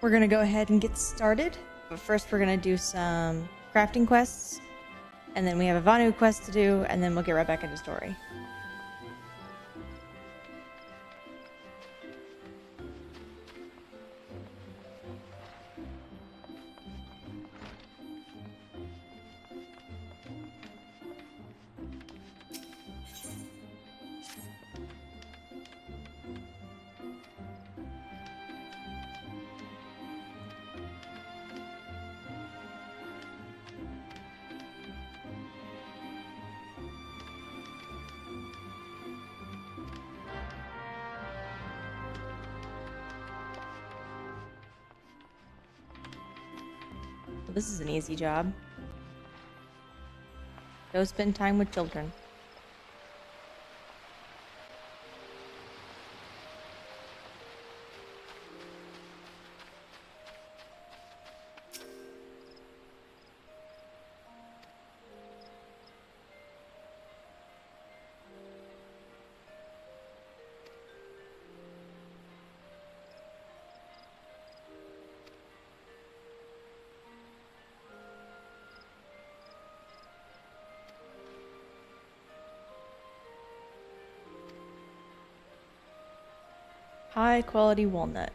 we're gonna go ahead and get started. But first we're gonna do some crafting quests, and then we have a Vanu quest to do, and then we'll get right back into story. Well, this is an easy job. Go spend time with children. High quality walnut.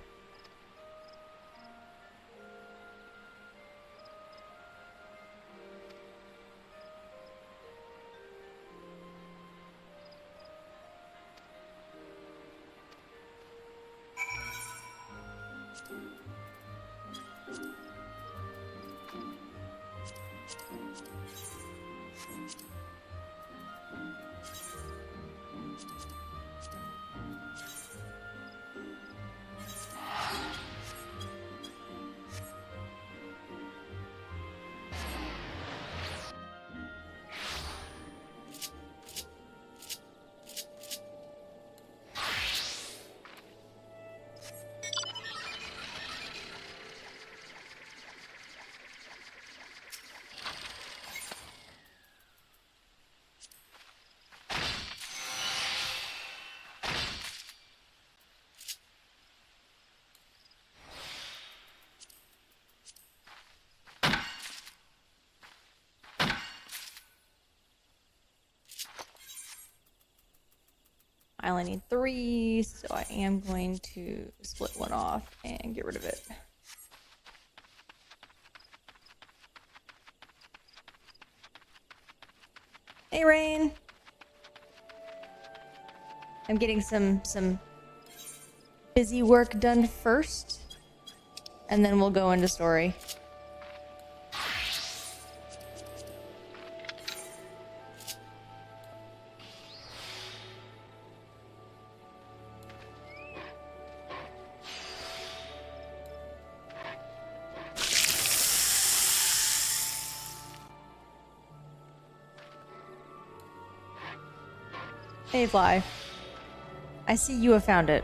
I only need 3, so I am going to split one off and get rid of it. Hey, Rain! I'm getting some busy work done first, and then we'll go into story. Hey, Fly. I see you have found it.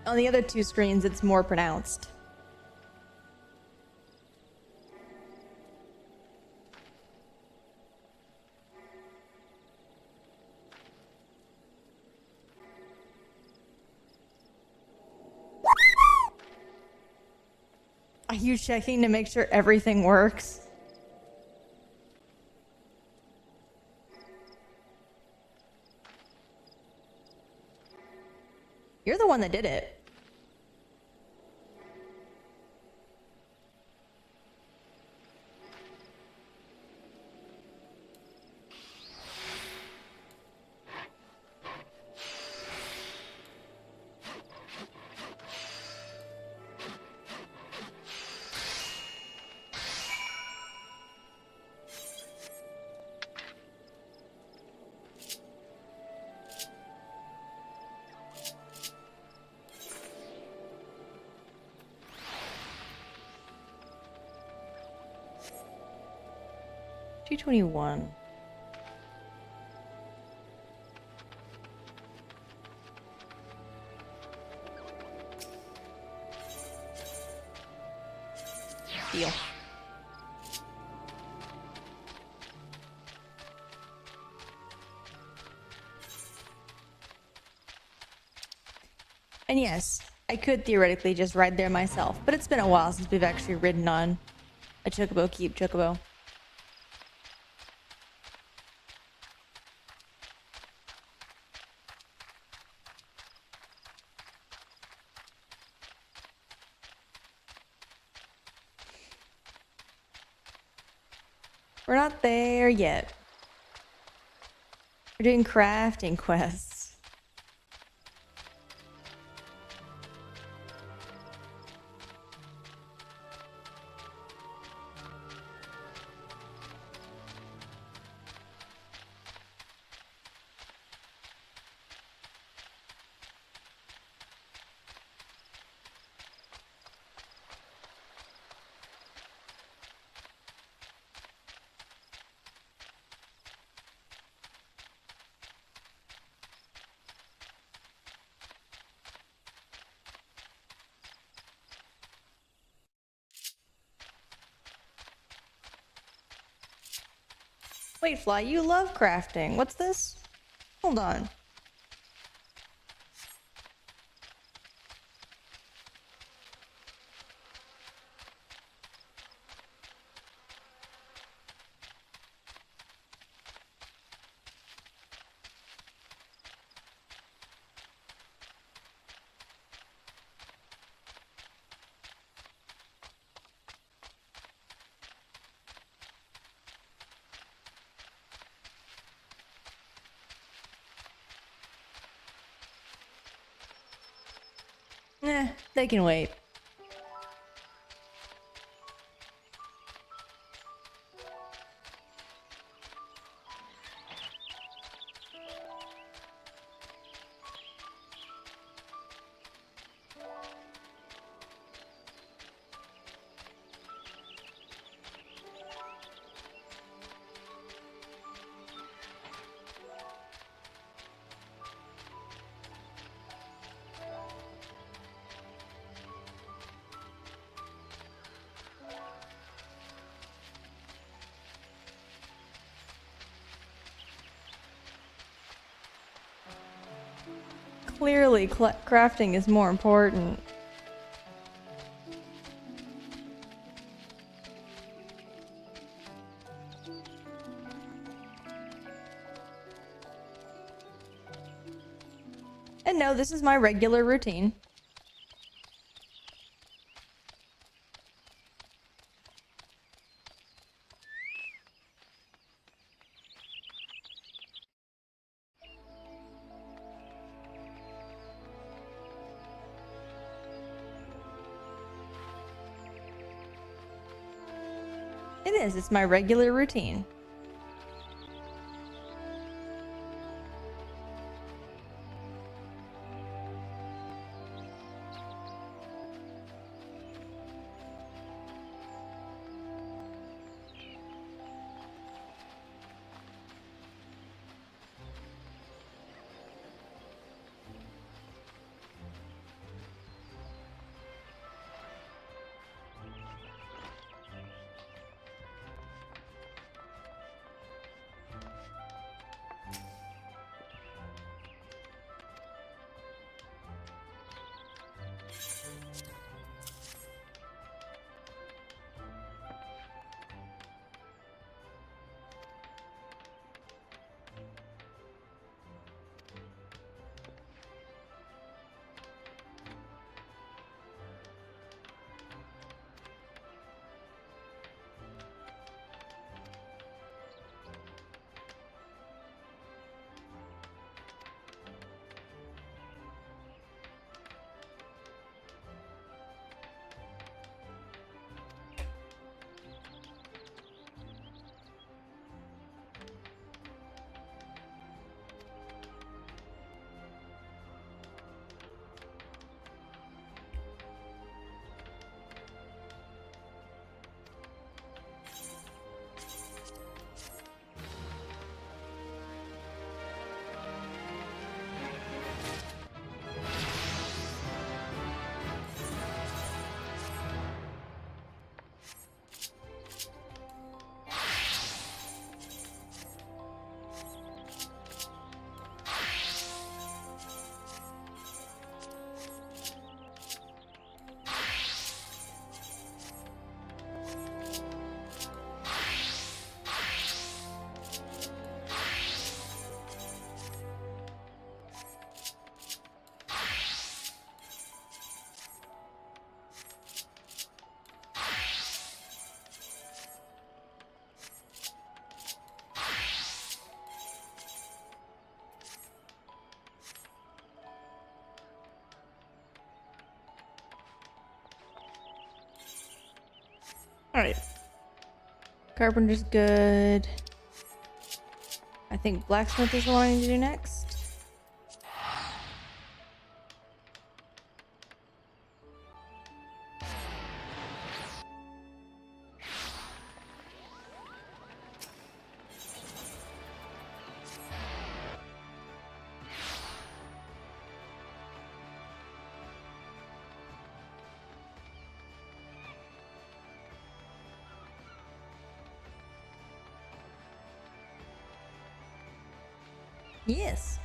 On the other 2 screens, it's more pronounced. Are you checking to make sure everything works? You're the one that did it. $221. Deal. And yes, I could theoretically just ride there myself, but it's been a while since we've actually ridden on a Chocobo Keep Chocobo. We're not there yet. We're doing crafting quests. Wait, Fly, you love crafting. What's this? Hold on. They can wait. Clearly, crafting is more important. And no, this is my regular routine. It is. It's my regular routine. Alright. Carpenter's good. I think blacksmith is what I need to do next. Yes.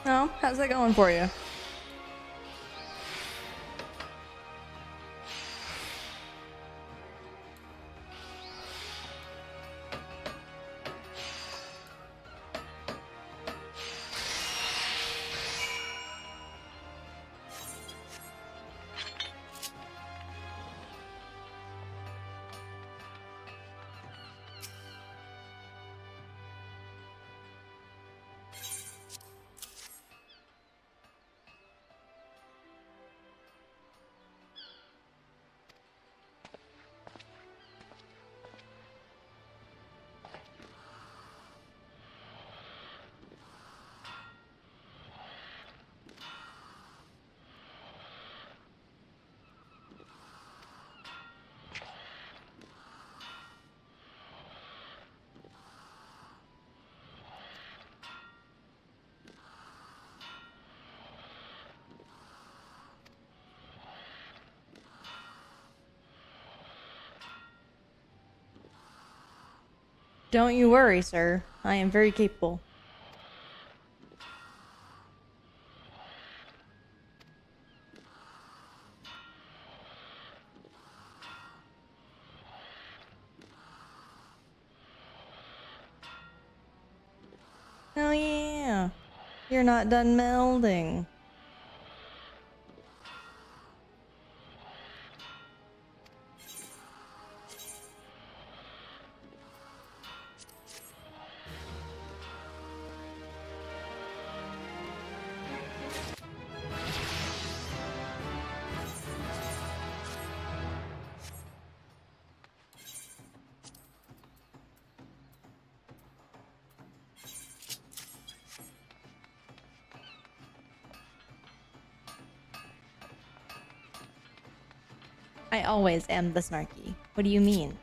No, how's that going for you? Don't you worry, sir. I am very capable. Oh yeah. You're not done melding. I always am the snarky. What do you mean?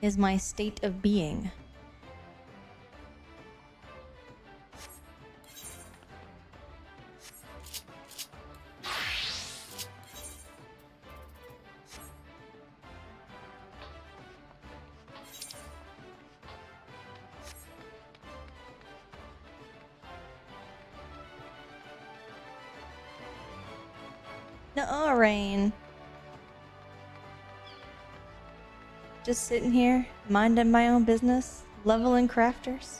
Is my state of being. No, Rain. Just sitting here, minding my own business, leveling crafters.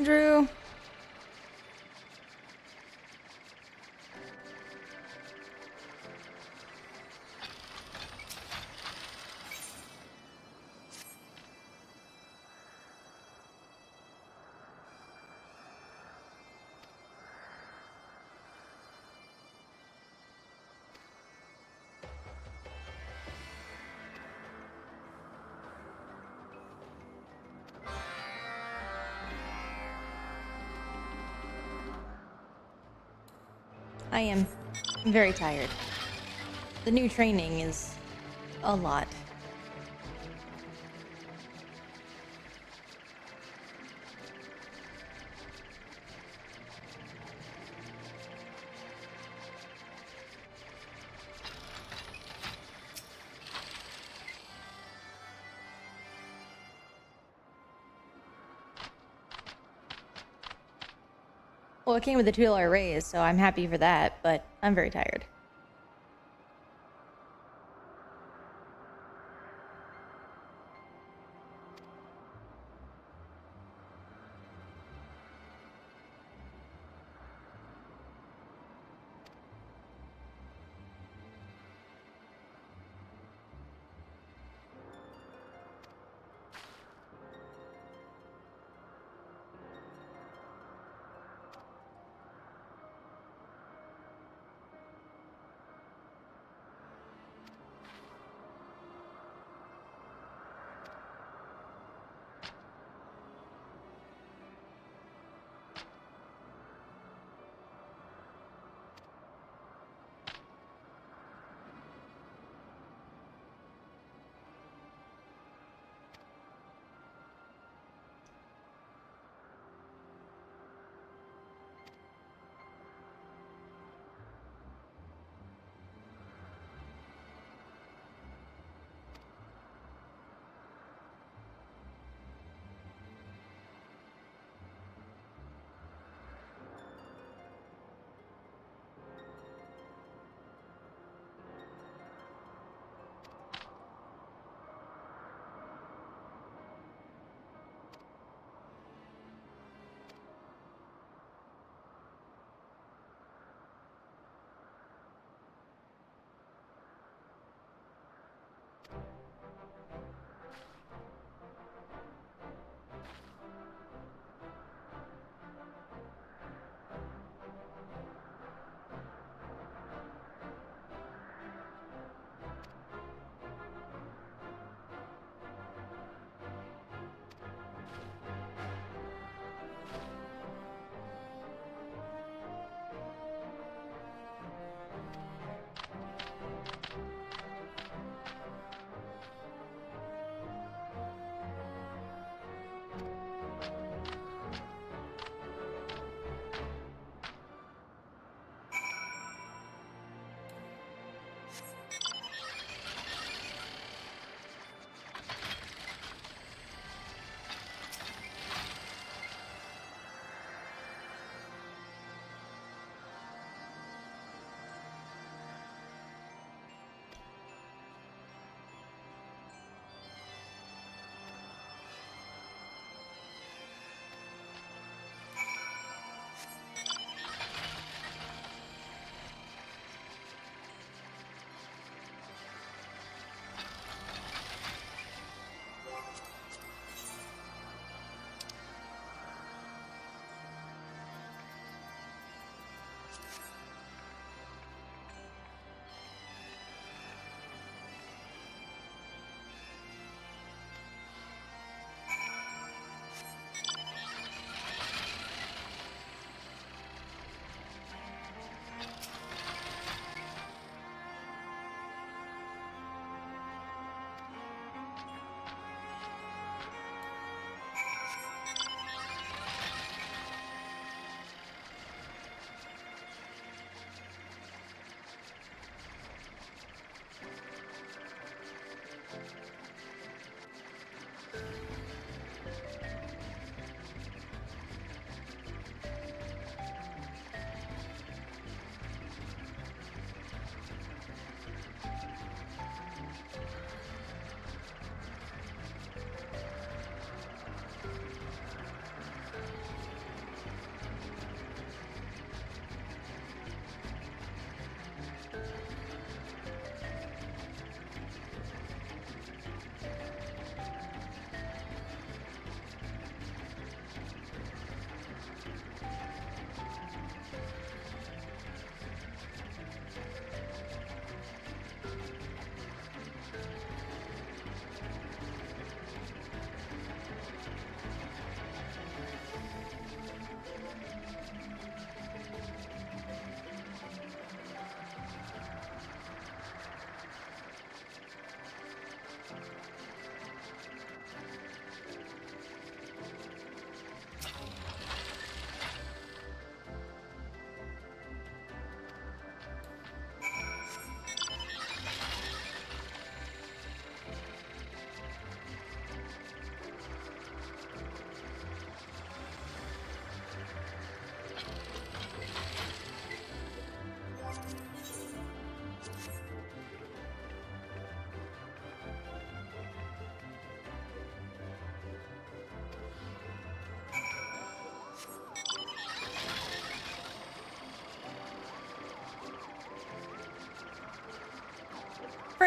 Andrew. I am very tired. The new training is a lot. Well, it came with a $2 raise, so I'm happy for that, but I'm very tired.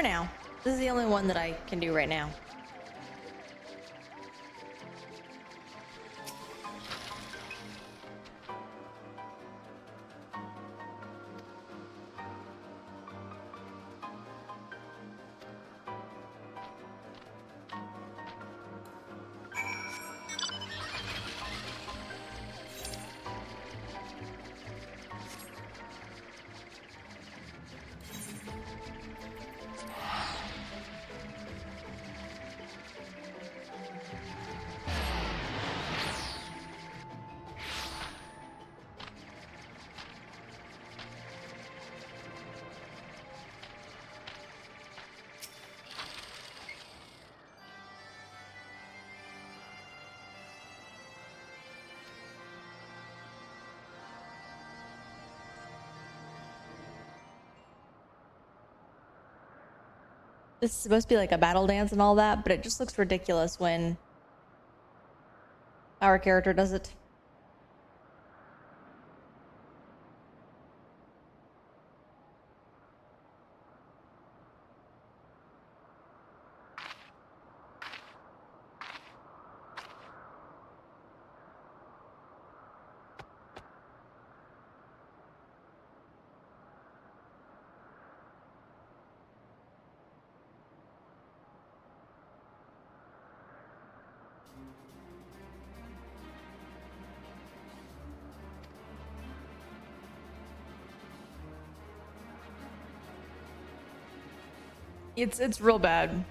now. This is the only one that I can do right now. This is supposed to be like a battle dance and all that, but it just looks ridiculous when our character does it. It's real bad.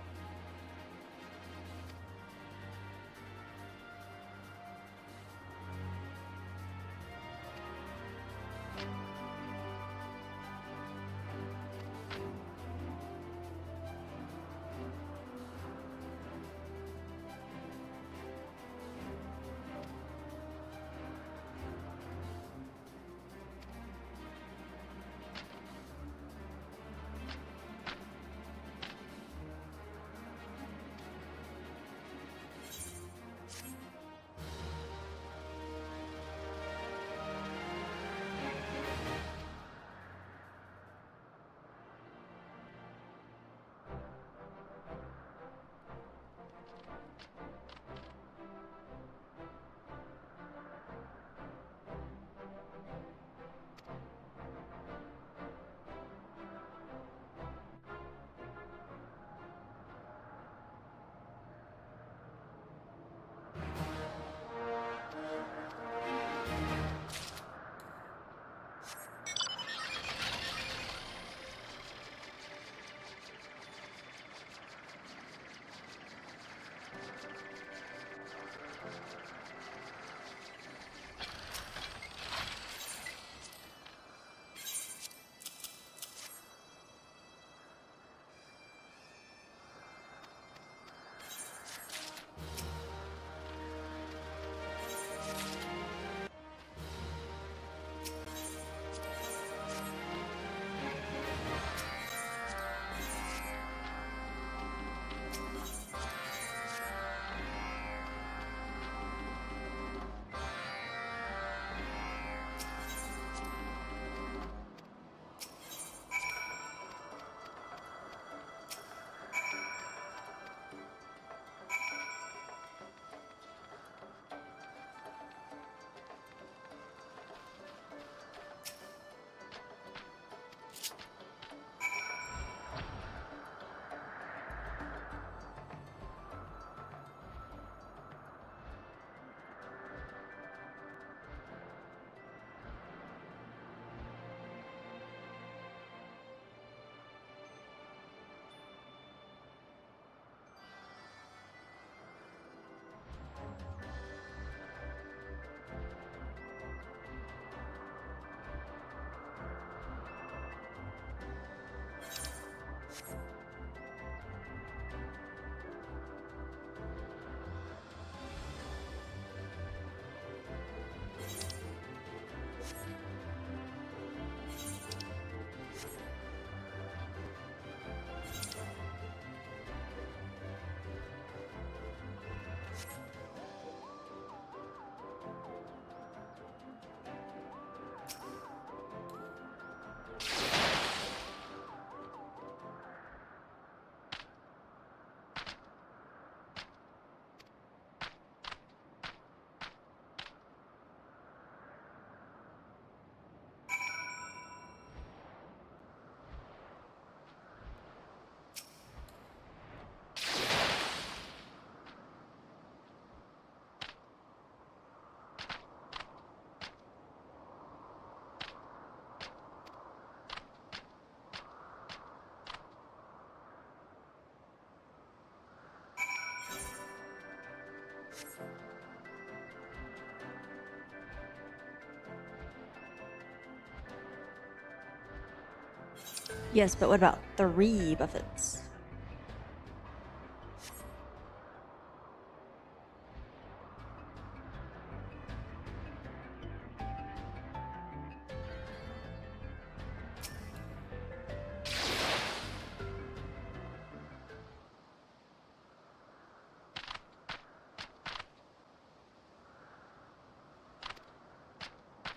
Yes, but what about 3 buffets?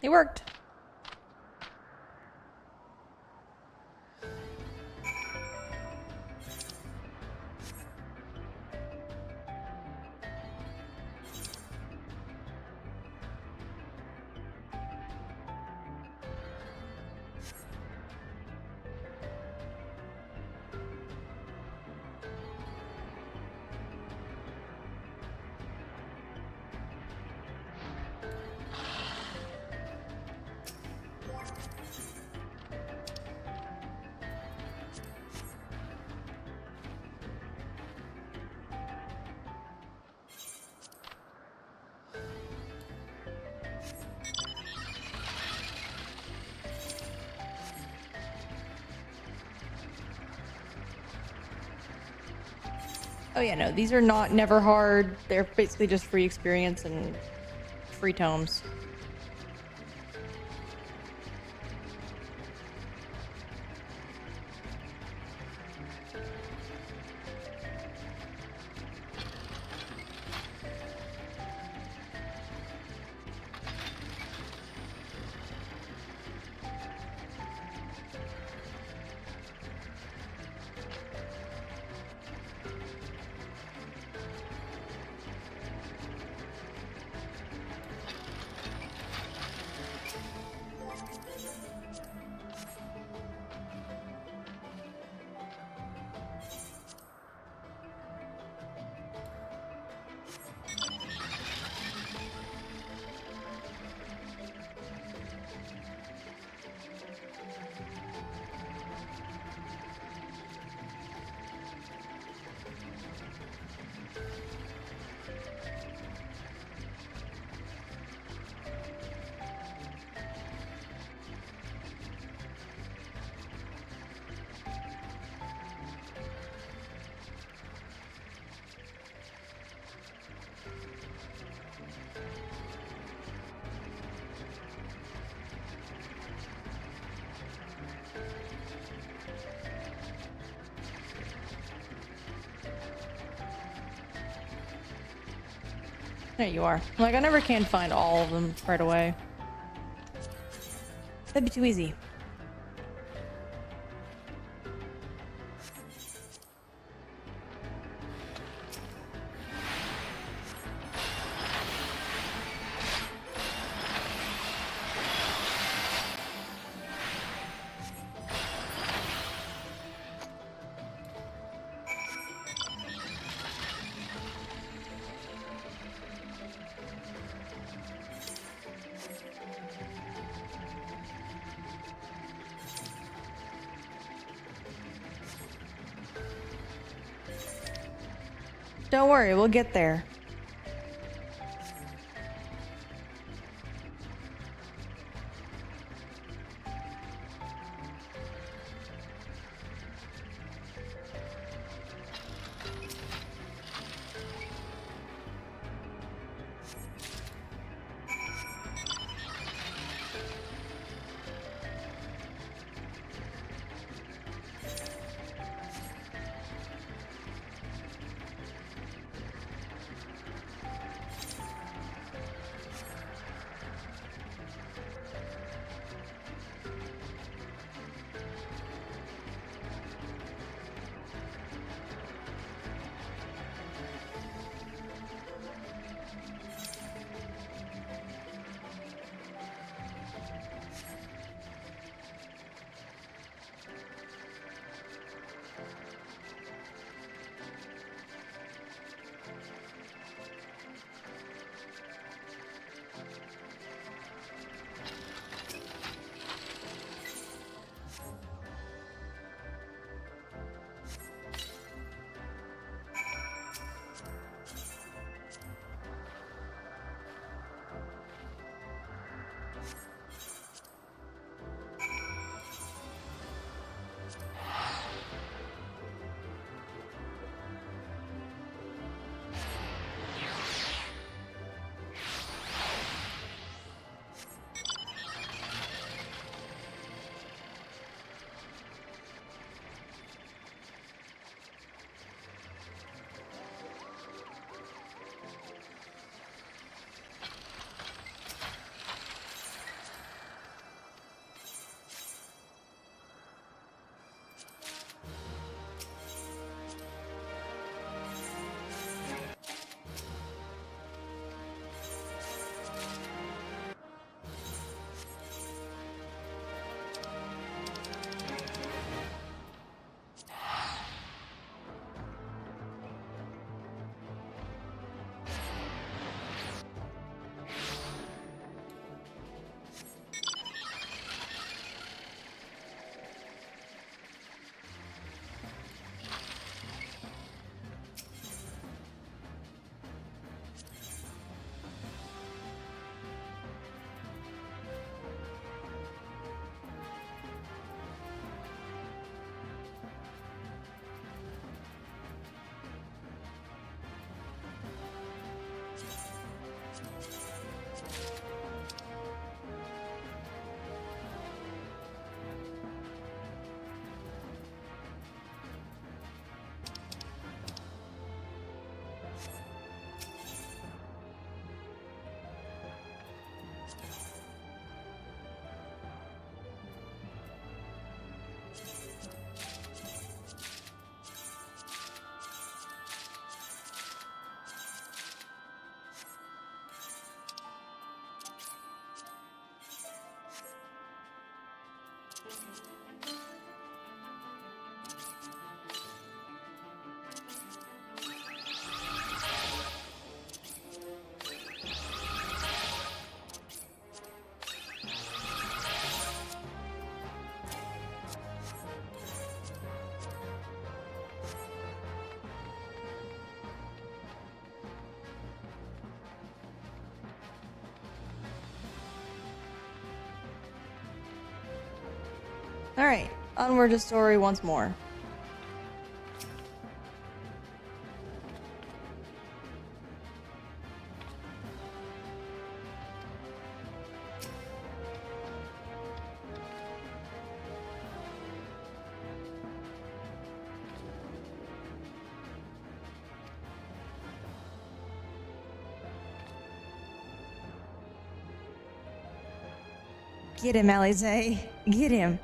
It worked. Oh yeah, no, these are never hard. They're basically just free experience and free tomes. There you are. Like, I never can find all of them right away. That'd be too easy. Don't worry, we'll get there. Alright, onward to story once more. Get him, Alize. Get him.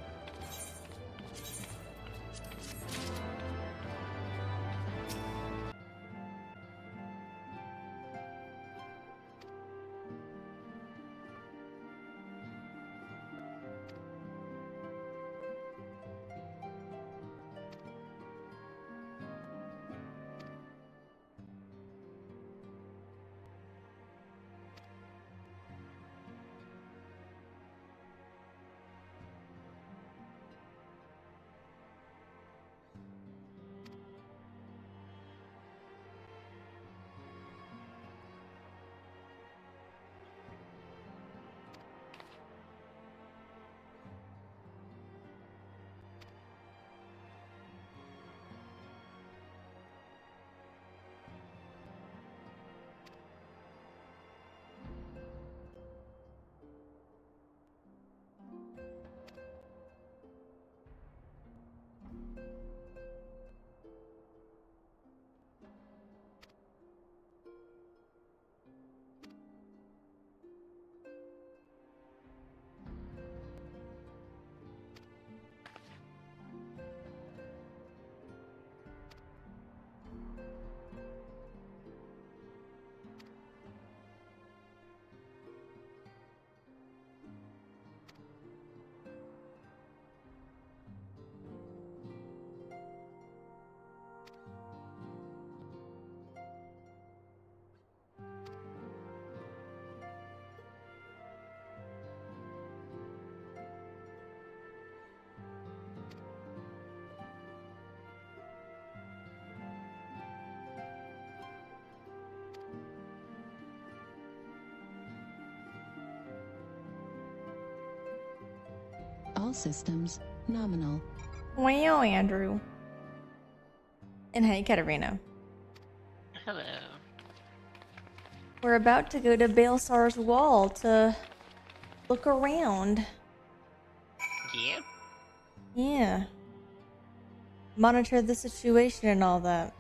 All systems nominal. Wow, Andrew. And hey, Katarina. Hello. We're about to go to Baelsar's wall to look around. Yeah? Yeah. Monitor the situation and all that.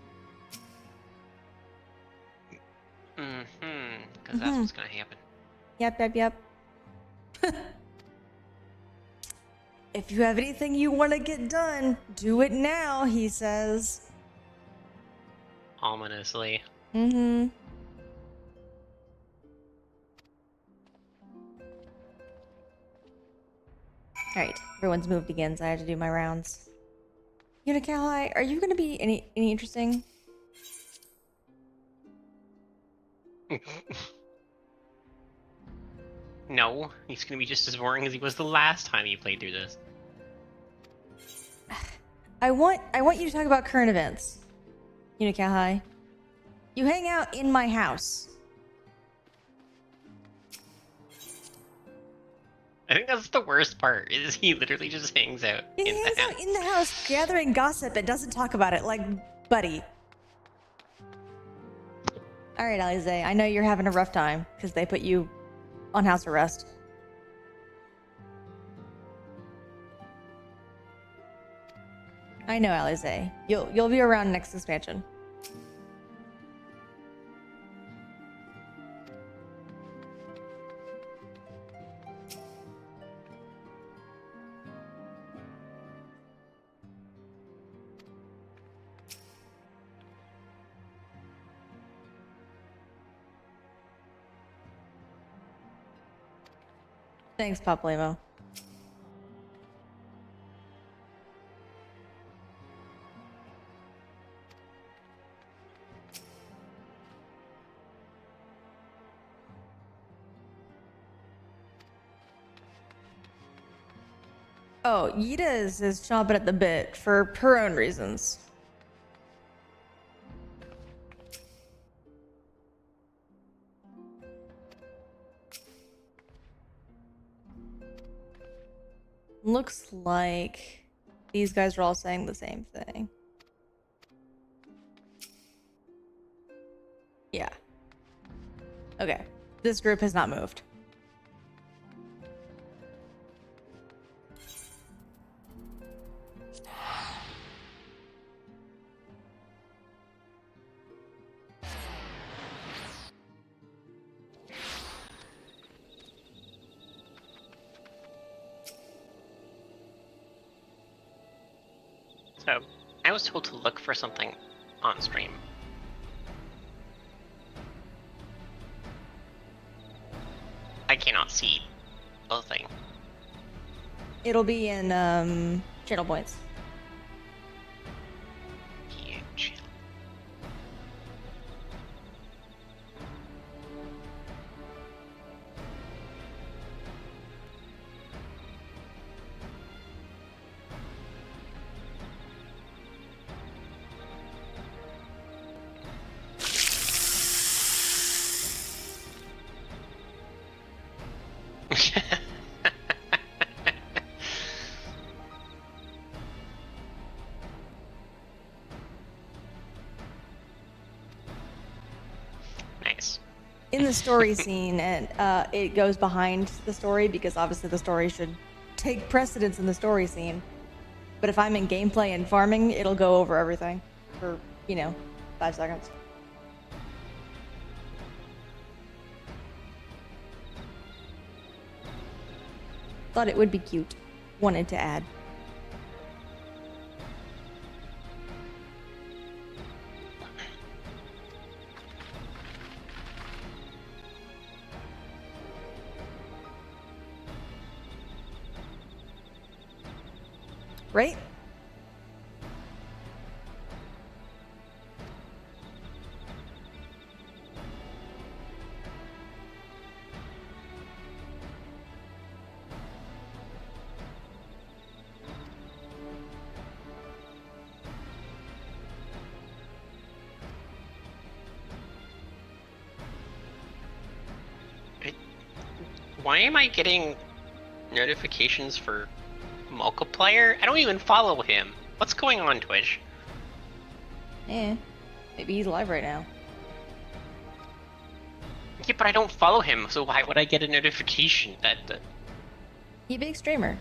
Mm-hmm. Because that's what's gonna happen. Yep. If you have anything you want to get done, do it now, he says. Ominously. Mm-hmm. Alright, everyone's moved again, so I have to do my rounds. Unicali, are you gonna be any interesting? No, he's gonna be just as boring as he was the last time he played through this. I want you to talk about current events. Unicali. You hang out in my house. I think that's the worst part, is he literally just hangs out He in hangs the out in the house gathering gossip and doesn't talk about it, like, buddy. Alright, Alize, I know you're having a rough time, because they put you on house arrest. I know, Alize. You'll be around next expansion. Thanks, Papalymo. Oh, Yida is chomping at the bit for her own reasons. Looks like these guys are all saying the same thing. Yeah. Okay. This group has not moved. So, I was told to look for something on stream. I cannot see the thing. It'll be in channel points. Huge. Nice. In the story scene, and it goes behind the story because obviously the story should take precedence in the story scene. But if I'm in gameplay and farming, it'll go over everything for, 5 seconds. Thought it would be cute. Wanted to add. Right? Why am I getting notifications for Multiplier? I don't even follow him. What's going on, Twitch? Eh. Maybe he's live right now. Yeah, but I don't follow him, so why would I get a notification that... He a big streamer.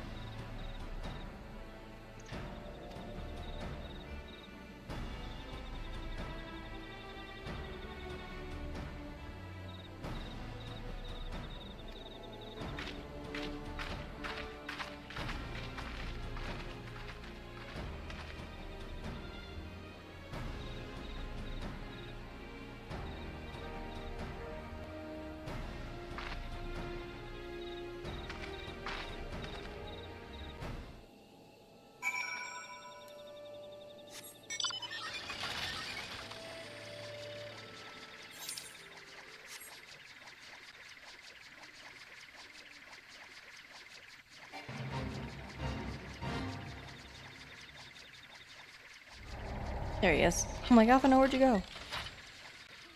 There he is. I'm like, Alpha, where'd you go?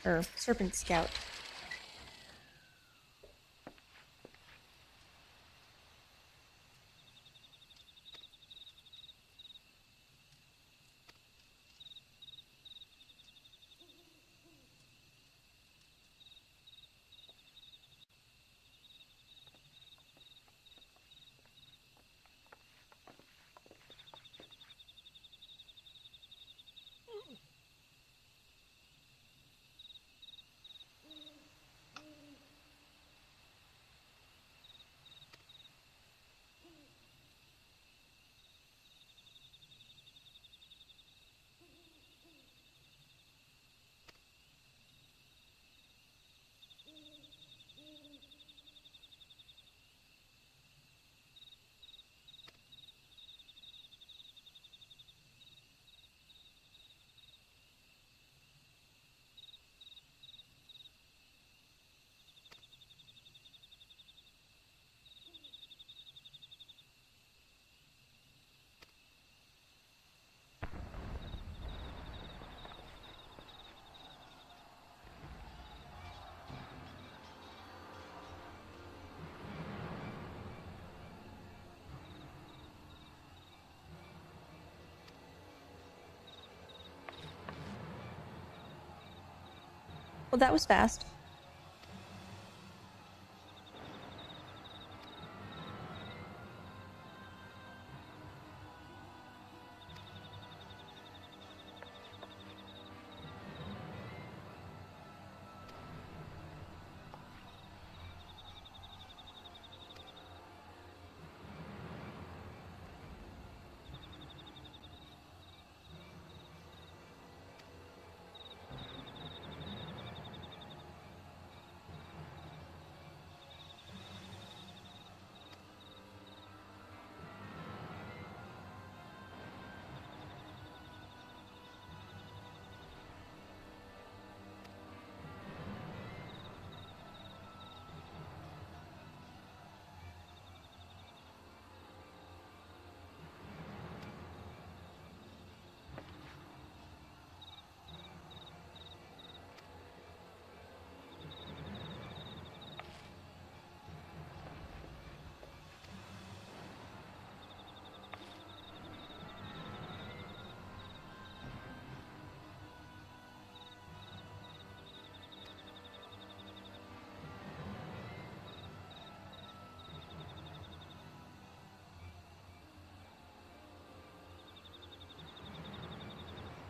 Or Serpent Scout. Well, that was fast.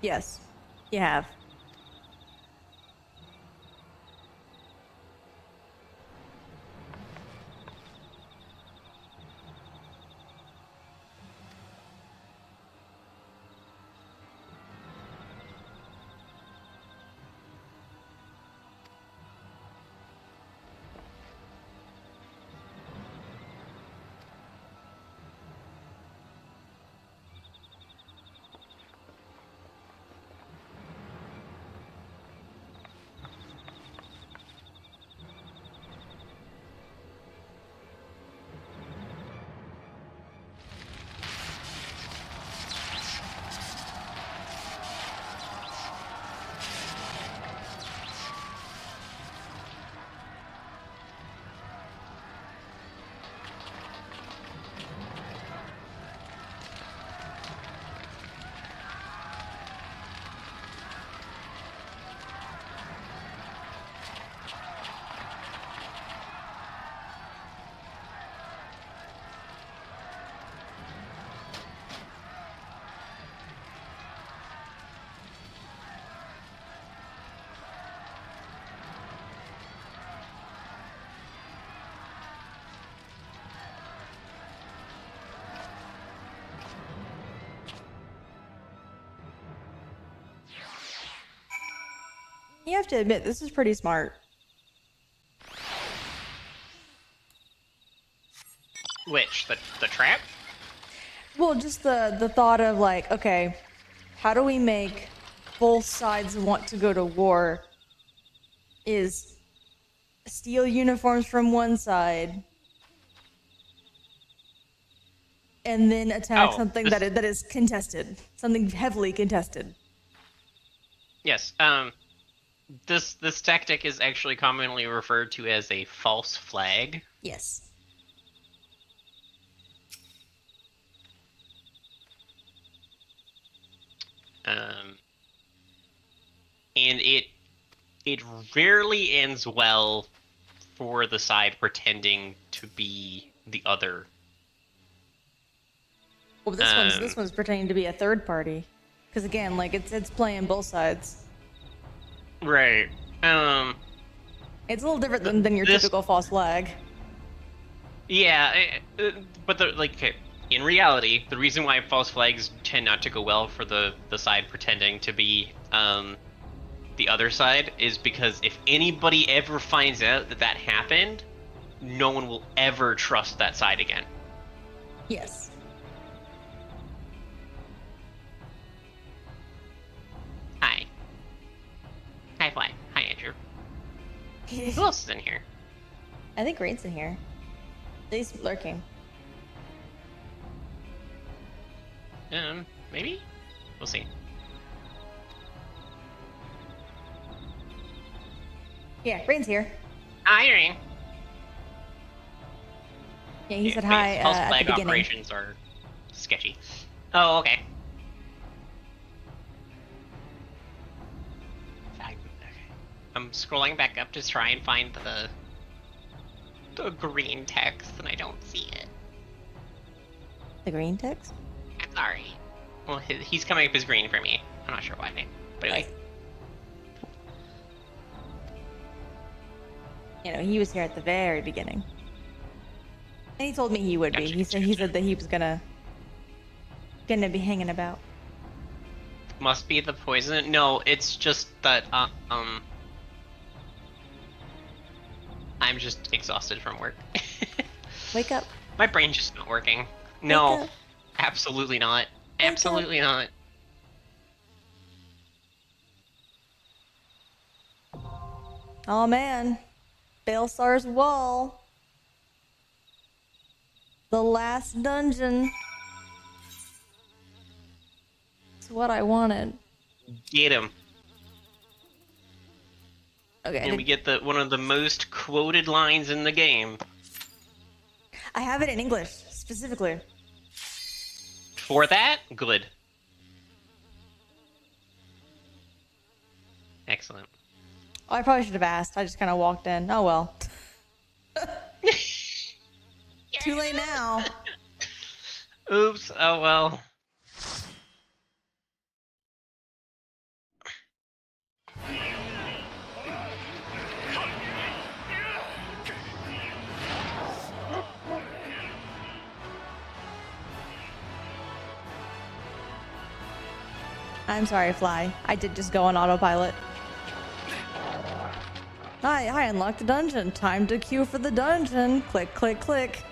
Yes, you have. You have to admit, this is pretty smart. Which? The trap? Well, just the thought of like, okay, how do we make both sides want to go to war? Is steal uniforms from one side and then attack something that is contested, something heavily contested. Yes. This tactic is actually commonly referred to as a false flag. Yes. And it rarely ends well for the side pretending to be the other. Well, this one's pretending to be a third party, because again, like it's playing both sides. Right. It's a little different than your typical false flag. Yeah, but okay, in reality, the reason why false flags tend not to go well for the side pretending to be the other side is because if anybody ever finds out that happened, no one will ever trust that side again. Yes. Hi. Hi, Fly. Hi, Andrew. Who else is in here? I think Rain's in here. He's lurking. Maybe? We'll see. Yeah, Rain's here. Hi, Rain. Yeah, he said hi false at the flag beginning. operations are sketchy. Oh, okay. I'm scrolling back up to try and find the green text, and I don't see it. The green text? I'm sorry. Well, he's coming up as green for me. I'm not sure why. But anyway. You know, he was here at the very beginning. And he told me he would be. Gotcha, He said that he was gonna be hanging about. Must be the poison. No, it's just that I'm just exhausted from work. Wake up. My brain's just not working. No, up. absolutely not. Absolutely not. Oh man, Baelsar's Wall. The last dungeon. It's what I wanted. Get him. Okay. And we get one of the most quoted lines in the game. I have it in English, specifically. For that, good. Excellent. Oh, I probably should have asked. I just kind of walked in. Oh well. Too late now. Oops. Oh well. I'm sorry, Fly. I did just go on autopilot. Hi, I unlocked the dungeon. Time to queue for the dungeon. Click, click, click.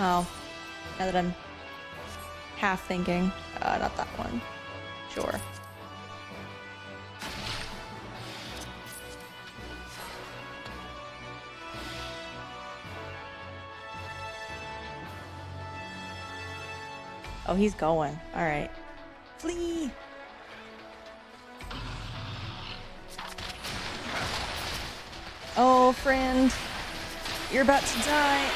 Oh, now that I'm half thinking, not that one. Sure. Oh, he's going. All right. Flee! Oh, friend. You're about to die.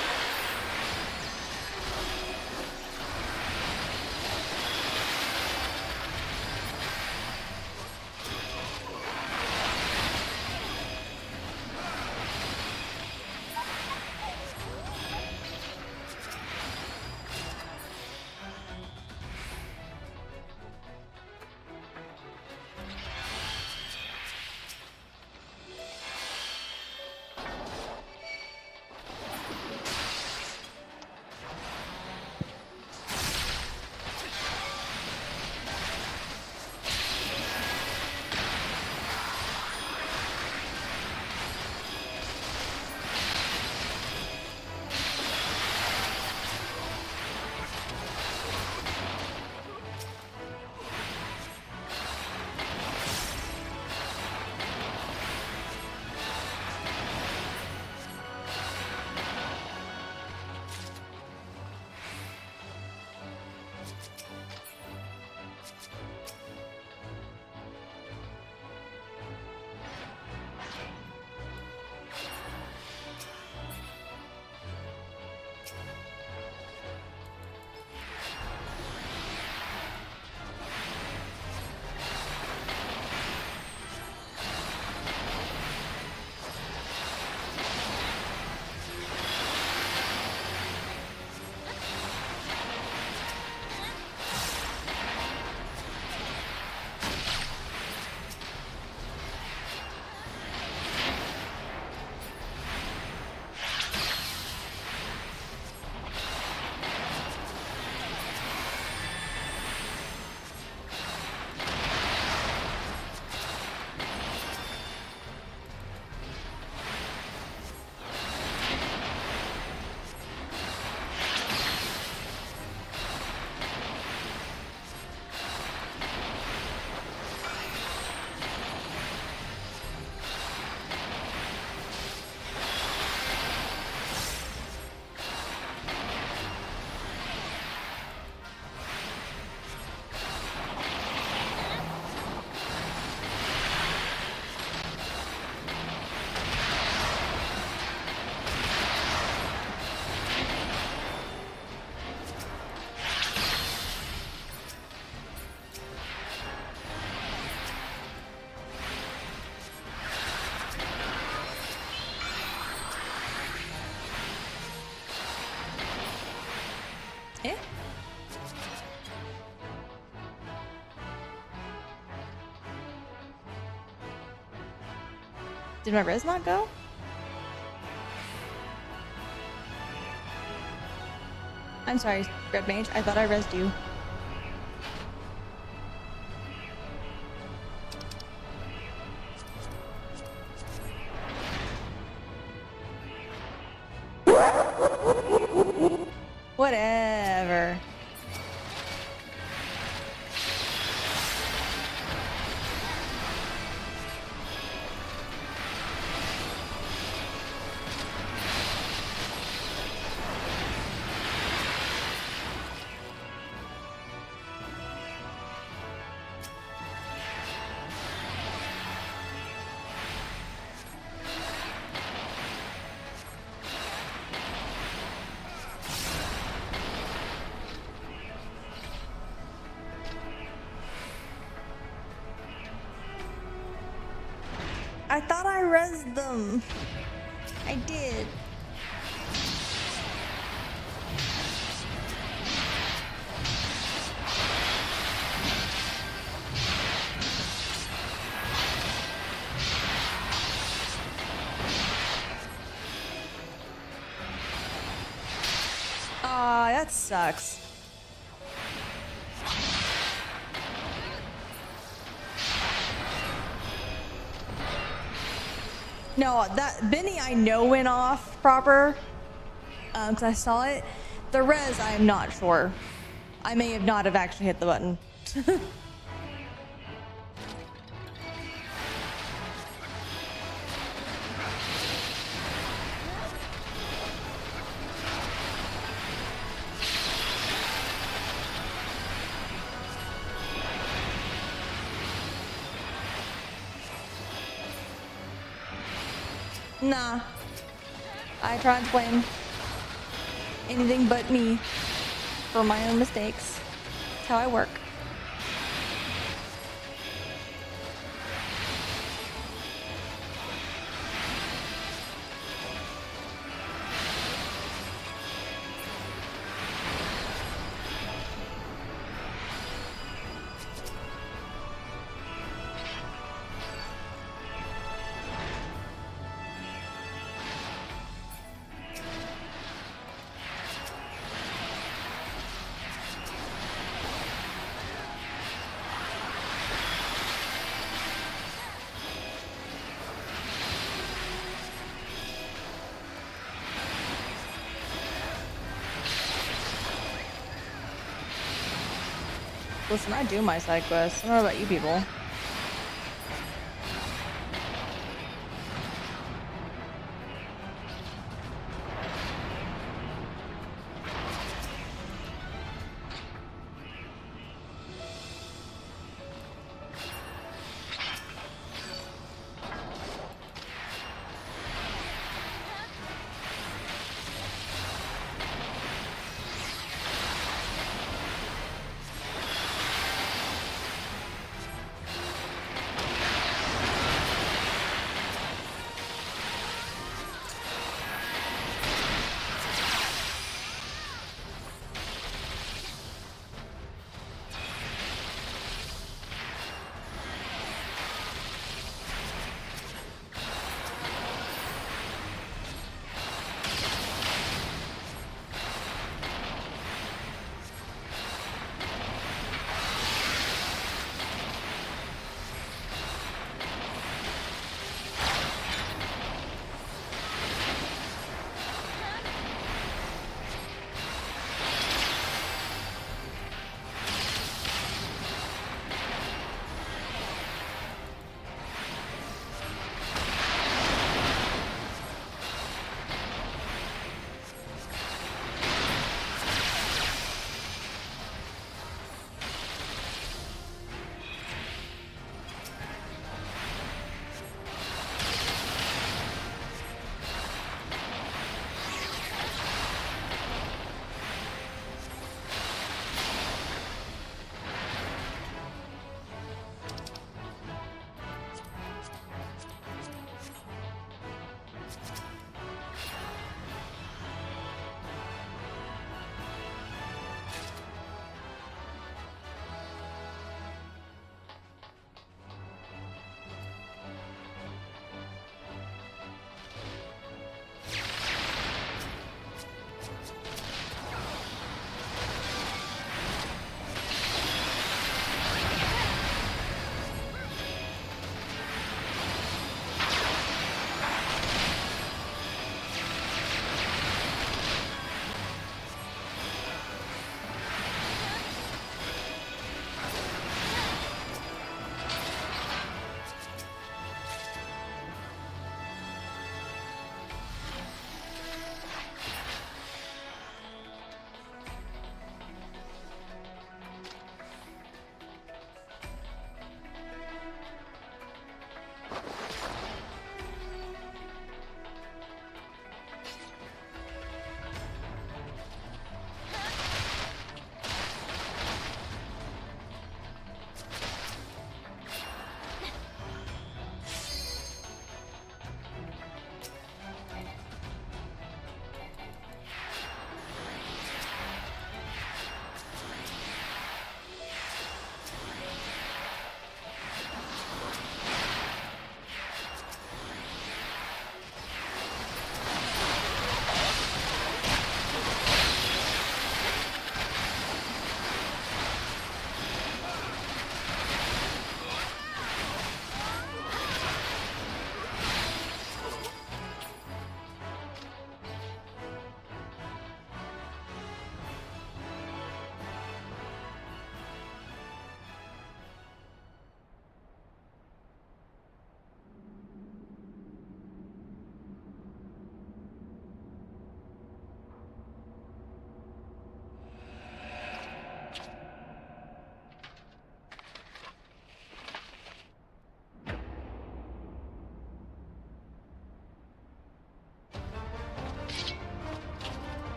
Did my res not go? I'm sorry, Red Mage. I thought I resed you. Whatever. I thought I rezzed them. I did. Aw, that sucks. No, that Benny I know went off proper, because I saw it. The res, I am not sure. I may have not have actually hit the button. Nah. I try to blame anything but me for my own mistakes. That's how I work. Listen, I do my side quests. I don't know about you people.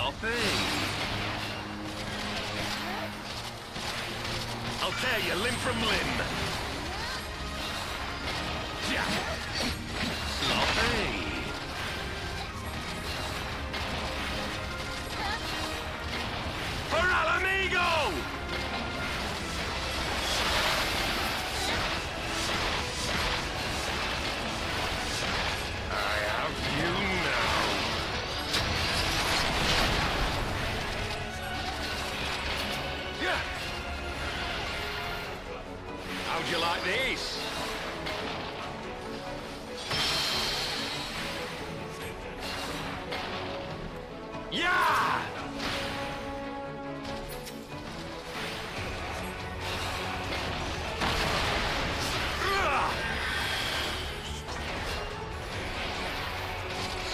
Sloppy. I'll tear you limb from limb. Yeah. Sloppy. Papalymo! I have you now. Yeah. How'd you like this? Yeah!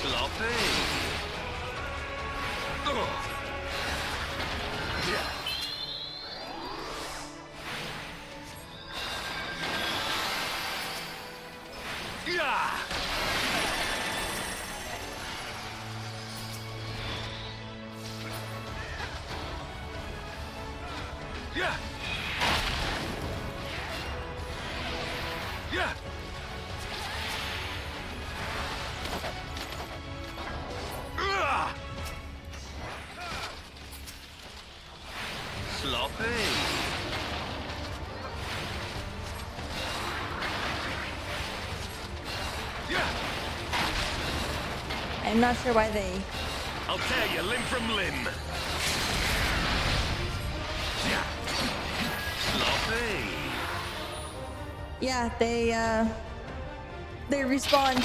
Sloppy. Yeah. Yeah. Yeah. Yeah. Sloppy. Yeah. I'm not sure why they... I'll tear you limb from limb. Yeah. Sloppy. Yeah, they respawn.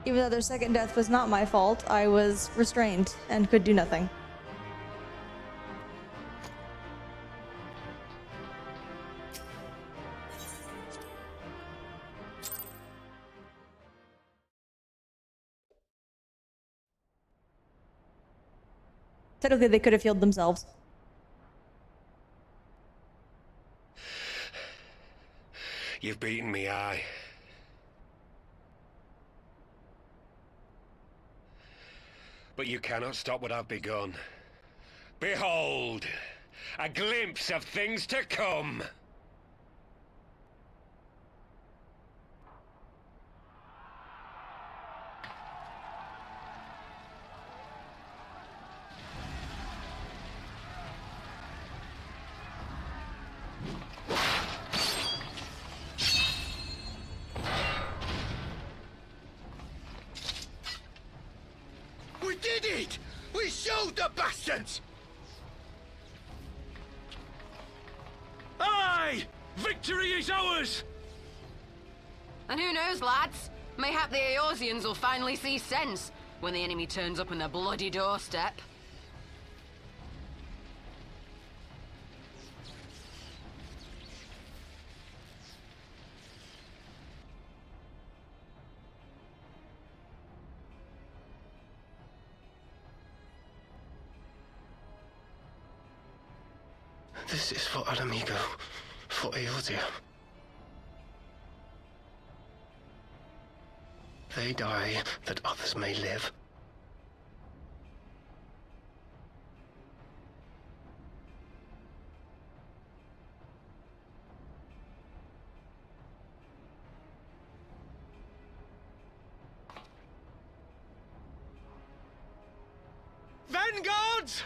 Even though their second death was not my fault, I was restrained and could do nothing. Technically, they could have healed themselves. You've beaten me, aye. But you cannot stop what I've begun. Behold, a glimpse of things to come. We did it! We showed the bastards! Aye! Victory is ours! And who knows, lads? Mayhap the Eorzeans will finally see sense when the enemy turns up on their bloody doorstep. This is for Alamigo, for Eorzea. They die that others may live. Vanguards!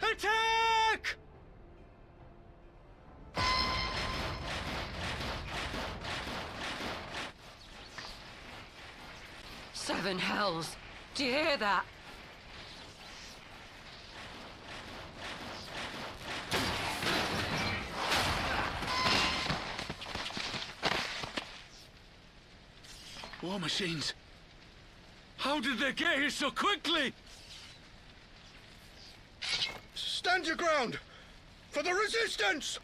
Attack! Seven hells! Do you hear that? War machines. How did they get here so quickly? Stand your ground! For the resistance!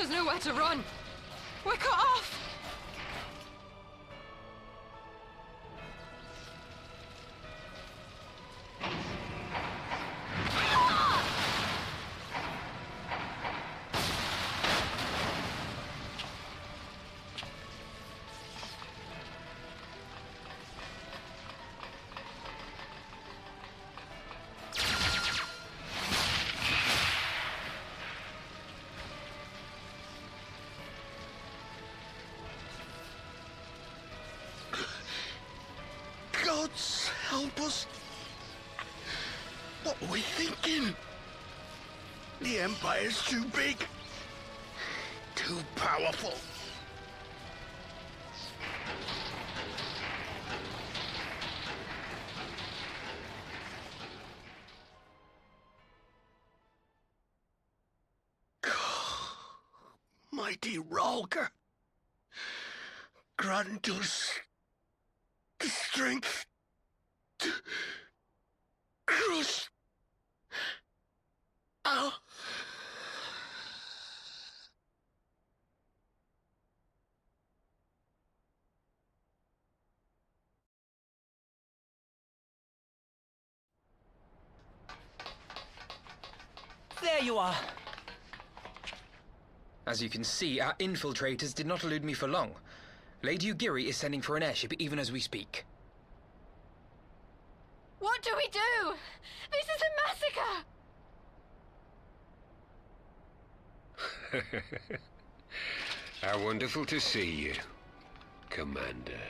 There's nowhere to run. We're cut off. Gods help us. What were we thinking? The Empire's too big. Too powerful. Mighty Rolker. Grant us the strength to crush our... There you are! As you can see, our infiltrators did not elude me for long. Lady Ugiri is sending for an airship even as we speak. What do we do? This is a massacre! How wonderful to see you, Commander.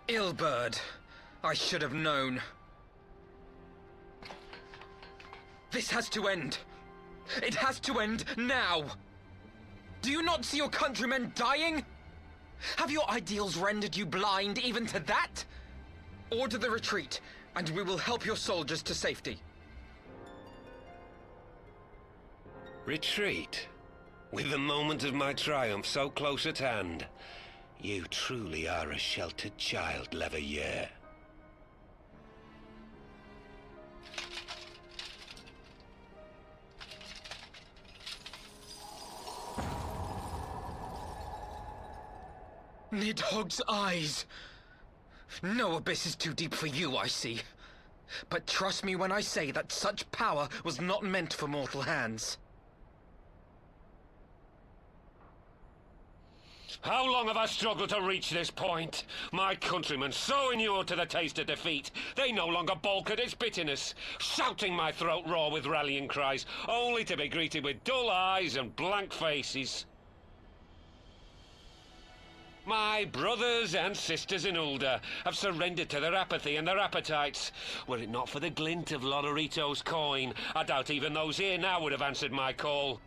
Illbird. I should have known. This has to end. It has to end now. Do you not see your countrymen dying? Have your ideals rendered you blind even to that? Order the retreat, and we will help your soldiers to safety. Retreat? With the moment of my triumph so close at hand? You truly are a sheltered child, Leverrier. Nidhogg's eyes. No abyss is too deep for you, I see. But trust me when I say that such power was not meant for mortal hands. How long have I struggled to reach this point? My countrymen, so inured to the taste of defeat, they no longer balk at its bitterness, shouting my throat raw with rallying cries, only to be greeted with dull eyes and blank faces. My brothers and sisters in Ulda have surrendered to their apathy and their appetites. Were it not for the glint of Lodorito's coin, I doubt even those here now would have answered my call.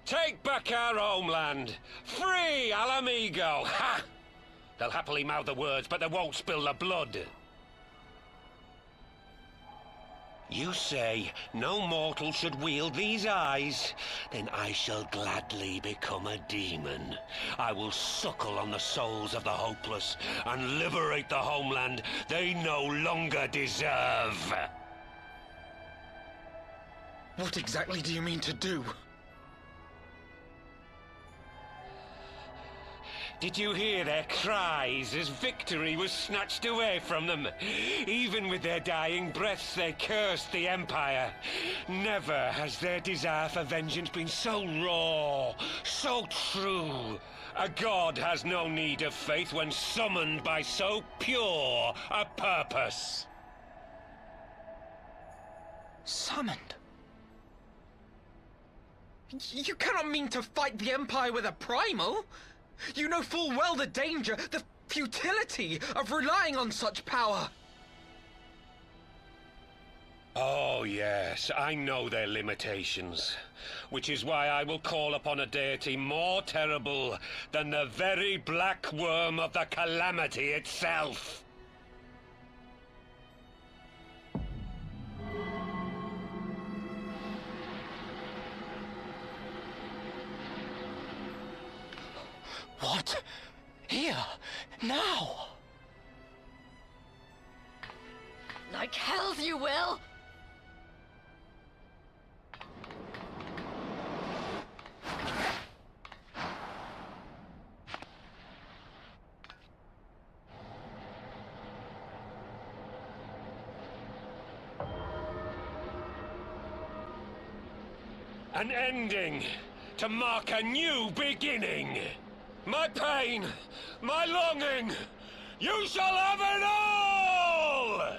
Take back our homeland! Free Al Amigo! Ha! They'll happily mouth the words, but they won't spill the blood. You say no mortal should wield these eyes? Then I shall gladly become a demon. I will suckle on the souls of the hopeless and liberate the homeland they no longer deserve. What exactly do you mean to do? Did you hear their cries as victory was snatched away from them? Even with their dying breaths, they cursed the Empire. Never has their desire for vengeance been so raw, so true. A god has no need of faith when summoned by so pure a purpose. Summoned? You cannot mean to fight the Empire with a primal! You know full well the danger, the futility of relying on such power. Oh yes, I know their limitations, which is why I will call upon a deity more terrible than the very black worm of the calamity itself. What? Here? Now? Like hells you will! An ending to mark a new beginning. My pain, my longing, you shall have it all!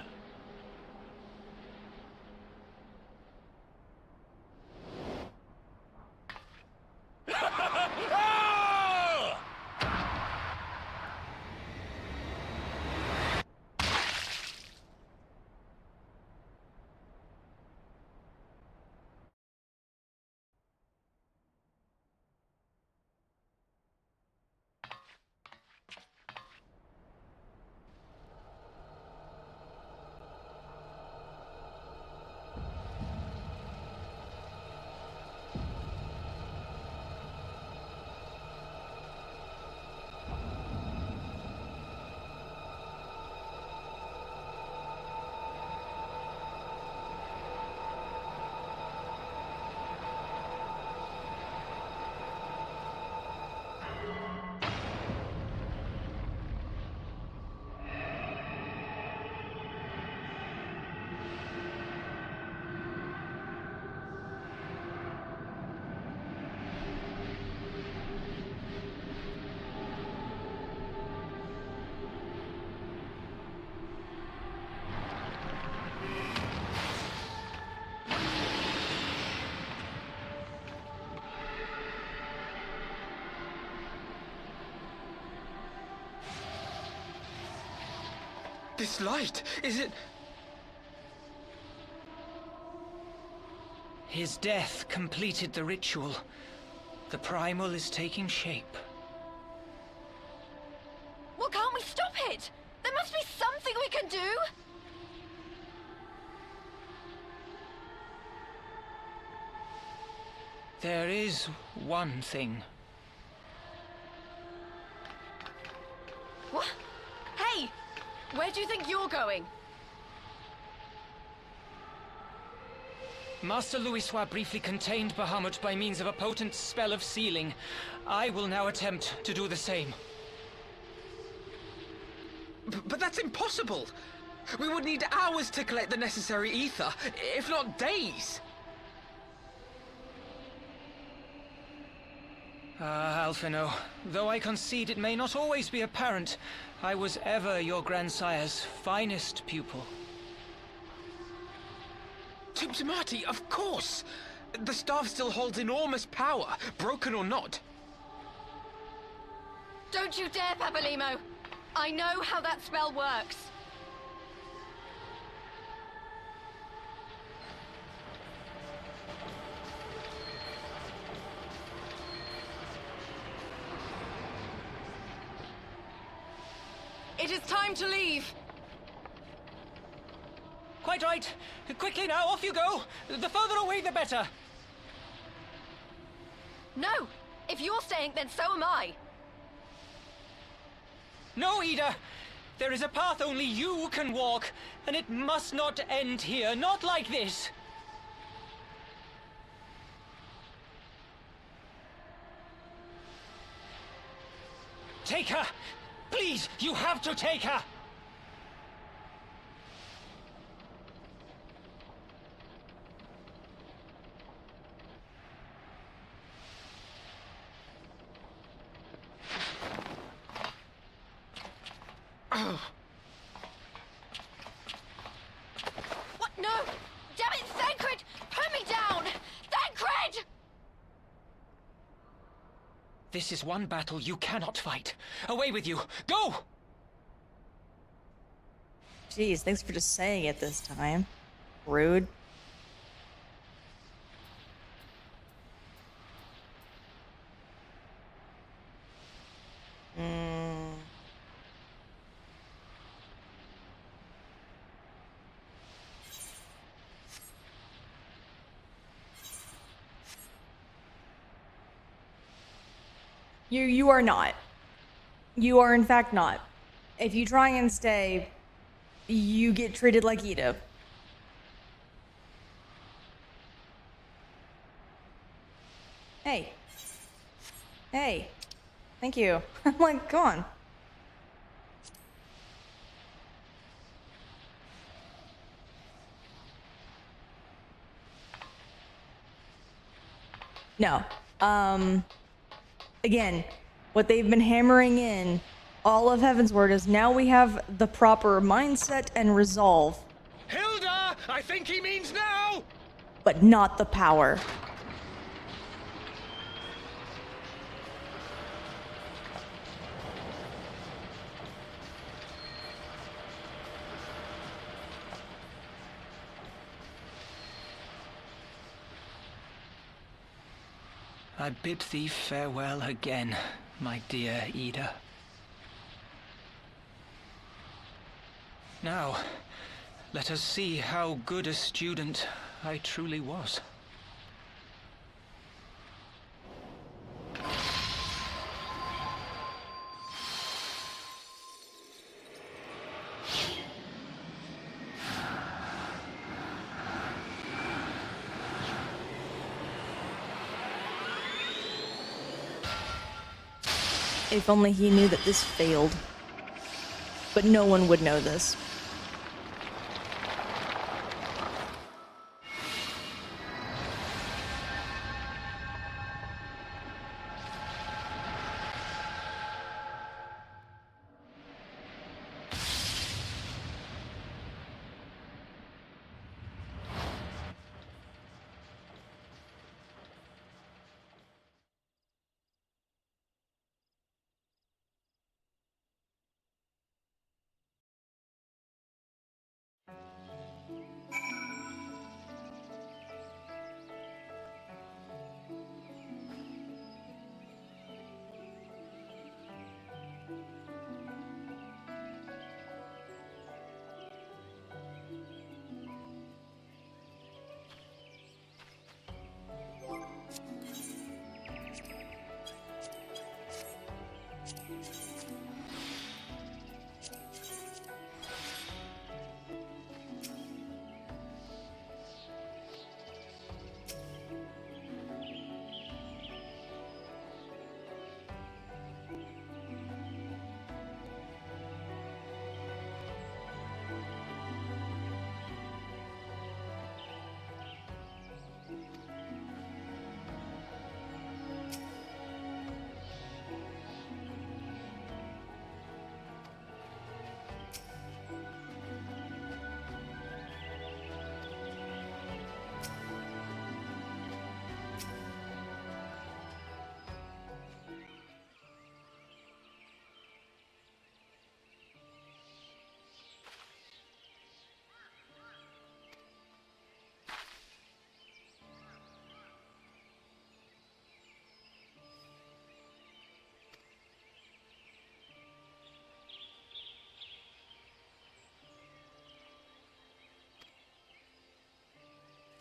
This light, is it... His death completed the ritual. The primal is taking shape. Well, can't we stop it? There must be something we can do! There is one thing. What? Hey! Where do you think you're going? Master BLUESKY briefly contained Bahamut by means of a potent spell of sealing. I will now attempt to do the same. But that's impossible! We would need hours to collect the necessary ether, if not days! Ah, Alphino, though I concede it may not always be apparent, I was ever your grandsire's finest pupil. Tumtumati, of course! The staff still holds enormous power, broken or not. Don't you dare, Papalymo! I know how that spell works! It is time to leave! Quite right. Quickly now, off you go. The further away, the better. No! If you're staying, then so am I! No, Ida. There is a path only you can walk, and it must not end here. Not like this. Take her! Please, you have to take her! What? No! Damn it, Thancred! Put me down! Thancred! This is one battle you cannot fight. Away with you! Go! Jeez, thanks for just saying it this time. Rude. You are not. You are in fact not. If you try and stay, you get treated like Ida. Hey. Hey. Thank you. I'm like, come on. No. Again, what they've been hammering in all of Heavensward is now we have the proper mindset and resolve, Hilda! I think he means now! but not the power. I bid thee farewell again, my dear Ida. Now, let us see how good a student I truly was. If only he knew that this failed. But no one would know this.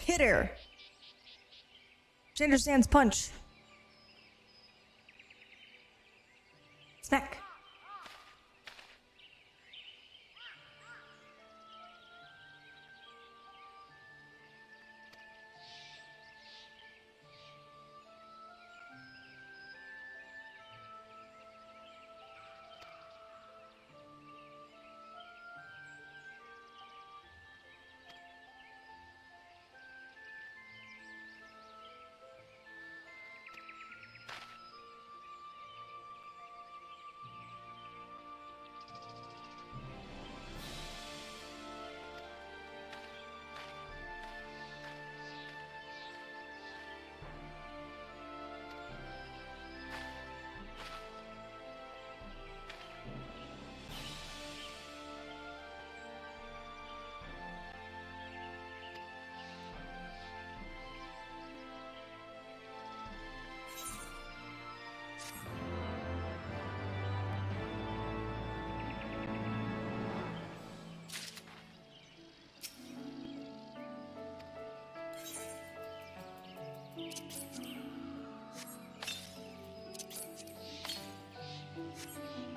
Hit her. She understands punch. Snack.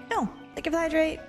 No, think of hydrate.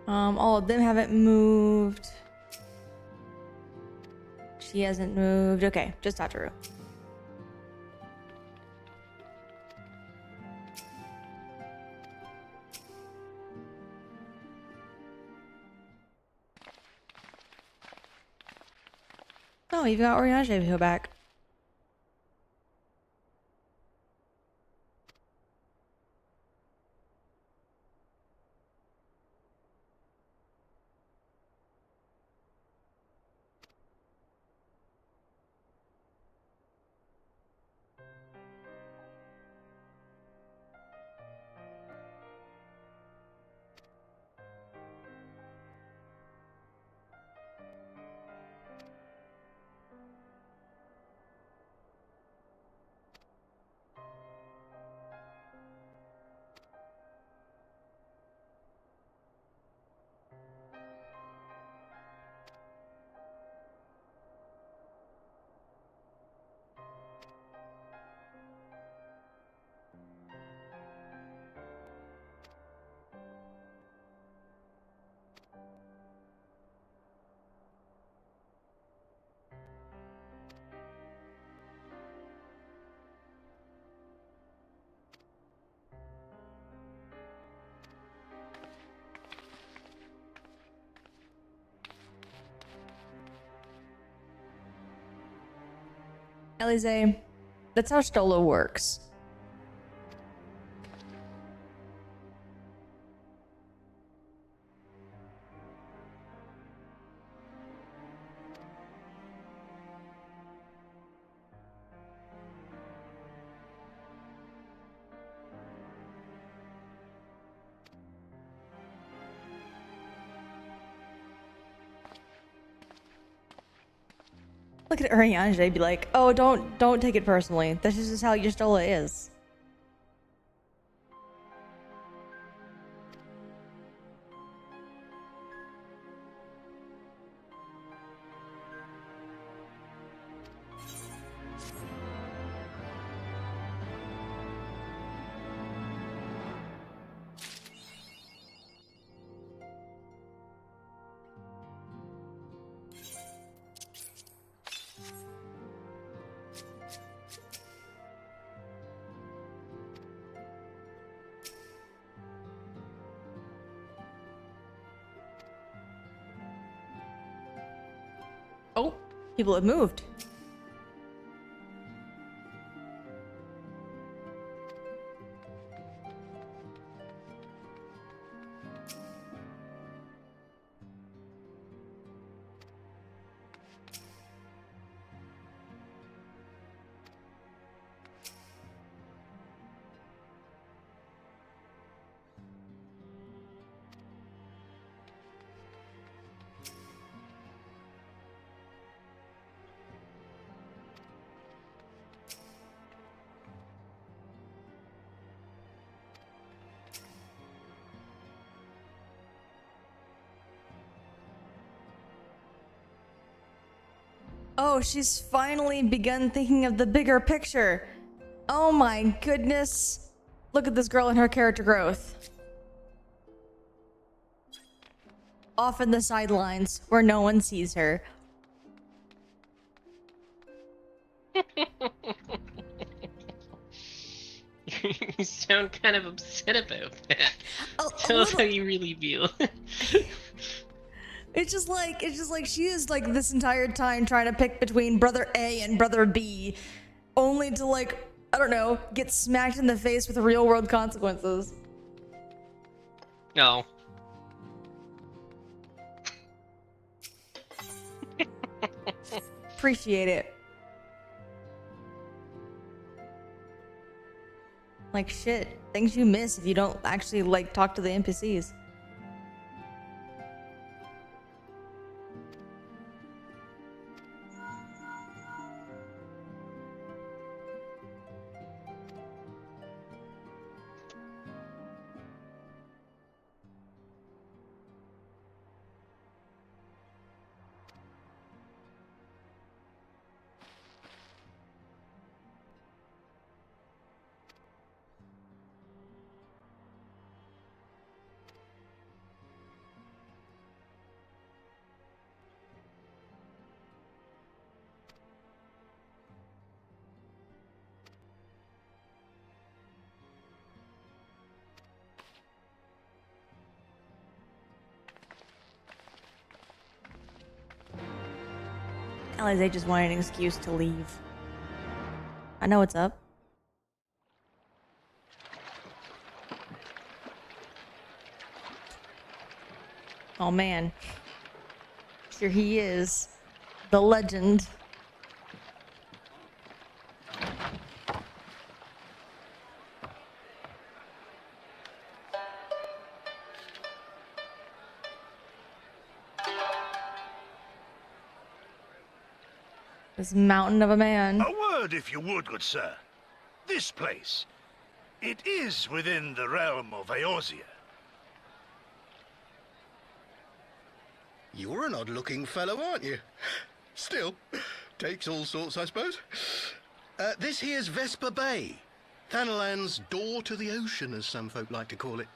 All of them haven't moved. She hasn't moved. Okay, just Tataru. Oh, you've got Oriange to go back. Elise, that's how Stolo works. Look at Oriange, be like, "Oh, don't take it personally. This is just how your Stola is." Oh, people have moved. Oh, she's finally begun thinking of the bigger picture. Oh my goodness. Look at this girl and her character growth. Off in the sidelines where no one sees her. You sound kind of upset about that. Tell us how you really feel. It's just like she is like this entire time trying to pick between brother A and brother B, only to like, I don't know, get smacked in the face with real world consequences. No. Appreciate it. Like shit, things you miss if you don't actually like talk to the NPCs. Alize just wanted an excuse to leave. I know what's up. Oh man. Here he is. The legend. This mountain of a man. A word, if you would, good sir. This place. It is within the realm of Eorzea. You're an odd-looking fellow, aren't you? Still, takes all sorts, I suppose. This here's Vesper Bay. Thanalan's door to the ocean, as some folk like to call it.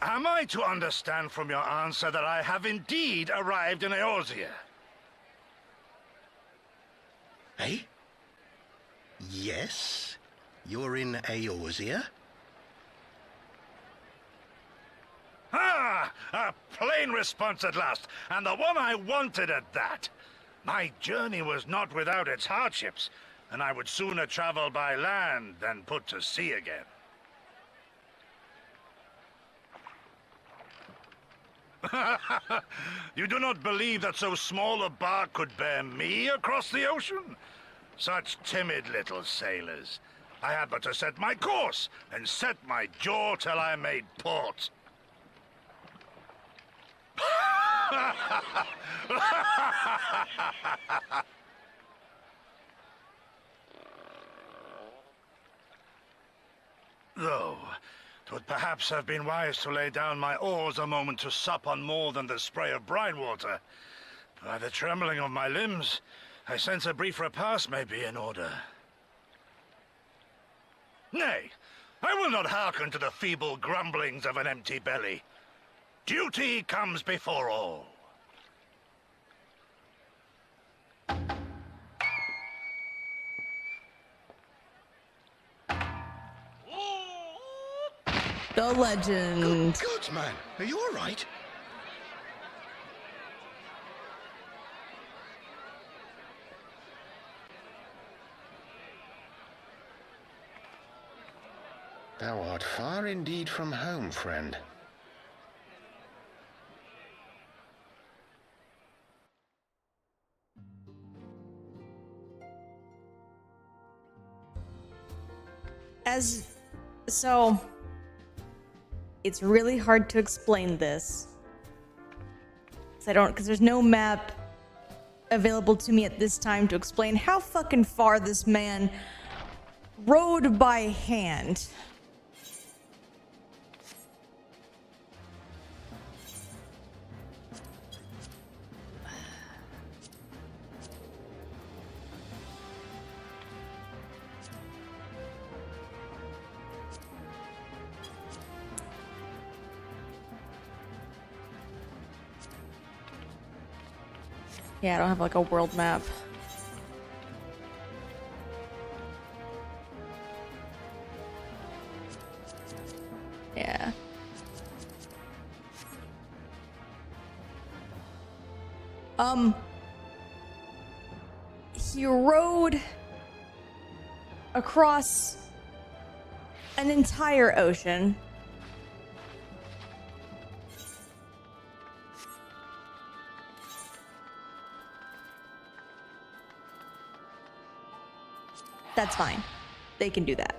Am I to understand from your answer that I have indeed arrived in Eorzea? Eh? Yes, you're in Eorzea. Ah! A plain response at last, and the one I wanted at that. My journey was not without its hardships, and I would sooner travel by land than put to sea again. You do not believe that so small a bark could bear me across the ocean? Such timid little sailors. I had but to set my course and set my jaw till I made port. Though, 'twould perhaps have been wise to lay down my oars a moment to sup on more than the spray of brine water. By the trembling of my limbs, I sense a brief repast may be in order. Nay, I will not hearken to the feeble grumblings of an empty belly. Duty comes before all. The legend. Good man, are you all right? Thou art far indeed from home, friend. So, it's really hard to explain this. Because there's no map available to me at this time to explain how fucking far this man rode by hand. Yeah, I don't have like a world map. Yeah. He rode across an entire ocean. That's fine. They can do that.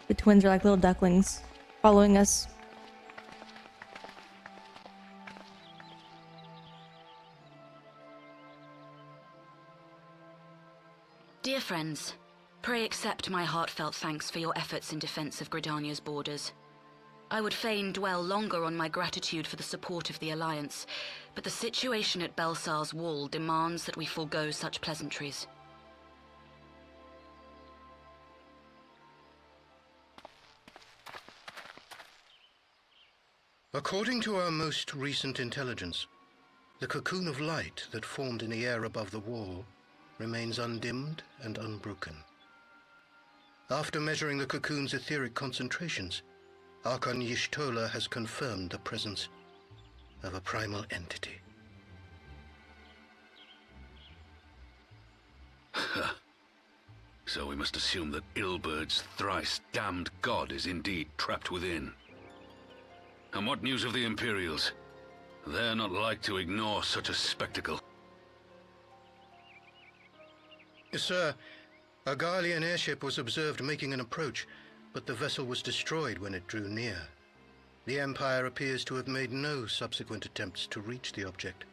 The twins are like little ducklings following us. friends. Pray accept my heartfelt thanks for your efforts in defense of Gridania's borders. I would fain dwell longer on my gratitude for the support of the Alliance, but the situation at Belsar's Wall demands that we forego such pleasantries. According to our most recent intelligence, the cocoon of light that formed in the air above the wall remains undimmed and unbroken. After measuring the cocoon's etheric concentrations, Archon Y'shtola has confirmed the presence of a primal entity. So we must assume that Ilbert's thrice damned god is indeed trapped within. And what news of the Imperials? They're not like to ignore such a spectacle. Sir, a Garlean airship was observed making an approach, but the vessel was destroyed when it drew near. The Empire appears to have made no subsequent attempts to reach the object.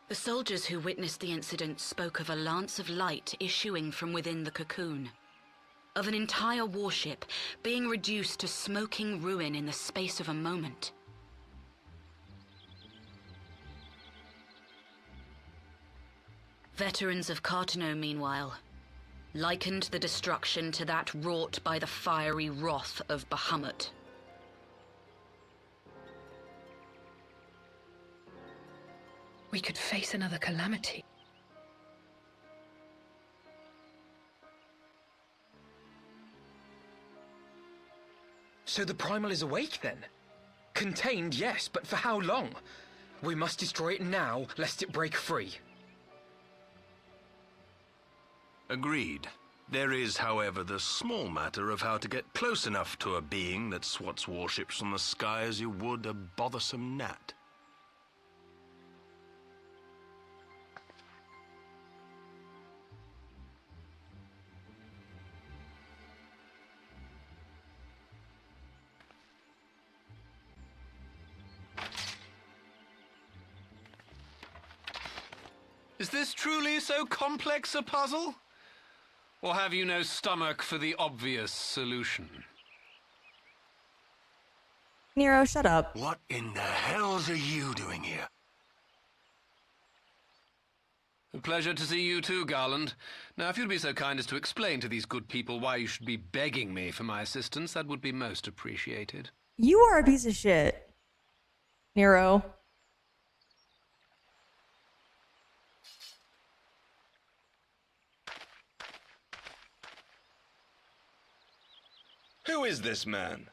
The soldiers who witnessed the incident spoke of a lance of light issuing from within the cocoon. Of an entire warship being reduced to smoking ruin in the space of a moment. Veterans of Cartano, meanwhile, likened the destruction to that wrought by the fiery wrath of Bahamut. We could face another calamity. So the Primal is awake then? Contained, yes, but for how long? We must destroy it now, lest it break free. Agreed. There is, however, the small matter of how to get close enough to a being that swats warships from the sky as you would a bothersome gnat. Is this truly so complex a puzzle? Or have you no stomach for the obvious solution? Nero, shut up. What in the hells are you doing here? A pleasure to see you too, Garland. Now, if you'd be so kind as to explain to these good people why you should be begging me for my assistance, that would be most appreciated. You are a piece of shit, Nero. Who is this man?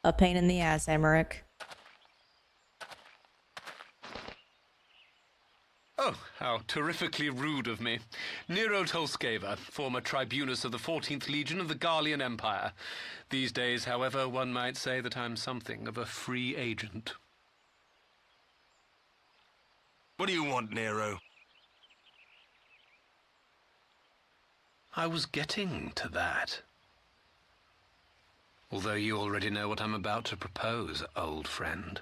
A pain in the ass, Emmerich. Oh, how terrifically rude of me. Nero Tolskeva, former tribunus of the 14th Legion of the Garlean Empire. These days, however, one might say that I'm something of a free agent. What do you want, Nero? I was getting to that. Although you already know what I'm about to propose, old friend.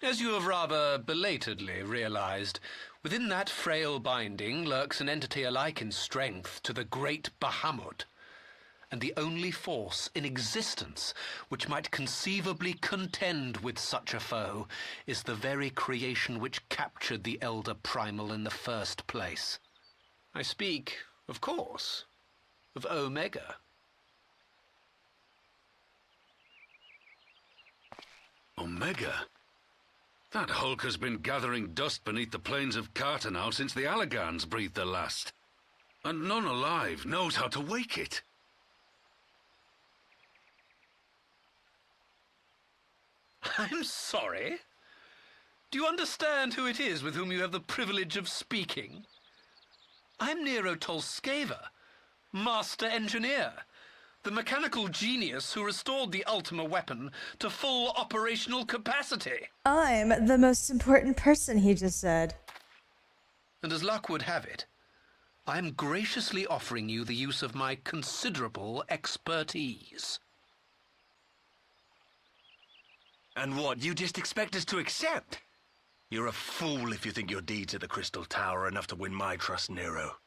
As you have rather belatedly realized, within that frail binding lurks an entity alike in strength to the great Bahamut, and the only force in existence which might conceivably contend with such a foe is the very creation which captured the Elder Primal in the first place. I speak, of course, of Omega. Omega? That hulk has been gathering dust beneath the plains of Cartano since the Allagans breathed their last. And none alive knows how to wake it. I'm sorry? Do you understand who it is with whom you have the privilege of speaking? I'm Nero Tolskeva, Master Engineer, the mechanical genius who restored the Ultima weapon to full operational capacity. I'm the most important person, he just said. And as luck would have it, I am graciously offering you the use of my considerable expertise. And what, you just expect us to accept? You're a fool if you think your deeds at the Crystal Tower are enough to win my trust, Nero.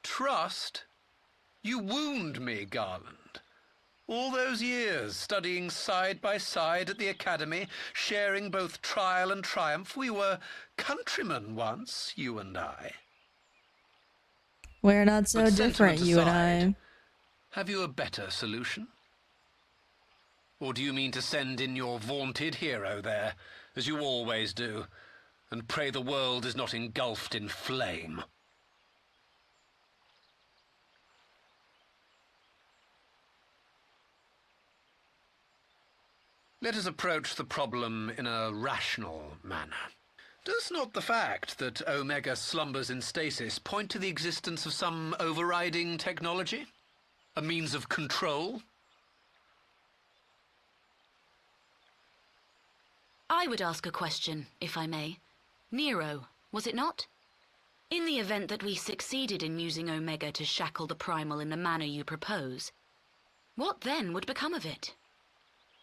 Trust? You wound me, Garland. All those years, studying side by side at the Academy, sharing both trial and triumph, we were countrymen once, you and I. We're not so But different, sentiment you and aside, I. have you a better solution? Or do you mean to send in your vaunted hero there, as you always do, and pray the world is not engulfed in flame? Let us approach the problem in a rational manner. Does not the fact that Omega slumbers in stasis point to the existence of some overriding technology? A means of control? I would ask a question, if I may. Nero, was it not? In the event that we succeeded in using Omega to shackle the Primal in the manner you propose, what then would become of it?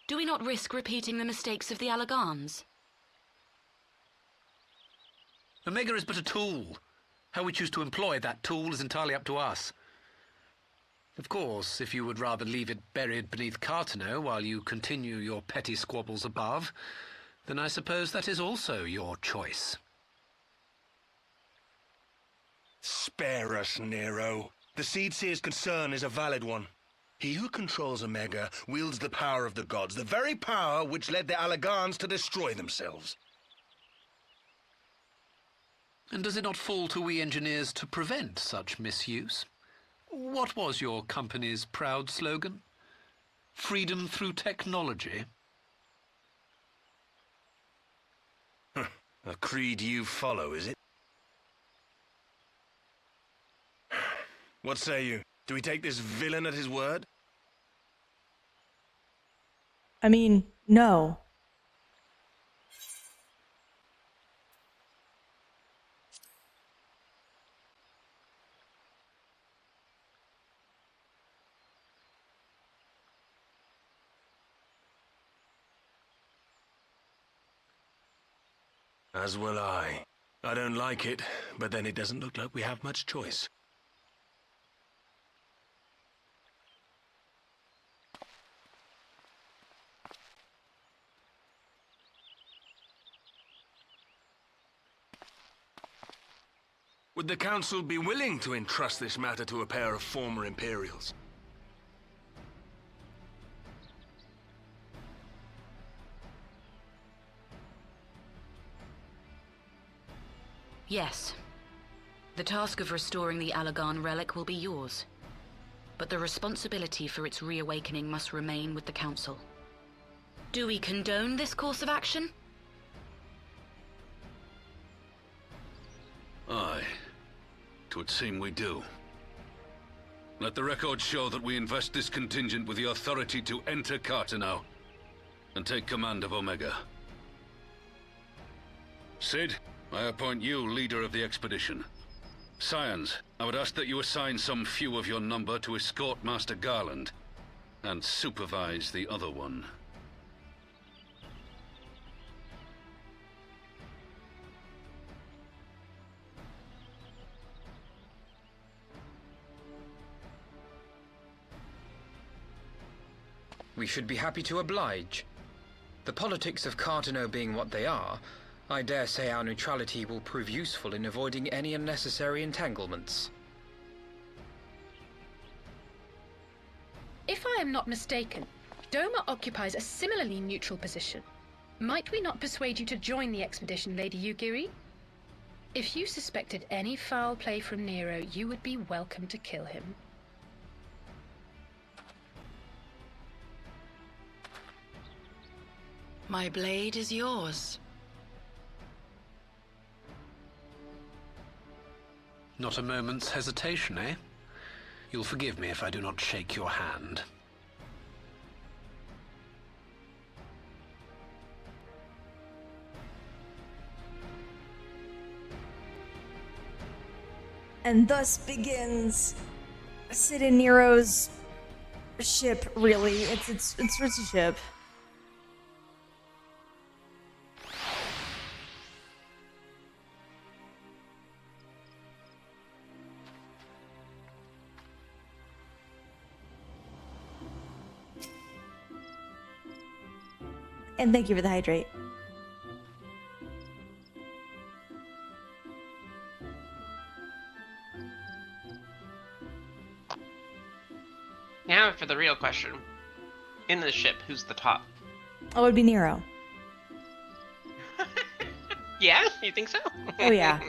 Do we not risk repeating the mistakes of the Allagans? Omega is but a tool. How we choose to employ that tool is entirely up to us. Of course, if you would rather leave it buried beneath Cartano while you continue your petty squabbles above, then I suppose that is also your choice. Spare us, Nero. The Seedseer's concern is a valid one. He who controls Omega wields the power of the gods, the very power which led the Allagans to destroy themselves. And does it not fall to we engineers to prevent such misuse? What was your company's proud slogan? Freedom through technology? A creed you follow, is it? What say you? Do we take this villain at his word? I mean, no. As will I. I don't like it, but then it doesn't look like we have much choice. Would the Council be willing to entrust this matter to a pair of former Imperials? Yes. The task of restoring the Allagan relic will be yours. But the responsibility for its reawakening must remain with the Council. Do we condone this course of action? Aye. 'Twould seem we do. Let the record show that we invest this contingent with the authority to enter Cartano and take command of Omega. Sid, I appoint you leader of the expedition. Scions, I would ask that you assign some few of your number to escort Master Garland and supervise the other one. We should be happy to oblige. The politics of Cartano being what they are, I dare say our neutrality will prove useful in avoiding any unnecessary entanglements. If I am not mistaken, Doma occupies a similarly neutral position. Might we not persuade you to join the expedition, Lady Yugiri? If you suspected any foul play from Nero, you would be welcome to kill him. My blade is yours. Not a moment's hesitation, eh? You'll forgive me if I do not shake your hand. And thus begins Sid and Nero's ship, really. It's a ship. And thank you for the hydrate. Now for the real question. In the ship, who's the top? Oh, it would be Nero. Yeah? You think so? Oh, yeah.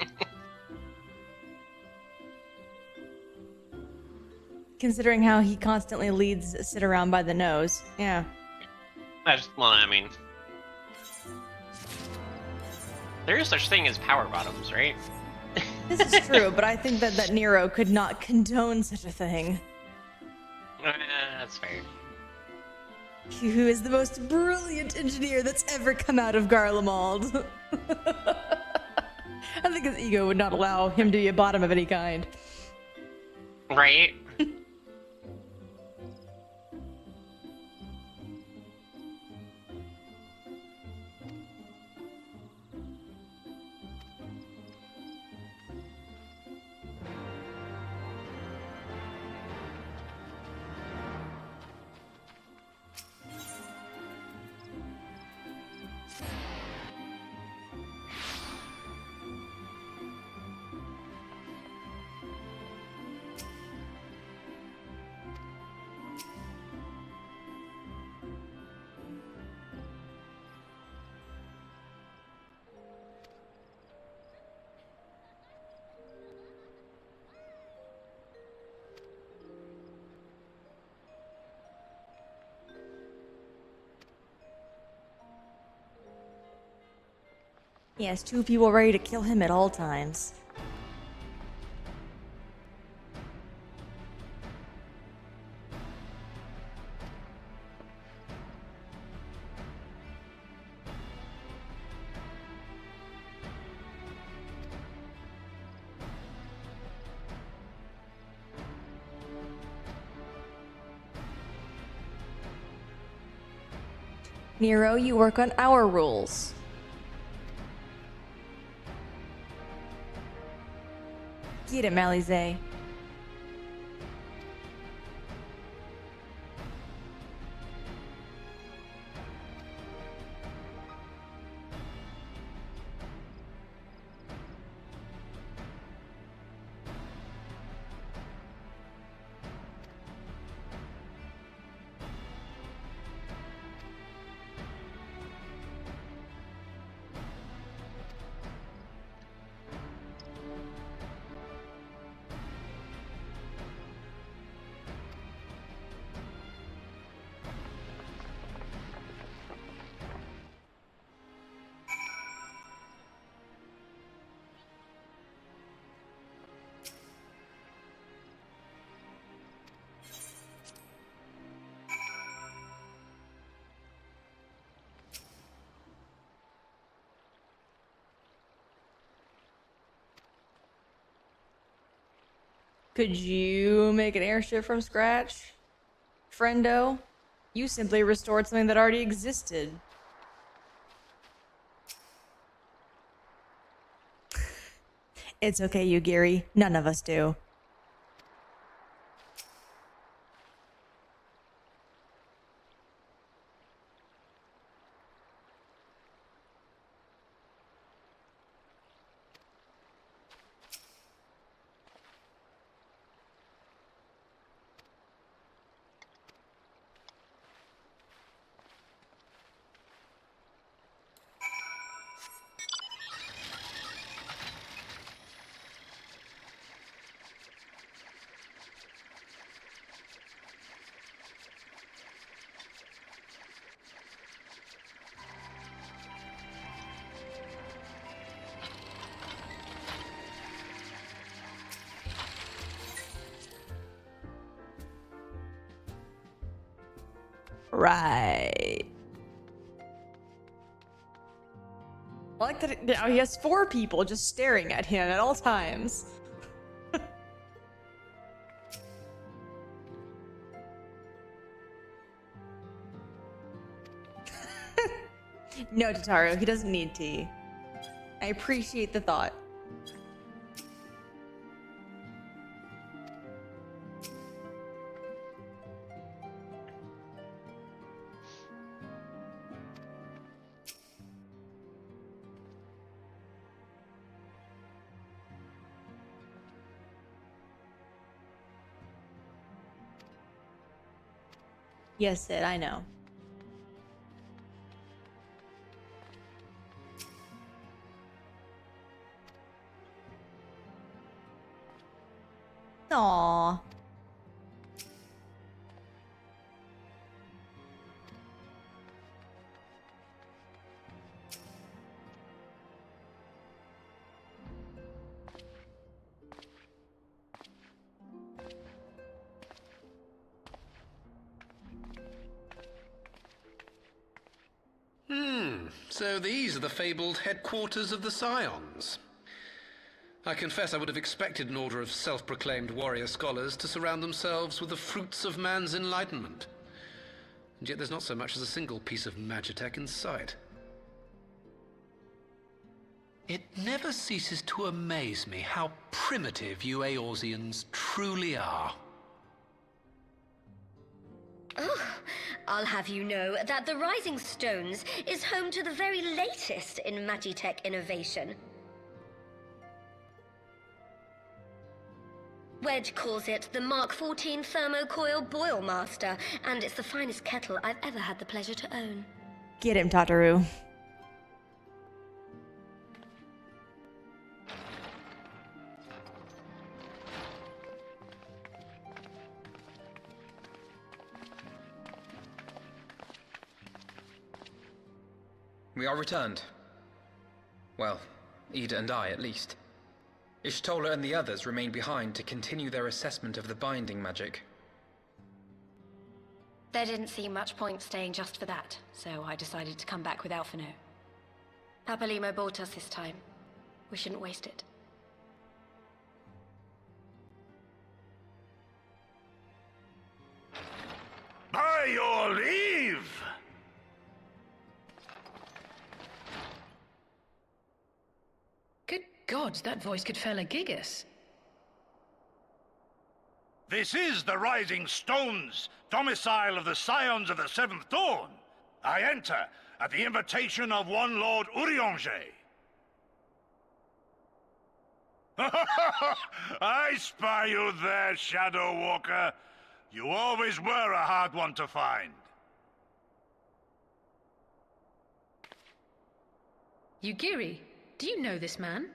Considering how he constantly leads Sid around by the nose. Yeah. I mean... There is such thing as power bottoms, right? This is true, but I think that Nero could not condone such a thing. That's fair. Who is the most brilliant engineer that's ever come out of Garlemald. I think his ego would not allow him to be a bottom of any kind. Right? He has two people ready to kill him at all times. Nero, you work on our rules. Get it, Malize. Could you make an airship from scratch? Friendo? You simply restored something that already existed. It's okay, Yugiri. None of us do. Right. I like that now he has 4 people just staring at him at all times. No, Tataru, he doesn't need tea. I appreciate the thought. Yes, Sid, I know. Aww. So these are the fabled headquarters of the Scions. I confess I would have expected an order of self-proclaimed warrior scholars to surround themselves with the fruits of man's enlightenment. And yet there's not so much as a single piece of magitech in sight. It never ceases to amaze me how primitive you Eorzeans truly are. Oh, I'll have you know that the Rising Stones is home to the very latest in magitech innovation. Wedge calls it the Mark 14 Thermocoil Boil Master, and it's the finest kettle I've ever had the pleasure to own. Get him, Tataru. We are returned. Well, Ida and I, at least. Ishtola and the others remain behind to continue their assessment of the binding magic. There didn't seem much point staying just for that, so I decided to come back with Alphino. Papalymo bought us this time. We shouldn't waste it. By your leave! Good God, that voice could fell a gigas. This is the Rising Stones, domicile of the Scions of the Seventh Dawn. I enter at the invitation of one Lord Urianger. I spy you there, Shadow Walker. You always were a hard one to find. Yugiri, do you know this man?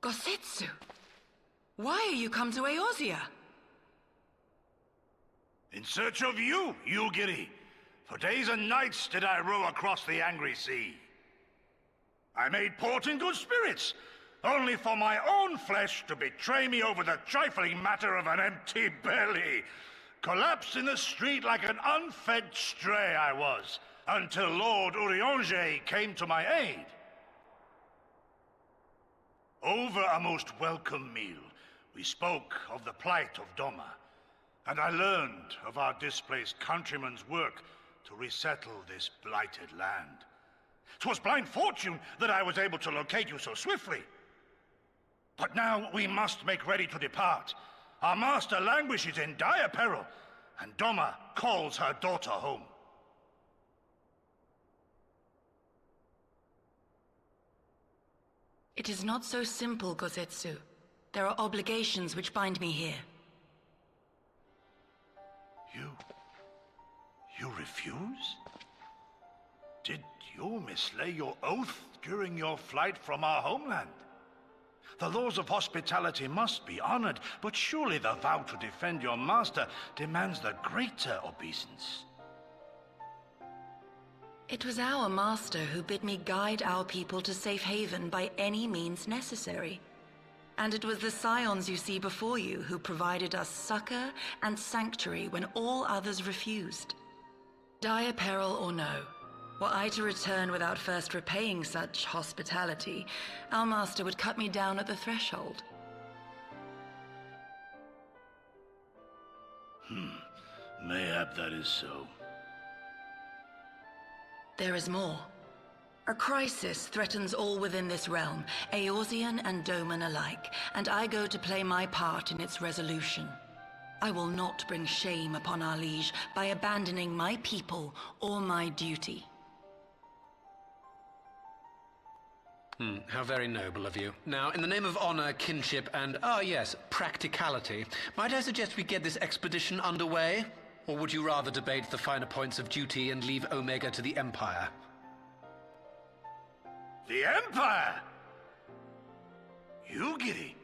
Gosetsu, why are you come to Eorzea? In search of you, Yugiri. For days and nights did I row across the angry sea. I made port in good spirits, only for my own flesh to betray me over the trifling matter of an empty belly. Collapsed in the street like an unfed stray I was, until Lord Urianger came to my aid. Over a most welcome meal, we spoke of the plight of Doma, and I learned of our displaced countrymen's work to resettle this blighted land. 'Twas blind fortune that I was able to locate you so swiftly. But now we must make ready to depart. Our master languishes in dire peril, and Doma calls her daughter home. It is not so simple, Gosetsu. There are obligations which bind me here. You refuse? Did you mislay your oath during your flight from our homeland? The laws of hospitality must be honored, but surely the vow to defend your master demands the greater obeisance. It was our master who bid me guide our people to safe haven by any means necessary. And it was the Scions you see before you who provided us succor and sanctuary when all others refused. Dire peril or no, were I to return without first repaying such hospitality, our master would cut me down at the threshold. Mayhap that is so. There is more. A crisis threatens all within this realm, Eorzean and Doman alike, and I go to play my part in its resolution. I will not bring shame upon our liege by abandoning my people or my duty. How very noble of you. Now, in the name of honor, kinship, and, yes, practicality, might I suggest we get this expedition underway? Or would you rather debate the finer points of duty and leave Omega to the Empire? The Empire? You, Giddy?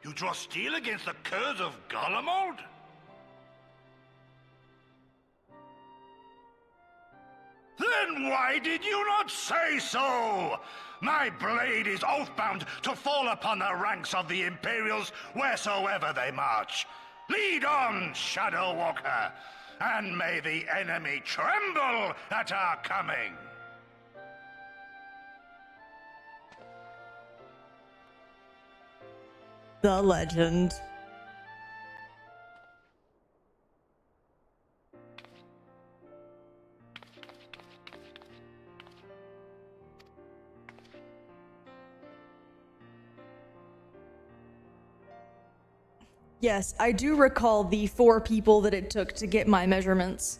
You draw steel against the curse of Garlemald? Then why did you not say so? My blade is oath-bound to fall upon the ranks of the Imperials wheresoever they march. Lead on, Shadow Walker, and may the enemy tremble at our coming. The legend. Yes, I do recall the 4 people that it took to get my measurements.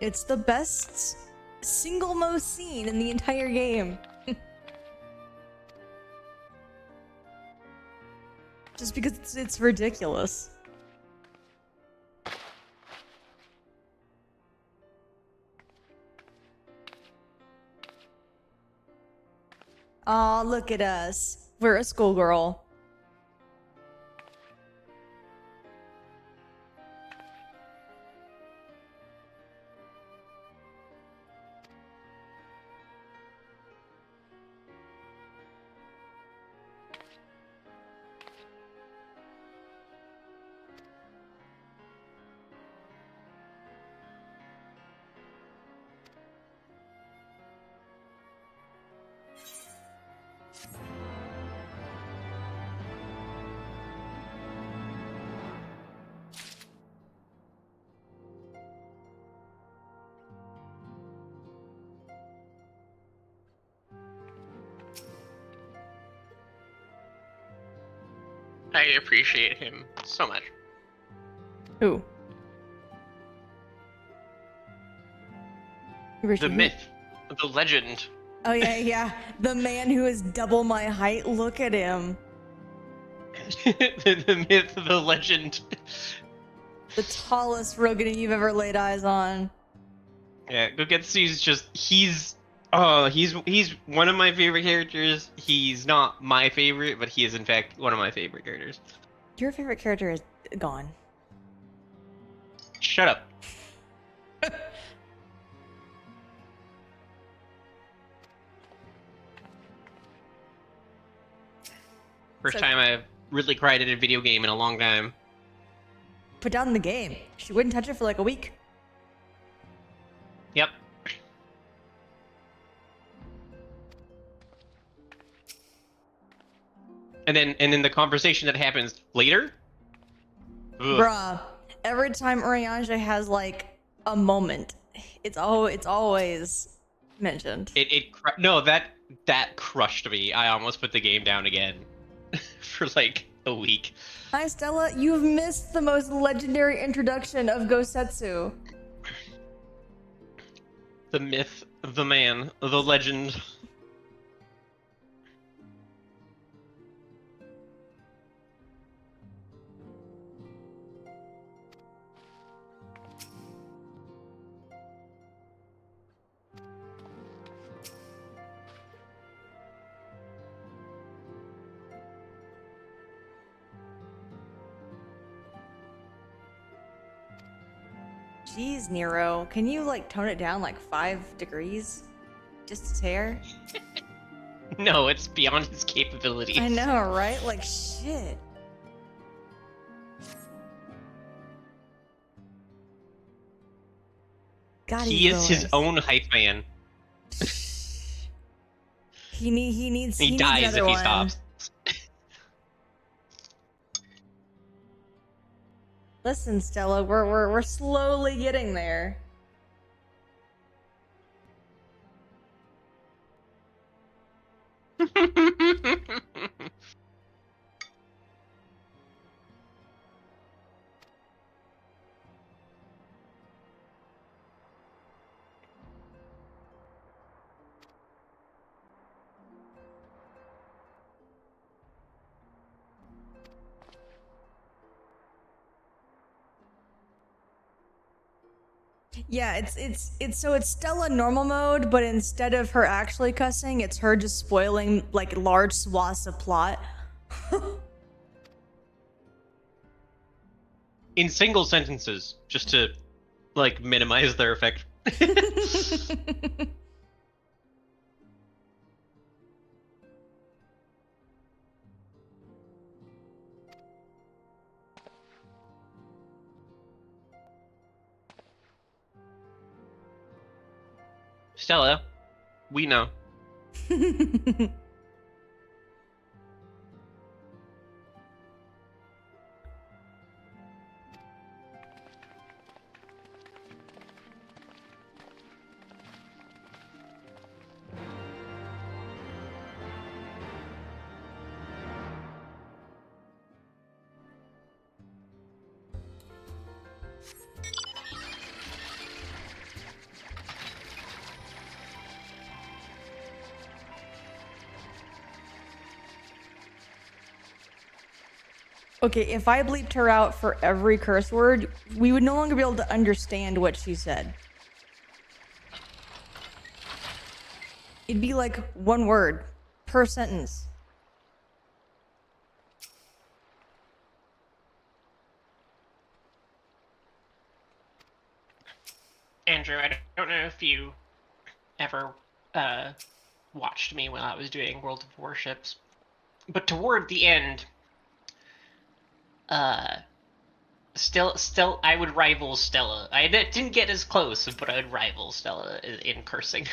It's the best single most scene in the entire game. Just because it's ridiculous. Aw, look at us. We're a schoolgirl. I appreciate him so much. Who? The myth, the legend. Oh yeah, yeah. The man who is double my height. Look at him. The myth, the legend. The tallest Rogan you've ever laid eyes on. Yeah, Gogetsu's just he's one of my favorite characters. He's not my favorite, but he is in fact one of my favorite characters. Your favorite character is gone. Shut up. First time I've really cried at a video game in a long time. Put down the game. She wouldn't touch it for like a week. Yep. And then the conversation that happens later? Ugh. Bruh. Every time Urianger has like a moment, it's always mentioned. No, that crushed me. I almost put the game down again for like a week. Hi Stella, you've missed the most legendary introduction of Gosetsu. The myth, the man, the legend. Jeez, Nero, can you like tone it down like 5 degrees? Just a hair? No, it's beyond his capabilities. I know, right? Like, shit. God, he is his Lois. own hype man. He needs. He dies needs if another he one. stops. Listen, Stella, we're slowly getting there. Yeah, it's so it's Stella normal mode, but instead of her actually cussing, it's her just spoiling like large swaths of plot. In single sentences, just to like minimize their effect. Stella, we know. Okay, if I bleeped her out for every curse word, we would no longer be able to understand what she said. It'd be like one word per sentence. Andrew, I don't know if you ever watched me when I was doing World of Warships, but toward the end, still, I would rival Stella. I didn't get as close, but I would rival Stella in cursing.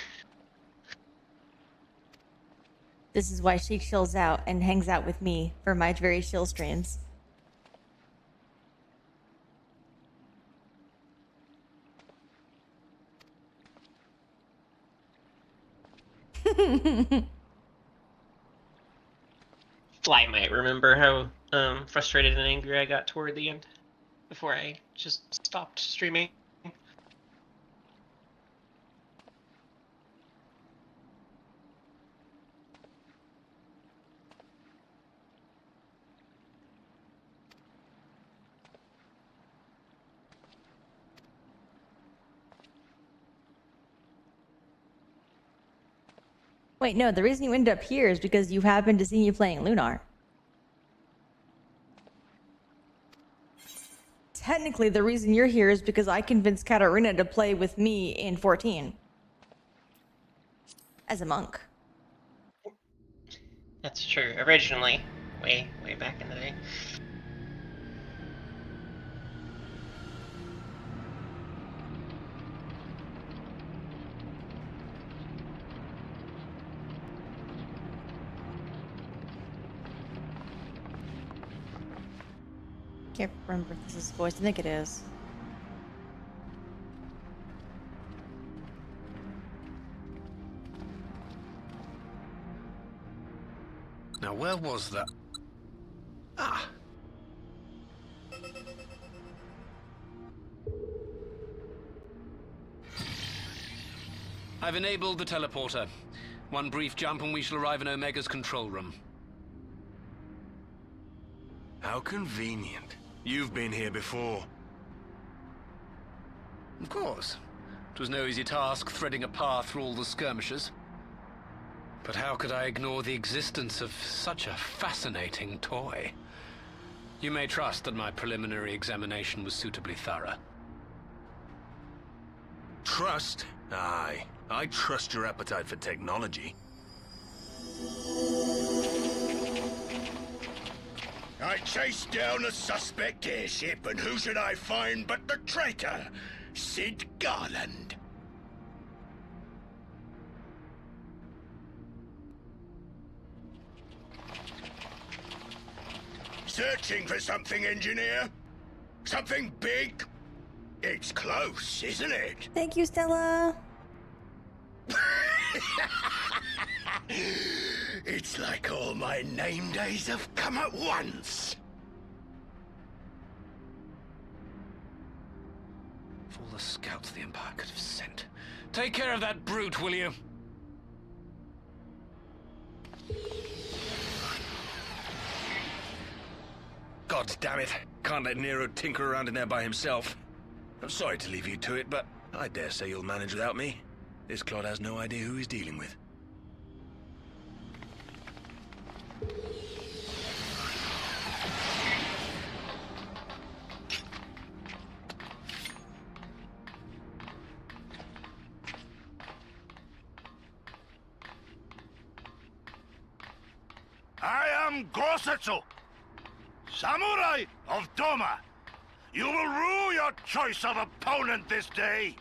This is why she chills out and hangs out with me for my very chill streams. Fly might remember how frustrated and angry I got toward the end before I just stopped streaming. Wait, no, the reason you end up here is because you happened to see me playing Lunar. Technically, the reason you're here is because I convinced Katarina to play with me in 14. As a monk. That's true. Originally, way back in the day. Can't remember if this is his voice. I think it is. Now, where was that? Ah! I've enabled the teleporter. One brief jump and we shall arrive in Omega's control room. How convenient. You've been here before. Of course. It was no easy task threading a path through all the skirmishes. But how could I ignore the existence of such a fascinating toy? You may trust that my preliminary examination was suitably thorough. Trust? Aye. I trust your appetite for technology. I chased down a suspect airship, and who should I find but the traitor, Sid Garland. Searching for something, engineer? Something big? It's close, isn't it? Thank you, Stella. It's like all my name days have come at once. Of all the scouts the Empire could have sent. Take care of that brute, will you? God damn it. Can't let Nero tinker around in there by himself. I'm sorry to leave you to it, but I dare say you'll manage without me. This clod has no idea who he's dealing with. I am Gosetsu, Samurai of Doma. You will rue your choice of opponent this day.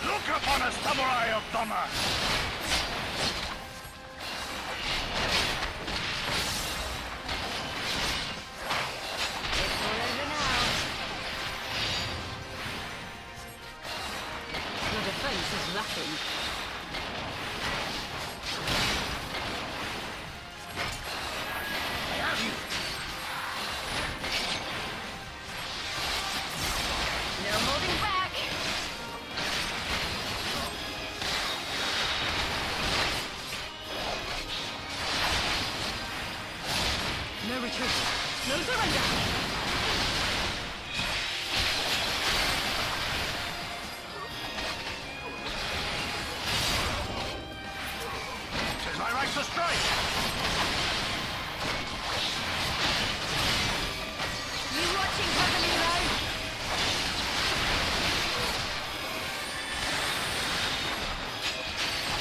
Look upon a samurai of Doma! Your defense is lacking. I have you! No holding back! No retreat. No surrender. Tis my right to strike! You watching, Papalymo?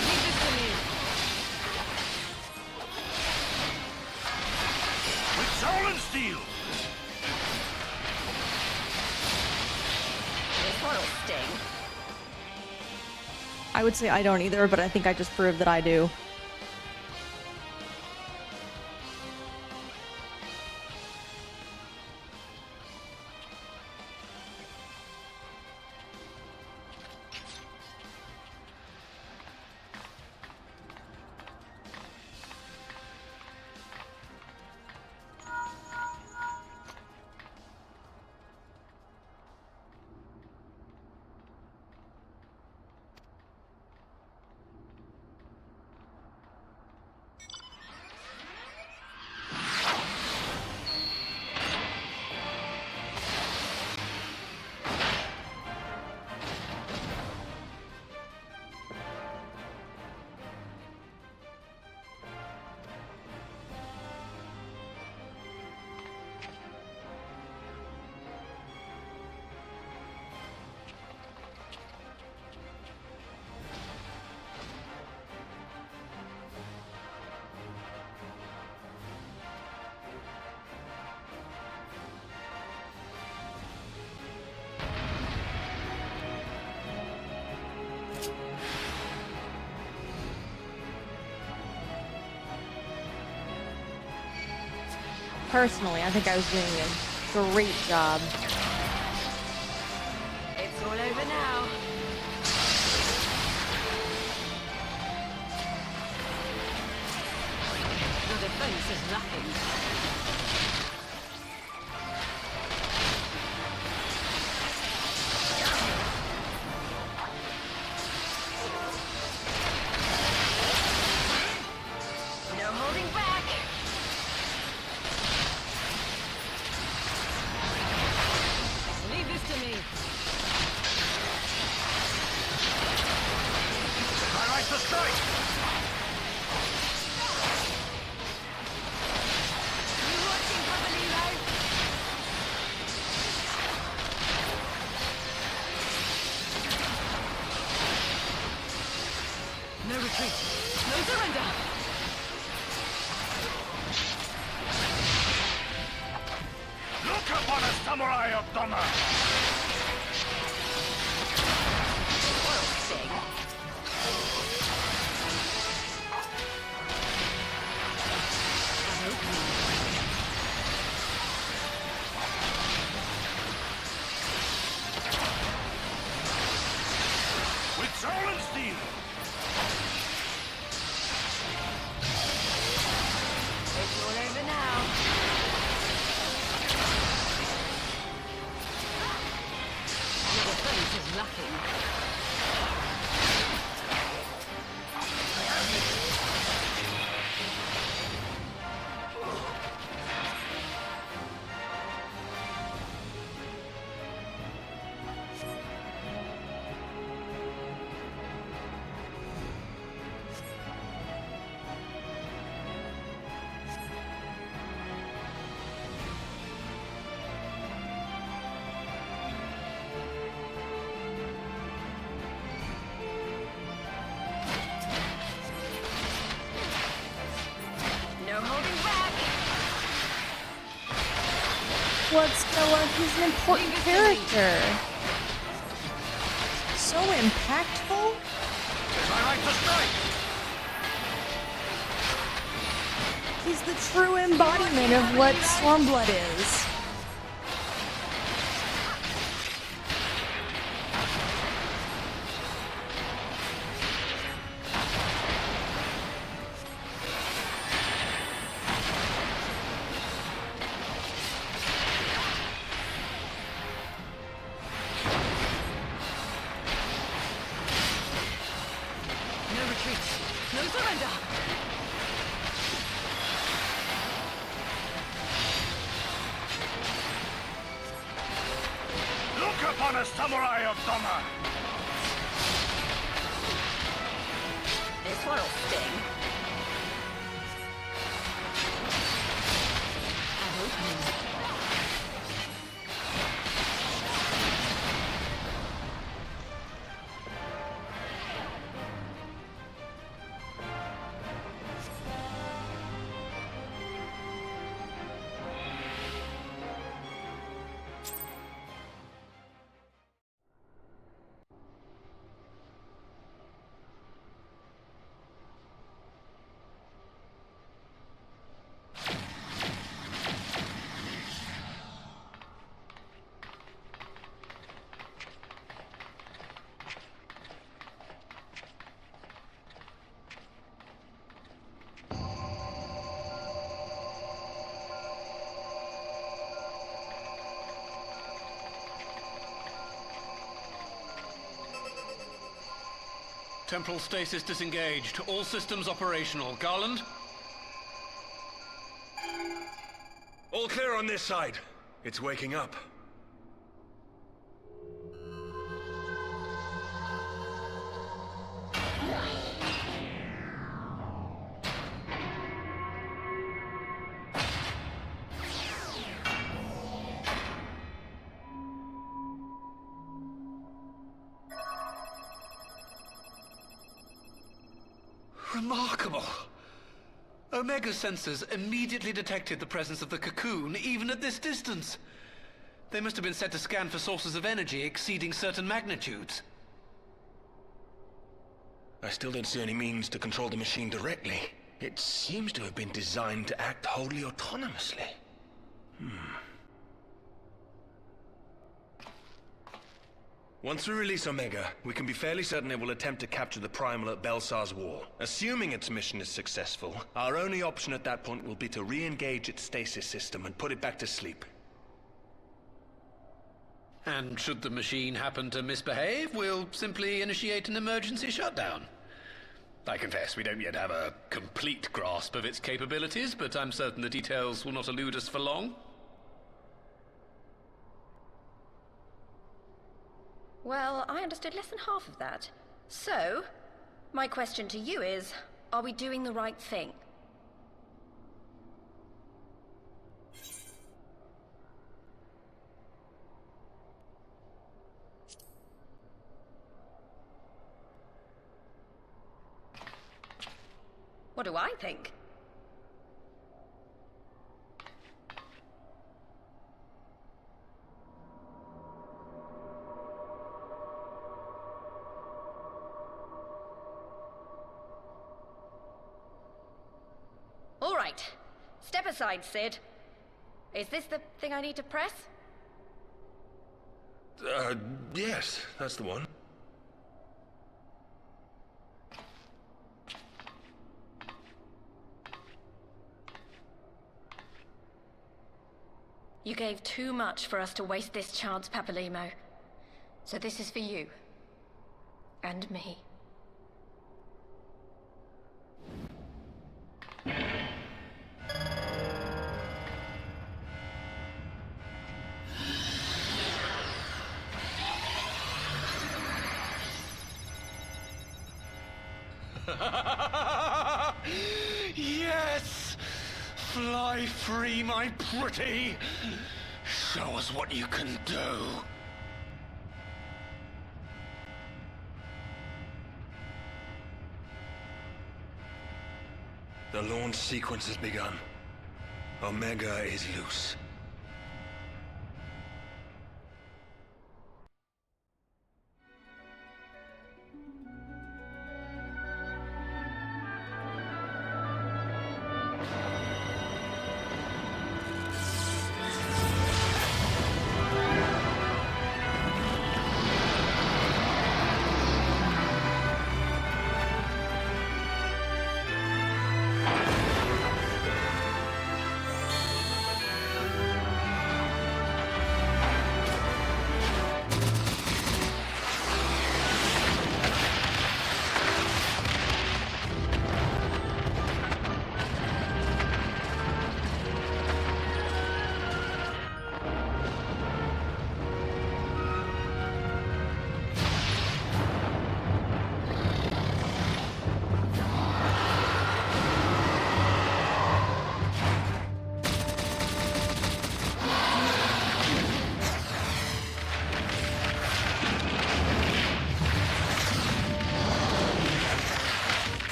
Leave this to me. With soul and steel! This one'll sting. I would say I don't either, but I think I just proved that I do. Personally, I think I was doing a great job. It's all over now. Your defense is lacking. No holding back. retreat! No surrender! Look upon a samurai of Donna! With soul and steel! It's all over now. Your defense is lacking. What's going? He's an important character. So impactful. Is my right to strike? He's the true embodiment of what Stormblood is. A samurai of Donna! This one'll sting. An opening. Temporal stasis disengaged. All systems operational. Garland? All clear on this side. It's waking up. Remarkable. Omega sensors immediately detected the presence of the cocoon, even at this distance. They must have been set to scan for sources of energy exceeding certain magnitudes. I still don't see any means to control the machine directly. It seems to have been designed to act wholly autonomously. Once we release Omega, we can be fairly certain it will attempt to capture the Primal at Belsar's wall. Assuming its mission is successful, our only option at that point will be to re-engage its stasis system and put it back to sleep. And should the machine happen to misbehave, we'll simply initiate an emergency shutdown. I confess, we don't yet have a complete grasp of its capabilities, but I'm certain the details will not elude us for long. Well, I understood less than half of that. So, my question to you is, are we doing the right thing? What do I think? All right. Step aside, Sid. Is this the thing I need to press? Yes, that's the one. You gave too much for us to waste this chance, Papalymo. So this is for you. And me. Yes! Fly free, my pretty! Show us what you can do. The launch sequence has begun. Omega is loose.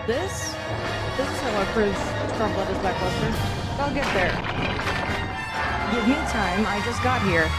This is how I prove Stormblood is lackluster. I'll get there. Give me time, I just got here.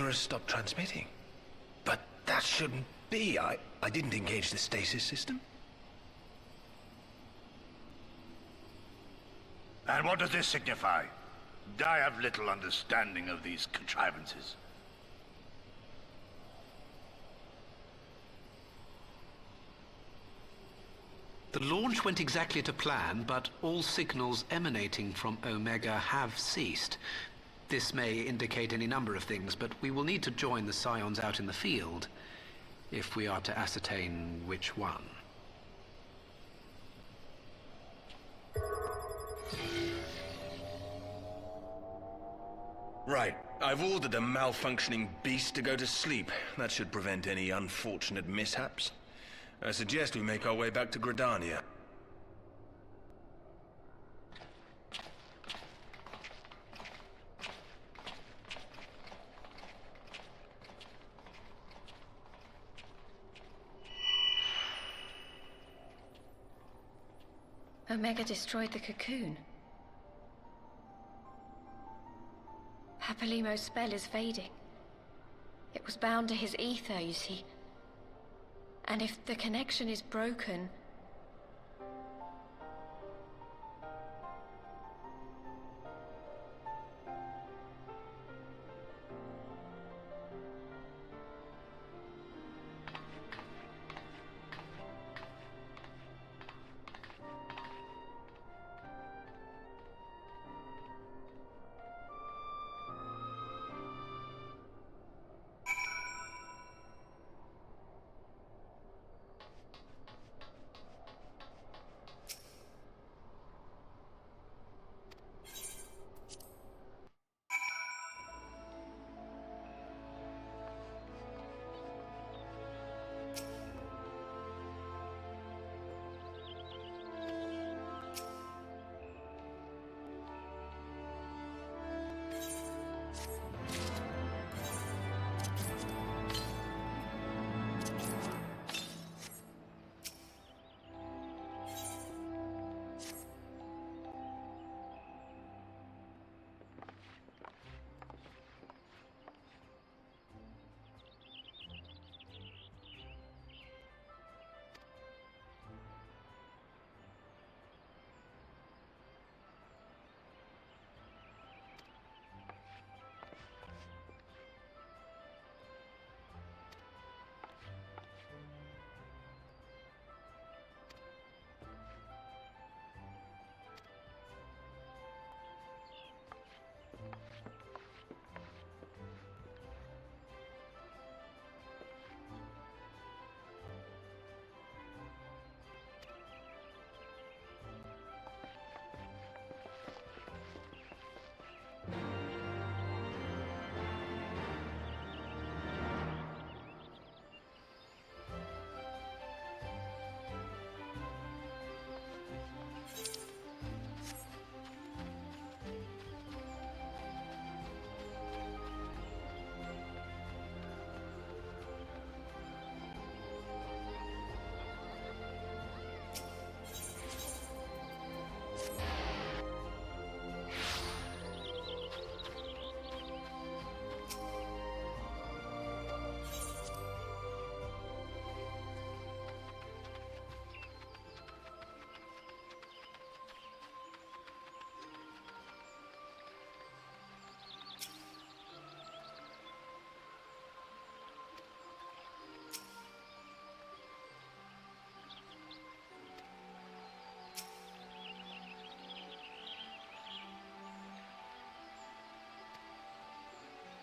has stopped transmitting. But that shouldn't be. I didn't engage the stasis system. And what does this signify? I have little understanding of these contrivances. The launch went exactly to plan, but all signals emanating from Omega have ceased. This may indicate any number of things, but we will need to join the Scions out in the field if we are to ascertain which one. Right. I've ordered the malfunctioning beast to go to sleep. That should prevent any unfortunate mishaps. I suggest we make our way back to Gridania. Omega destroyed the cocoon. Papalymo's spell is fading. It was bound to his ether, you see. And if the connection is broken...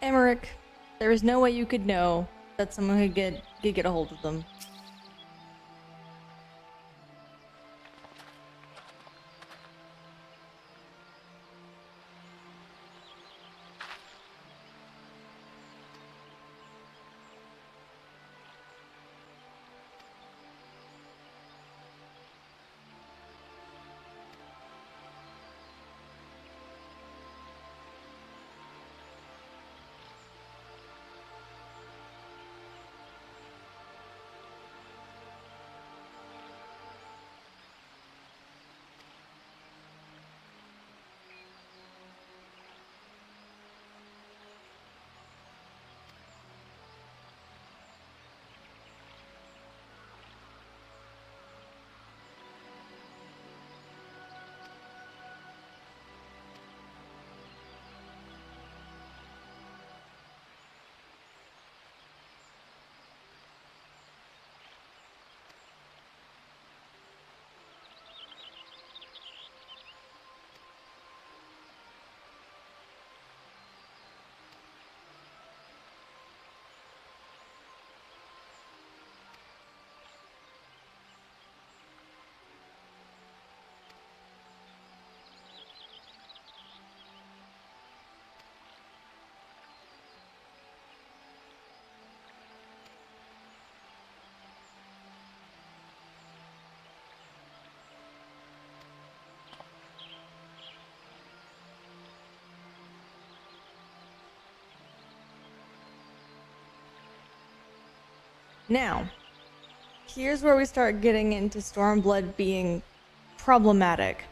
Emmerich, there is no way you could know that someone could get a hold of them. Now, here's where we start getting into Stormblood being problematic.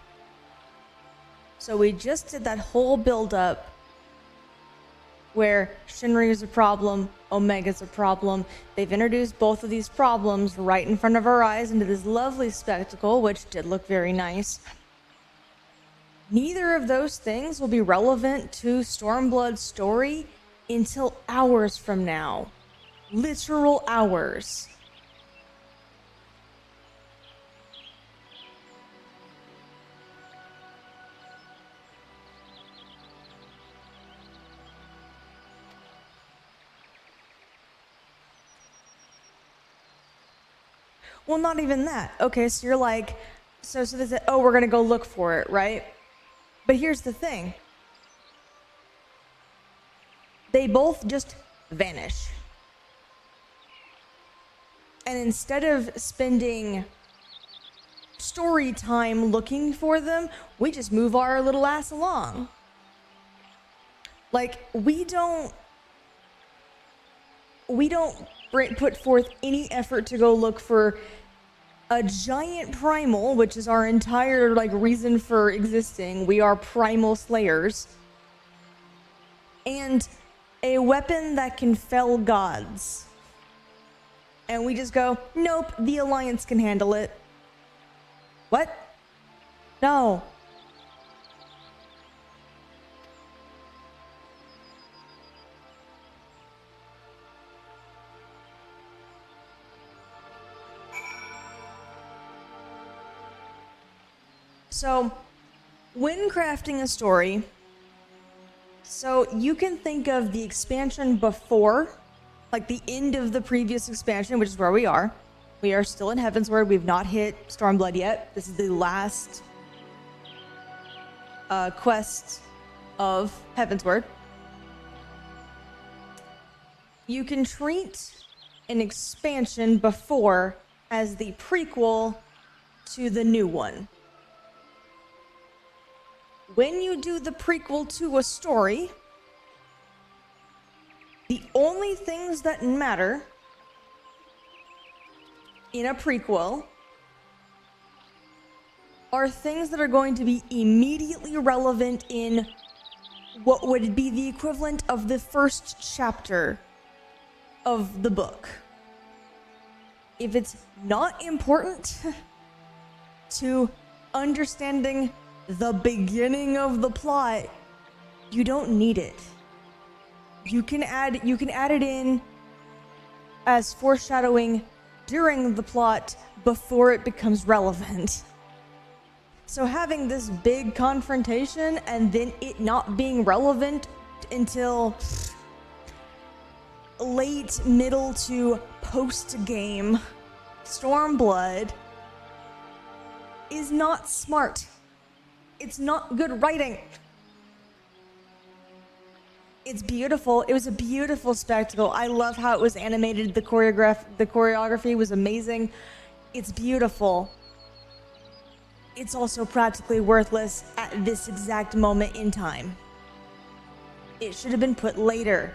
So we just did that whole build-up where Shinri is a problem, Omega's a problem. They've introduced both of these problems right in front of our eyes into this lovely spectacle, which did look very nice. Neither of those things will be relevant to Stormblood's story until hours from now. Literal hours. Well, not even that. Okay, so you're like, so they said, oh, we're gonna go look for it, right? But here's the thing. They both just vanish. And instead of spending story time looking for them, we just move our little ass along. Like, we don't put forth any effort to go look for a giant primal, which is our entire reason for existing. We are primal slayers. And a weapon that can fell gods. And we just go, nope, the Alliance can handle it. What? No. So, when crafting a story, so you can think of the expansion before, like the end of the previous expansion, which is where we are. We are still in Heavensward. We've not hit Stormblood yet. This is the last quest of Heavensward. You can treat an expansion before as the prequel to the new one. When you do the prequel to a story, the only things that matter in a prequel are things that are going to be immediately relevant in what would be the equivalent of the first chapter of the book. If it's not important to understanding the beginning of the plot, you don't need it. You can add it in as foreshadowing during the plot before it becomes relevant. So having this big confrontation and then it not being relevant until late middle to post game Stormblood is not smart. It's not good writing. It's beautiful. It was a beautiful spectacle. I love how it was animated. The choreography was amazing. It's beautiful. It's also practically worthless at this exact moment in time. It should have been put later.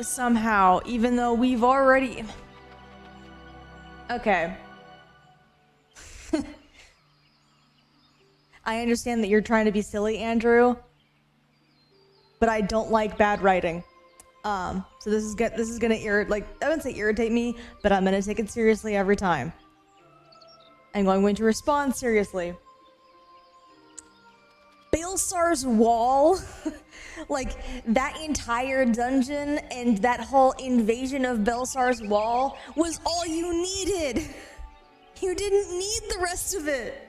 somehow, even though we've already... Okay. I understand that you're trying to be silly, Andrew, but I don't like bad writing. So this is gonna I wouldn't say irritate me, but I'm gonna take it seriously every time. I'm going to respond seriously. Baelsar's wall, like that entire dungeon and that whole invasion of Baelsar's wall was all you needed. You didn't need the rest of it.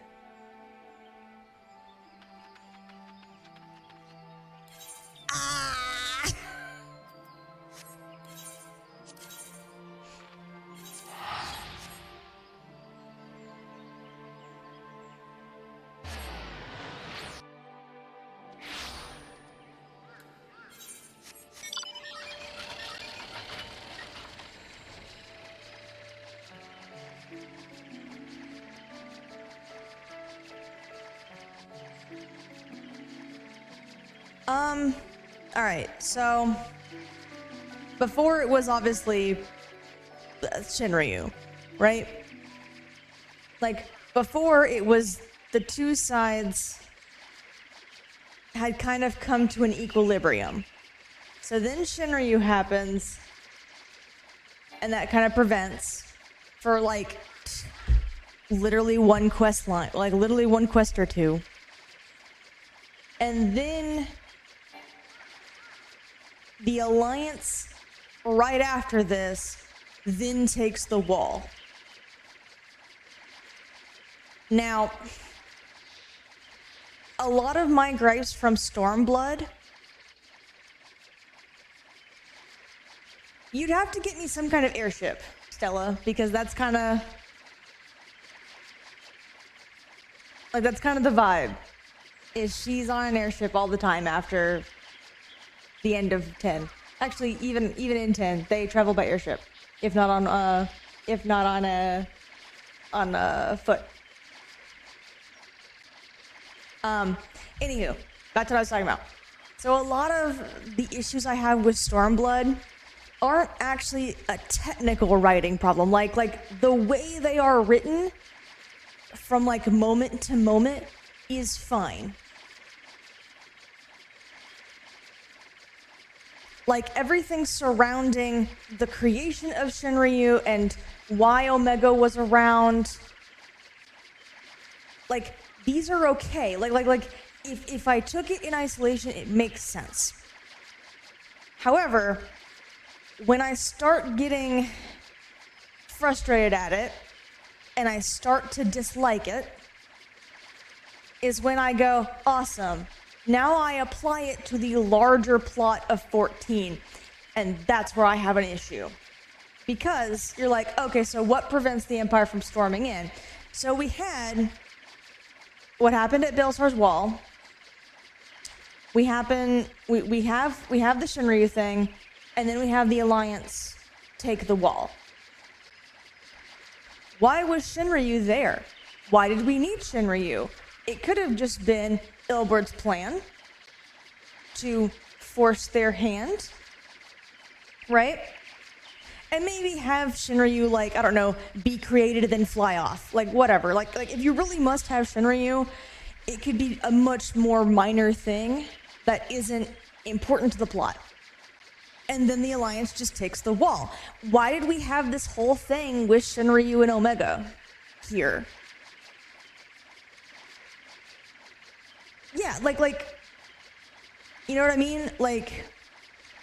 Alright, so before it was obviously Shinryu, right? Like, before it was the two sides had kind of come to an equilibrium. So then Shinryu happens, and that kind of prevents for like literally one quest line, like literally one quest or two. And then the Alliance, right after this, then takes the wall. Now, a lot of my gripes from Stormblood, you'd have to get me some kind of airship, Stella, because that's kind of... like, that's kind of the vibe, is she's on an airship all the time after the end of 10. Actually, even in 10, they travel by airship, if not on foot. Anywho, that's what I was talking about. So a lot of the issues I have with Stormblood aren't actually a technical writing problem. Like the way they are written from like moment to moment is fine. Like, everything surrounding the creation of Shinryu and why Omega was around, like, these are okay. Like, if I took it in isolation, it makes sense. However, when I start getting frustrated at it, and I start to dislike it, is when I go, awesome. Now I apply it to the larger plot of 14, and that's where I have an issue. Because you're like, okay, so what prevents the Empire from storming in? So we had what happened at Baelsar's Wall. We have the Shinryu thing, and then we have the Alliance take the wall. Why was Shinryu there? Why did we need Shinryu? It could have just been Ilbert's plan to force their hand, right? And maybe have Shinryu, like, I don't know, be created and then fly off. Like, whatever. Like if you really must have Shinryu, it could be a much more minor thing that isn't important to the plot. And then the Alliance just takes the wall. Why did we have this whole thing with Shinryu and Omega here? Yeah, like, you know what I mean? Like,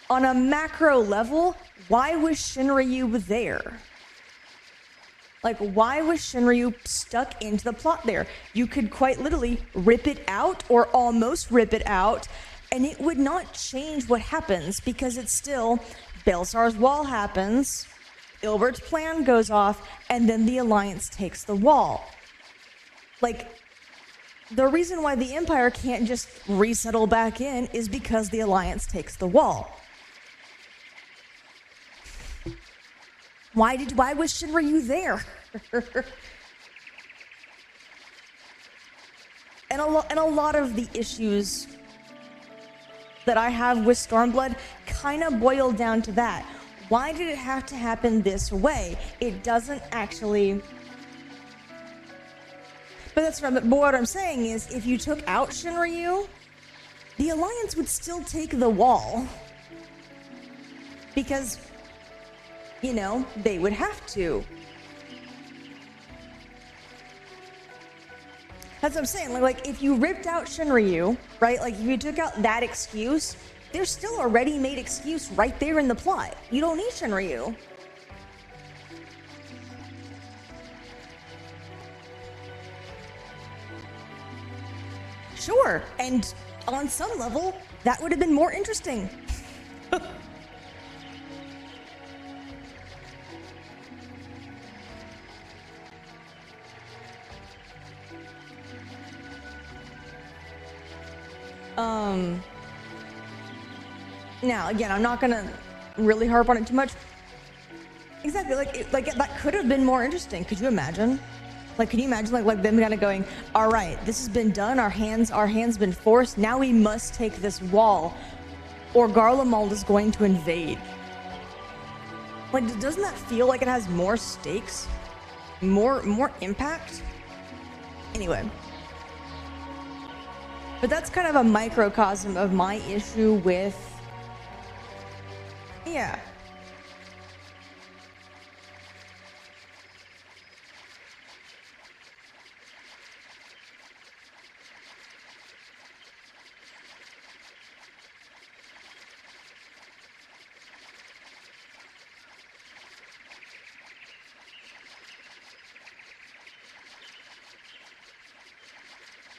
on a macro level, why was Shinryu there? Like, why was Shinryu stuck into the plot there? You could quite literally rip it out or almost rip it out, and it would not change what happens because it's still Baelsar's Wall happens, Ilbert's plan goes off, and then the Alliance takes the wall. Like, the reason why the Empire can't just resettle back in is because the Alliance takes the wall. Why was Shinryu there? and a lot of the issues that I have with Stormblood kind of boiled down to that. Why did it have to happen this way? It doesn't actually... But what I'm saying is, if you took out Shinryu, the Alliance would still take the wall. Because, you know, they would have to. That's what I'm saying. Like if you ripped out Shinryu, right? Like if you took out that excuse, there's still a ready-made excuse right there in the plot. You don't need Shinryu. Sure, and on some level, that would have been more interesting. Now, again, I'm not gonna really harp on it too much. Exactly, like that could have been more interesting. Could you imagine? Like, can you imagine like them kind of going, all right, this has been done, our hands been forced, now we must take this wall, or Garlemald is going to invade. Like, doesn't that feel like it has more stakes? More impact? Anyway. But that's kind of a microcosm of my issue with... Yeah.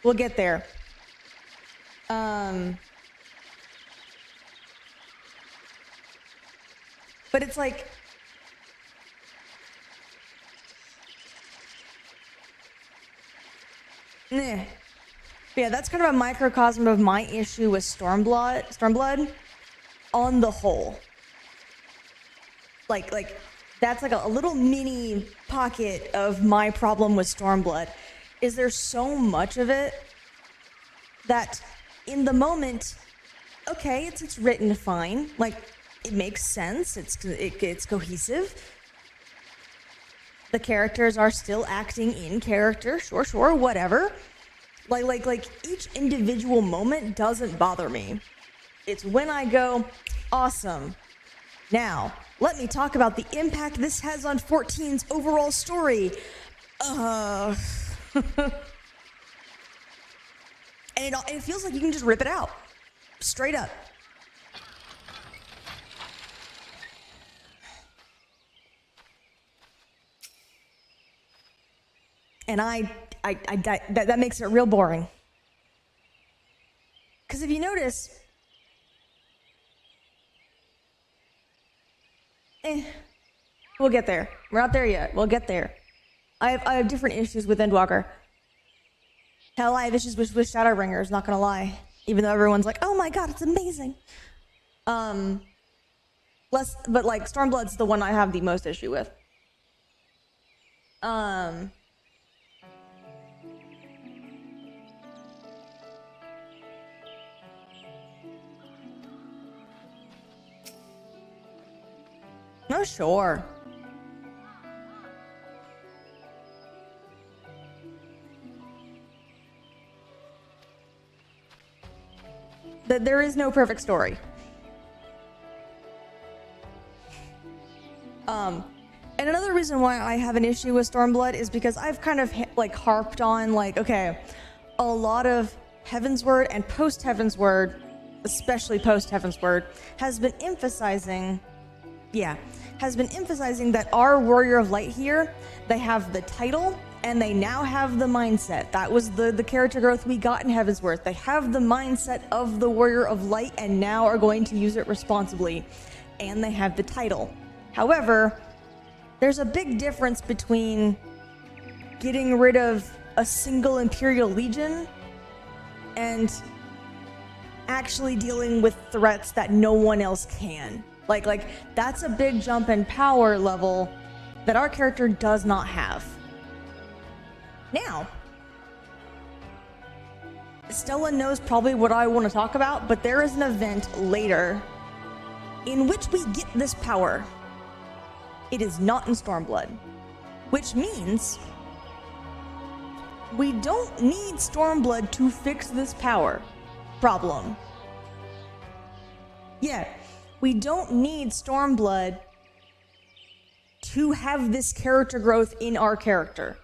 We'll get there. But it's like... Yeah, that's kind of a microcosm of my issue with Stormblood on the whole. Like that's like a little mini pocket of my problem with Stormblood. Is there so much of it that in the moment, okay, it's written fine, like it makes sense, it's cohesive. The characters are still acting in character, sure, whatever. Like each individual moment doesn't bother me. It's when I go, awesome. Now, let me talk about the impact this has on 14's overall story. And it feels like you can just rip it out. Straight up. And that makes it real boring. Because if you notice, we'll get there. We're not there yet. We'll get there. I have different issues with Endwalker. Hell, I have issues with Shadowbringers, not gonna lie. Even though everyone's like, oh my god, it's amazing. But like, Stormblood's the one I have the most issue with. No, sure. That there is no perfect story. And another reason why I have an issue with Stormblood is because I've kind of like harped on like, okay, a lot of Heavensward and post-Heavensward, especially post-Heavensward, has been emphasizing that our Warrior of Light here, they have the title and they now have the mindset. That was the character growth we got in Heavensward. They have the mindset of the Warrior of Light and now are going to use it responsibly. And they have the title. However, there's a big difference between getting rid of a single Imperial Legion and actually dealing with threats that no one else can. Like that's a big jump in power level that our character does not have. Now, Stella knows probably what I want to talk about, but there is an event later in which we get this power. It is not in Stormblood, which means we don't need Stormblood to fix this power problem. Yeah, we don't need Stormblood to have this character growth in our character.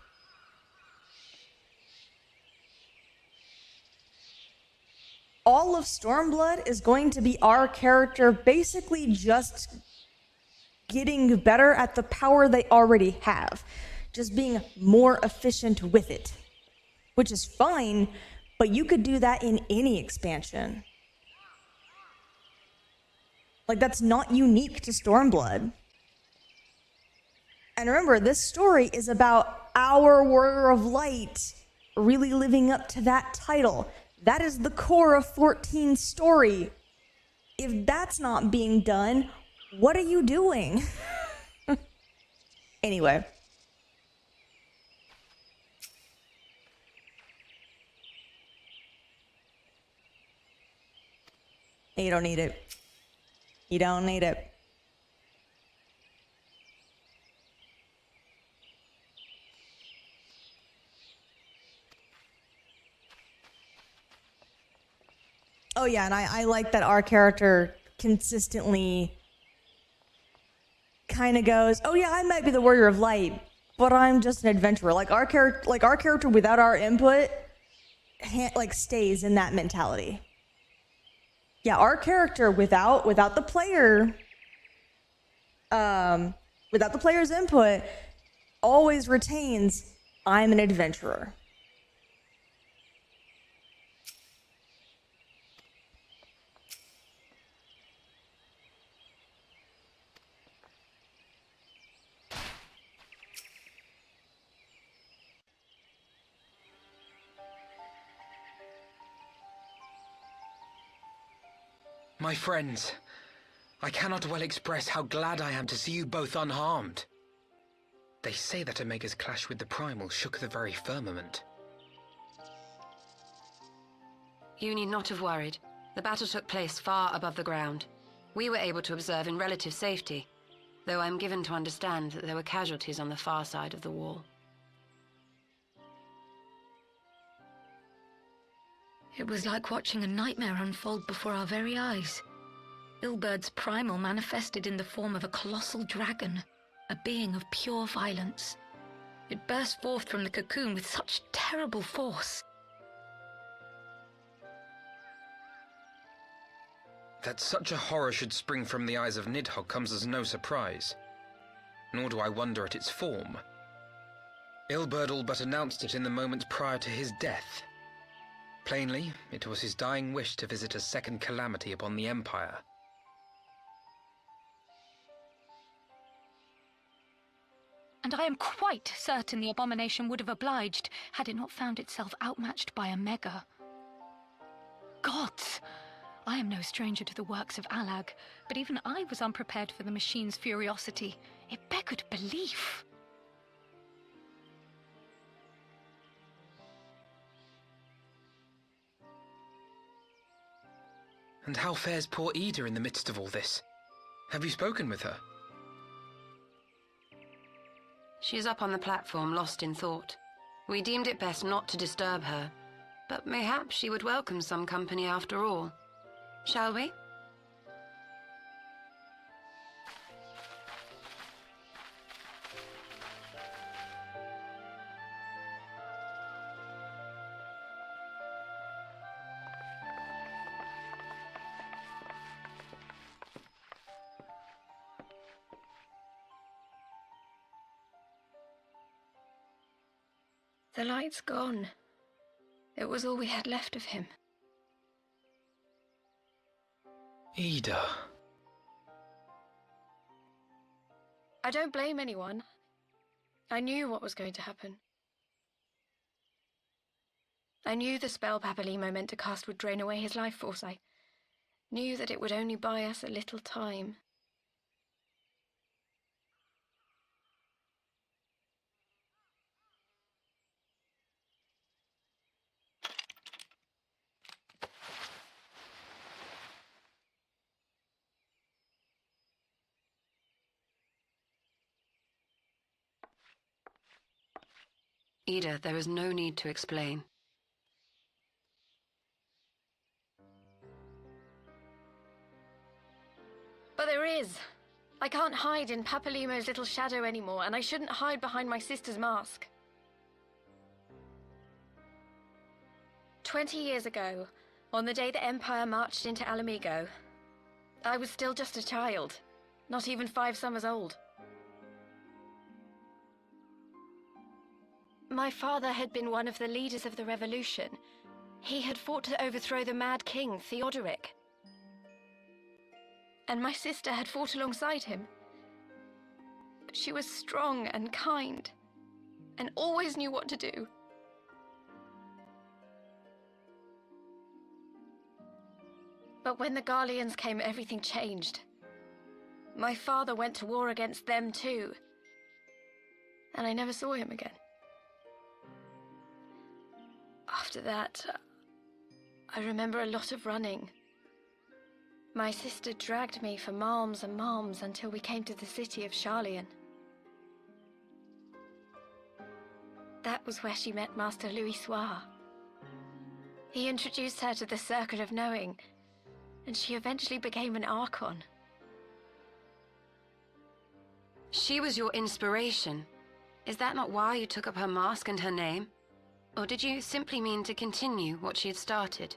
All of Stormblood is going to be our character basically just getting better at the power they already have, just being more efficient with it, which is fine, but you could do that in any expansion. Like, that's not unique to Stormblood. And remember, this story is about our Warrior of Light really living up to that title. That is the core of 14's story. If that's not being done, what are you doing? Anyway. You don't need it. You don't need it. Oh yeah, and I like that our character consistently kind of goes, oh yeah, I might be the Warrior of Light, but I'm just an adventurer. Like our character without our input, stays in that mentality. Yeah, our character without the player, without the player's input, always retains, I'm an adventurer. My friends, I cannot well express how glad I am to see you both unharmed. They say that Omega's clash with the Primal shook the very firmament. You need not have worried. The battle took place far above the ground. We were able to observe in relative safety, though I'm given to understand that there were casualties on the far side of the wall. It was like watching a nightmare unfold before our very eyes. Ilburd's primal manifested in the form of a colossal dragon, a being of pure violence. It burst forth from the cocoon with such terrible force. That such a horror should spring from the eyes of Nidhogg comes as no surprise. Nor do I wonder at its form. Ilberd all but announced it in the moments prior to his death. Plainly, it was his dying wish to visit a second calamity upon the Empire. And I am quite certain the abomination would have obliged had it not found itself outmatched by Omega. Gods! I am no stranger to the works of Allag, but even I was unprepared for the machine's furiosity. It beggared belief. And how fares poor Ida in the midst of all this? Have you spoken with her? She is up on the platform, lost in thought. We deemed it best not to disturb her, but mayhap she would welcome some company after all. Shall we? The light's gone. It was all we had left of him. Ida. I don't blame anyone. I knew what was going to happen. I knew the spell Papalymo meant to cast would drain away his life force. I knew that it would only buy us a little time. Ida, there is no need to explain. But there is. I can't hide in Papalymo's little shadow anymore, and I shouldn't hide behind my sister's mask. 20 years ago, on the day the Empire marched into Alamigo, I was still just a child, not even 5 summers old. My father had been one of the leaders of the revolution. He had fought to overthrow the Mad King, Theodoric. And my sister had fought alongside him. But she was strong and kind, and always knew what to do. But when the Garleans came, everything changed. My father went to war against them too, and I never saw him again. After that, I remember a lot of running. My sister dragged me for malms and malms until we came to the city of Charlian. That was where she met Master Louis Soir. He introduced her to the Circle of Knowing, and she eventually became an Archon. She was your inspiration. Is that not why you took up her mask and her name? Or did you simply mean to continue what she had started?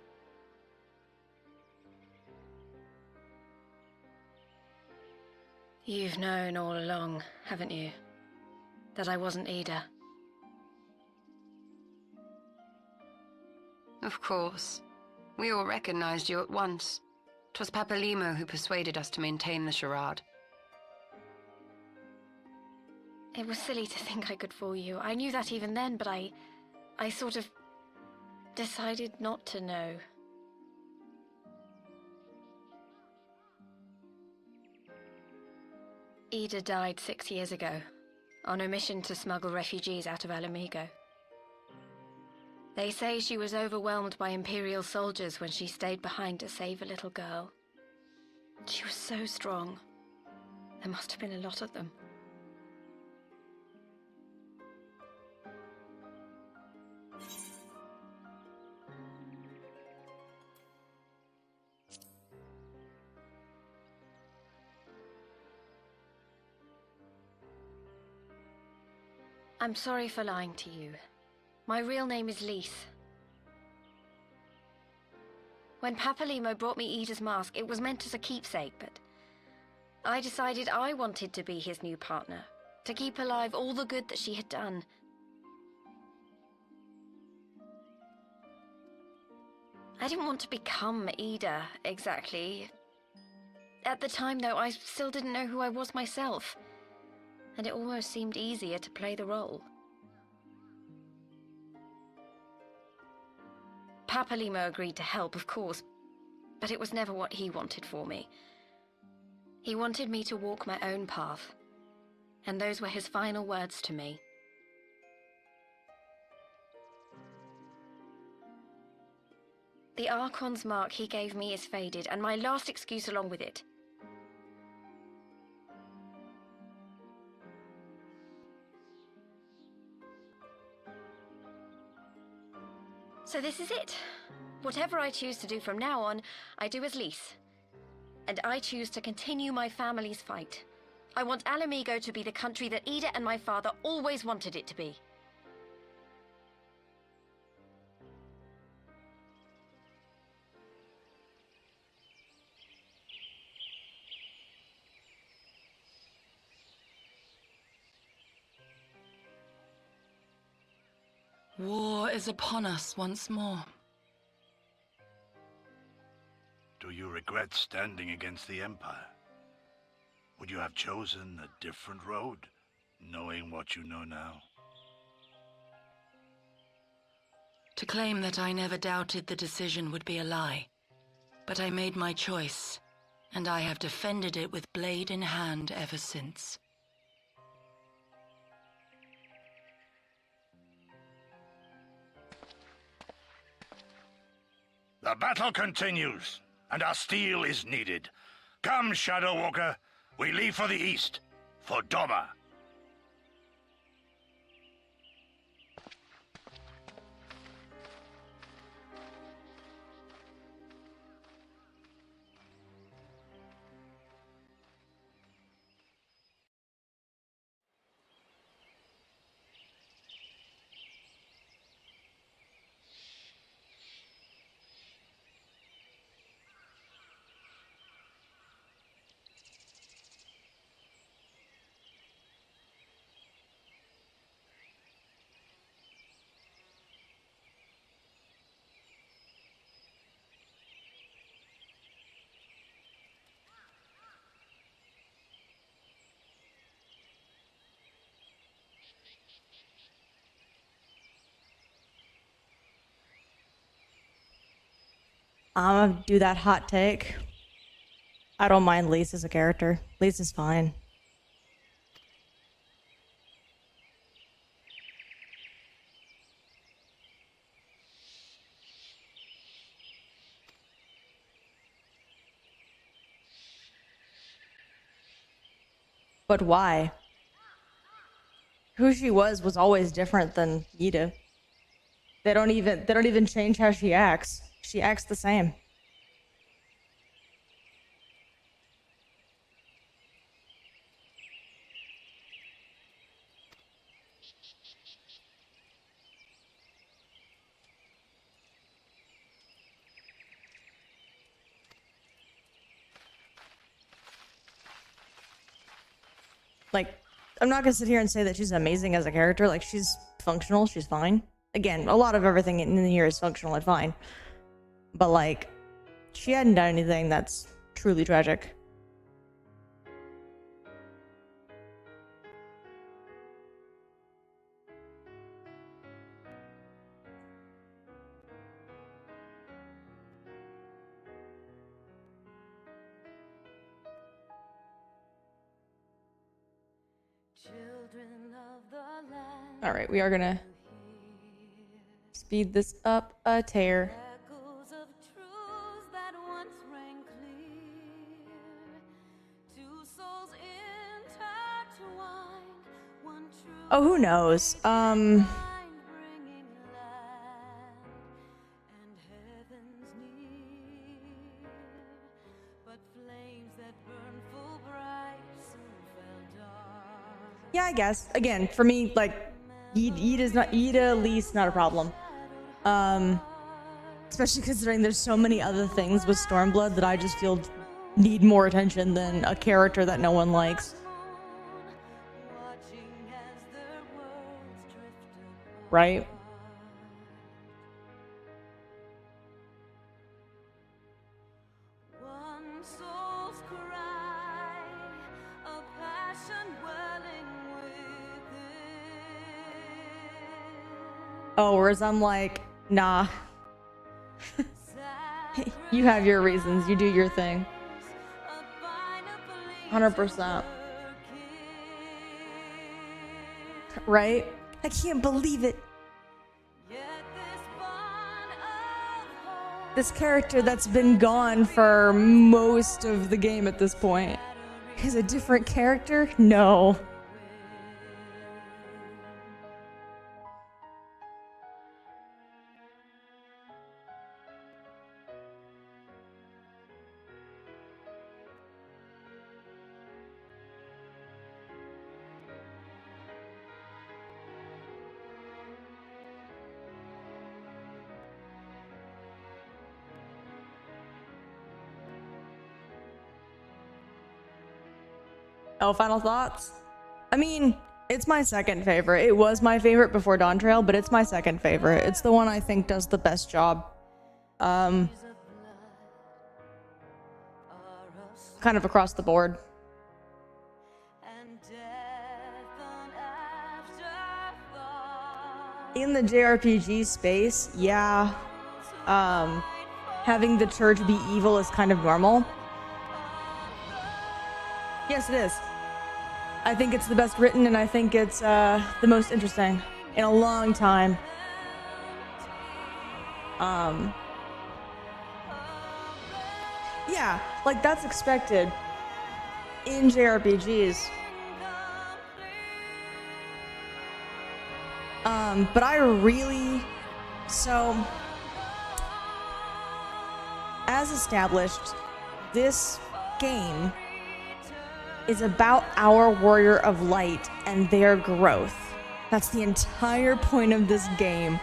You've known all along, haven't you? That I wasn't Ida. Of course. We all recognized you at once. 'Twas Papalymo who persuaded us to maintain the charade. It was silly to think I could fool you. I knew that even then, but I sort of decided not to know. Ida died 6 years ago, on a mission to smuggle refugees out of Alamigo. They say she was overwhelmed by Imperial soldiers when she stayed behind to save a little girl. She was so strong. There must have been a lot of them. I'm sorry for lying to you. My real name is Lise. When Papalymo brought me Ida's mask, it was meant as a keepsake, but I decided I wanted to be his new partner, to keep alive all the good that she had done. I didn't want to become Ida, exactly. At the time, though, I still didn't know who I was myself, and it almost seemed easier to play the role. Papalymo agreed to help, of course, but it was never what he wanted for me. He wanted me to walk my own path, and those were his final words to me. The Archon's mark he gave me is faded, and my last excuse along with it. So this is it. Whatever I choose to do from now on, I do as Lise. And I choose to continue my family's fight. I want Alamigo to be the country that Ida and my father always wanted it to be. War is upon us once more. Do you regret standing against the Empire? Would you have chosen a different road, knowing what you know now? To claim that I never doubted the decision would be a lie. But I made my choice, and I have defended it with blade in hand ever since. The battle continues, and our steel is needed. Come, Shadow Walker, we leave for the east, for Doma. I'm gonna do that hot take. I don't mind Lise as a character. Lise is fine. But why? Who she was always different than Yida. They don't even change how she acts. She acts the same. Like, I'm not gonna sit here and say that she's amazing as a character. Like, she's functional, she's fine. Again, a lot of everything in here is functional and fine. But, like, she hadn't done anything that's truly tragic. All right, we are gonna speed this up a tear. Oh, who knows? Yeah, I guess. Again, for me, like, Yida, Lise, not a problem. Especially considering there's so many other things with Stormblood that I just feel need more attention than a character that no one likes. Right? Oh, whereas I'm like, nah. You have your reasons. You do your thing. 100%. Right? I can't believe it. This character that's been gone for most of the game at this point is a different character? No. Oh, final thoughts? I mean, it's my second favorite. It was my favorite before Dawn Trail, but it's my second favorite. It's the one I think does the best job. Kind of across the board. In the JRPG space, yeah. Having the church be evil is kind of normal. Yes, it is. I think it's the best written, and I think it's the most interesting in a long time. Yeah, like that's expected in JRPGs. But I really, so as established, this game is about our Warrior of Light and their growth. That's the entire point of this game.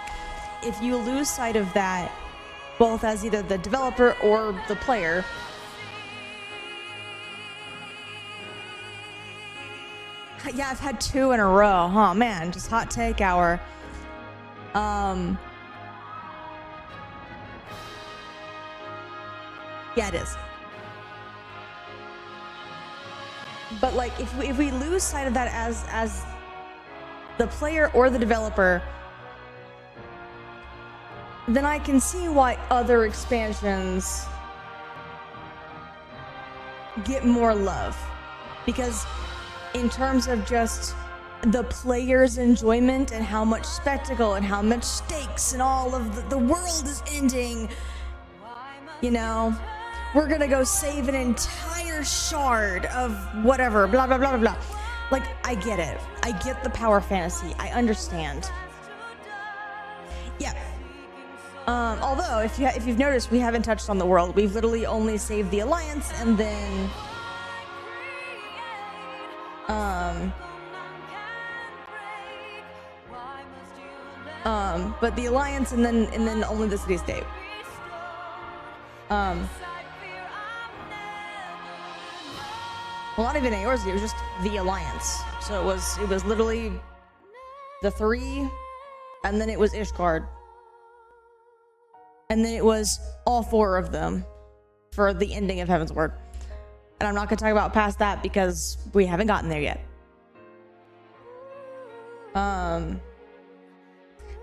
If you lose sight of that, both as either the developer or the player, yeah, I've had 2 in a row. Oh man, just hot take hour. Yeah, it is. But like, if we lose sight of that as the player or the developer, then I can see why other expansions get more love. Because in terms of just the player's enjoyment and how much spectacle and how much stakes and all of the world is ending, you know, we're gonna go save an entire shard of whatever, blah, blah, blah, blah, blah. Like, I get it. I get the power fantasy. I understand. Yeah. Although, if you've noticed, we haven't touched on the world. We've literally only saved the Alliance, and then but the Alliance, and then only the city-state. Well, not even Eorze, it was just the Alliance. So it was literally the 3, and then it was Ishgard. And then it was all 4 of them for the ending of Heavensward. And I'm not going to talk about past that because we haven't gotten there yet. But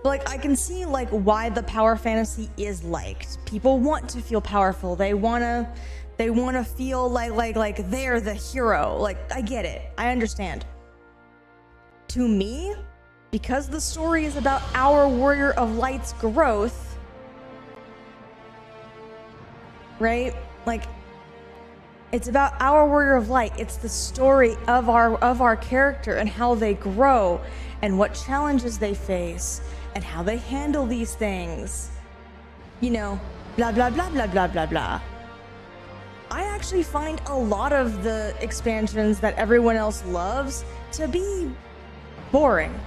like, I can see like why the power fantasy is liked. People want to feel powerful. They want to feel like they're the hero. Like, I get it. I understand. To me, because the story is about our Warrior of Light's growth, right? Like, it's about our Warrior of Light. It's the story of our character and how they grow and what challenges they face and how they handle these things. You know, blah, blah, blah, blah, blah, blah, blah. I actually find a lot of the expansions that everyone else loves to be boring.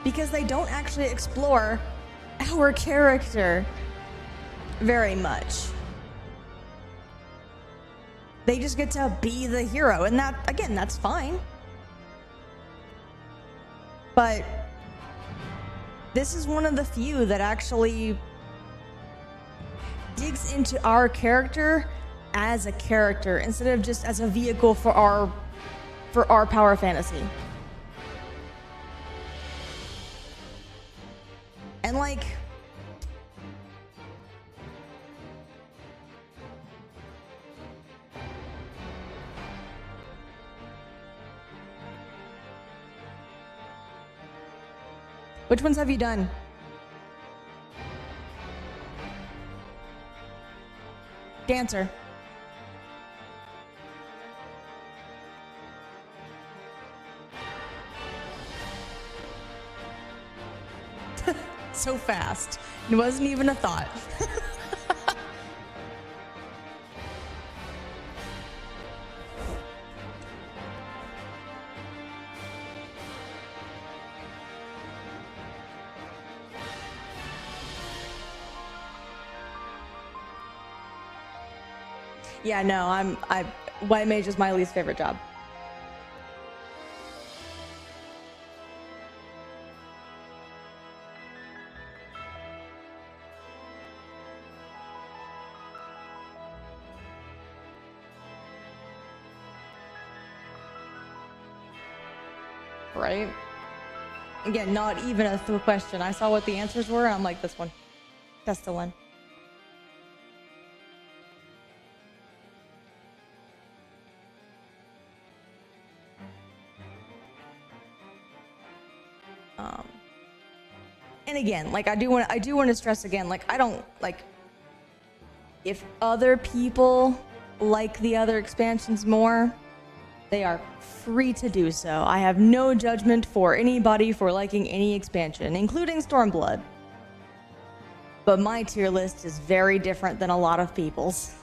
Because they don't actually explore our character very much. They just get to be the hero, and that, again, that's fine. But this is one of the few that actually digs into our character as a character instead of just as a vehicle for our power fantasy. And like, which ones have you done? Dancer. So fast. It wasn't even a thought. Yeah, no, White Mage is my least favorite job. Right? Again, not even a question. I saw what the answers were, and I'm like, this one. That's the one. And again, like, I do want to stress again, like, I don't, like, if other people like the other expansions more, they are free to do so. I have no judgment for anybody for liking any expansion, including Stormblood. But my tier list is very different than a lot of people's.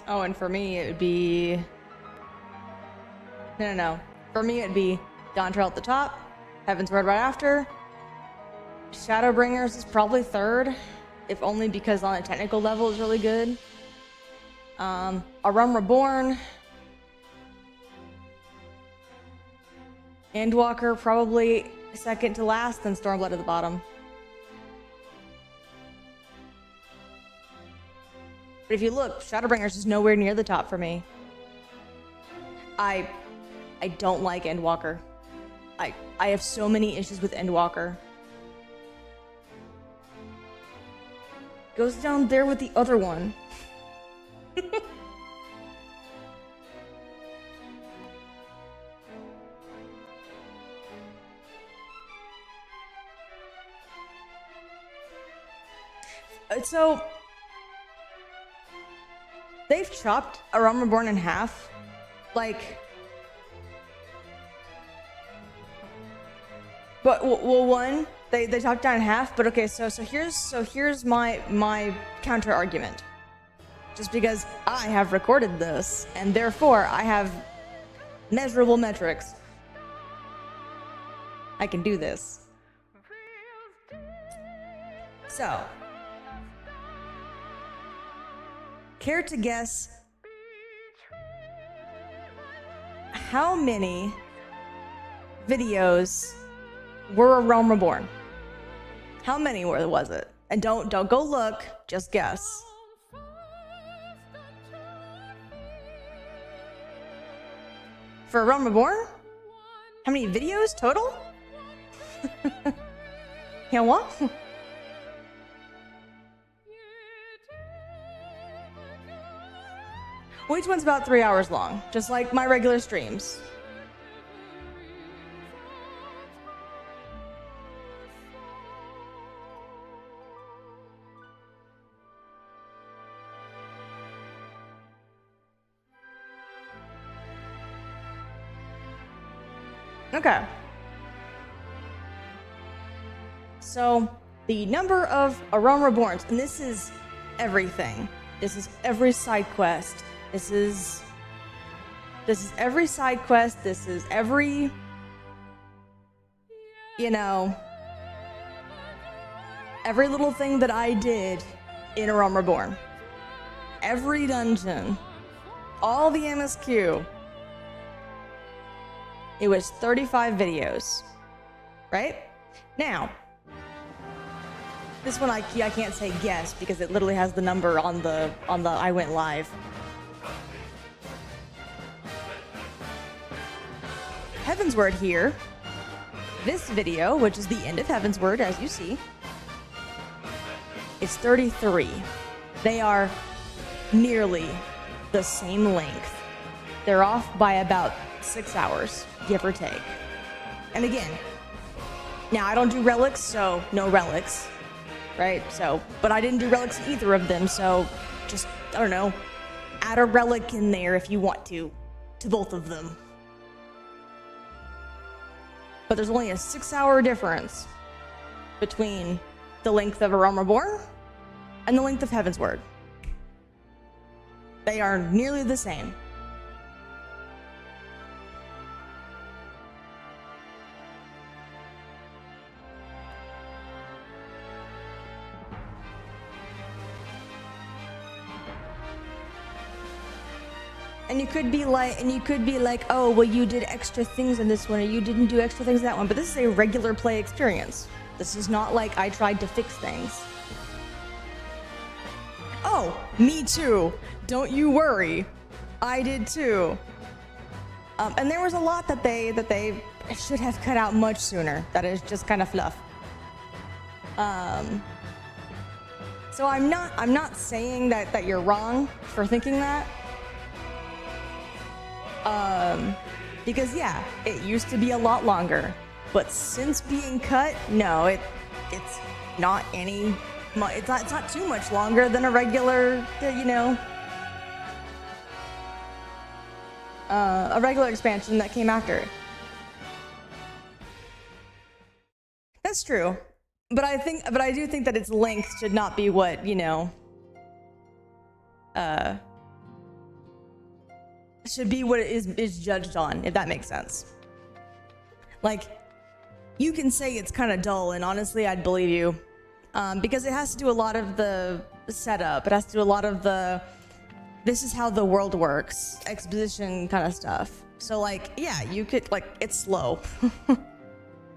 Oh, and for me, it would be... No. For me, it'd be Dawntrail at the top, Heavensward right after. Shadowbringers is probably third, if only because on a technical level is really good. A Realm Reborn. Endwalker probably second to last, then Stormblood at the bottom. But if you look, Shadowbringers is nowhere near the top for me. I don't like Endwalker. I have so many issues with Endwalker. Goes down there with the other one. So they've chopped A Realm Reborn in half. Like, but well, one they chopped down in half. But okay, so here's my counter argument. Just because I have recorded this and therefore I have measurable metrics, I can do this. So, care to guess how many videos were A Realm Reborn? How many was it? And don't go look, just guess. For A Realm Reborn? How many videos total? Yeah, what? Well, each one's about 3 hours long, just like my regular streams. Okay. So, the number of A Realm Reborns, and this is everything. This is every side quest. This is every side quest. This is every, every little thing that I did in A Realm Reborn. Every dungeon. All the MSQ. It was 35 videos. Right? Now, this one I can't say guess because it literally has the number on the I went live. Heavensward here. This video, which is the end of Heavensward, as you see, is 33. They are nearly the same length. They're off by about 6 hours, give or take. And again, now I don't do relics, so no relics, right? So, but I didn't do relics in either of them, so just, I don't know, add a relic in there if you want to both of them. But there's only a 6-hour difference between the length of A Realm Reborn and the length of Heavensward. They are nearly the same. And you could be like, oh, well, you did extra things in this one, or you didn't do extra things in that one. But this is a regular play experience. This is not like I tried to fix things. Oh, me too. Don't you worry. I did too. And there was a lot that they should have cut out much sooner. That is just kind of fluff. So I'm not saying that you're wrong for thinking that. Because yeah, it used to be a lot longer, but since being cut, no, it's not any, it's not too much longer than a regular, a regular expansion that came after it. That's true, but I do think that its length should not be what should be what it is judged on, if that makes sense. Like, you can say it's kind of dull, and honestly, I'd believe you. Because it has to do a lot of the setup. It has to do a lot of the, this is how the world works, exposition kind of stuff. So, like, yeah, you could, like, it's slow.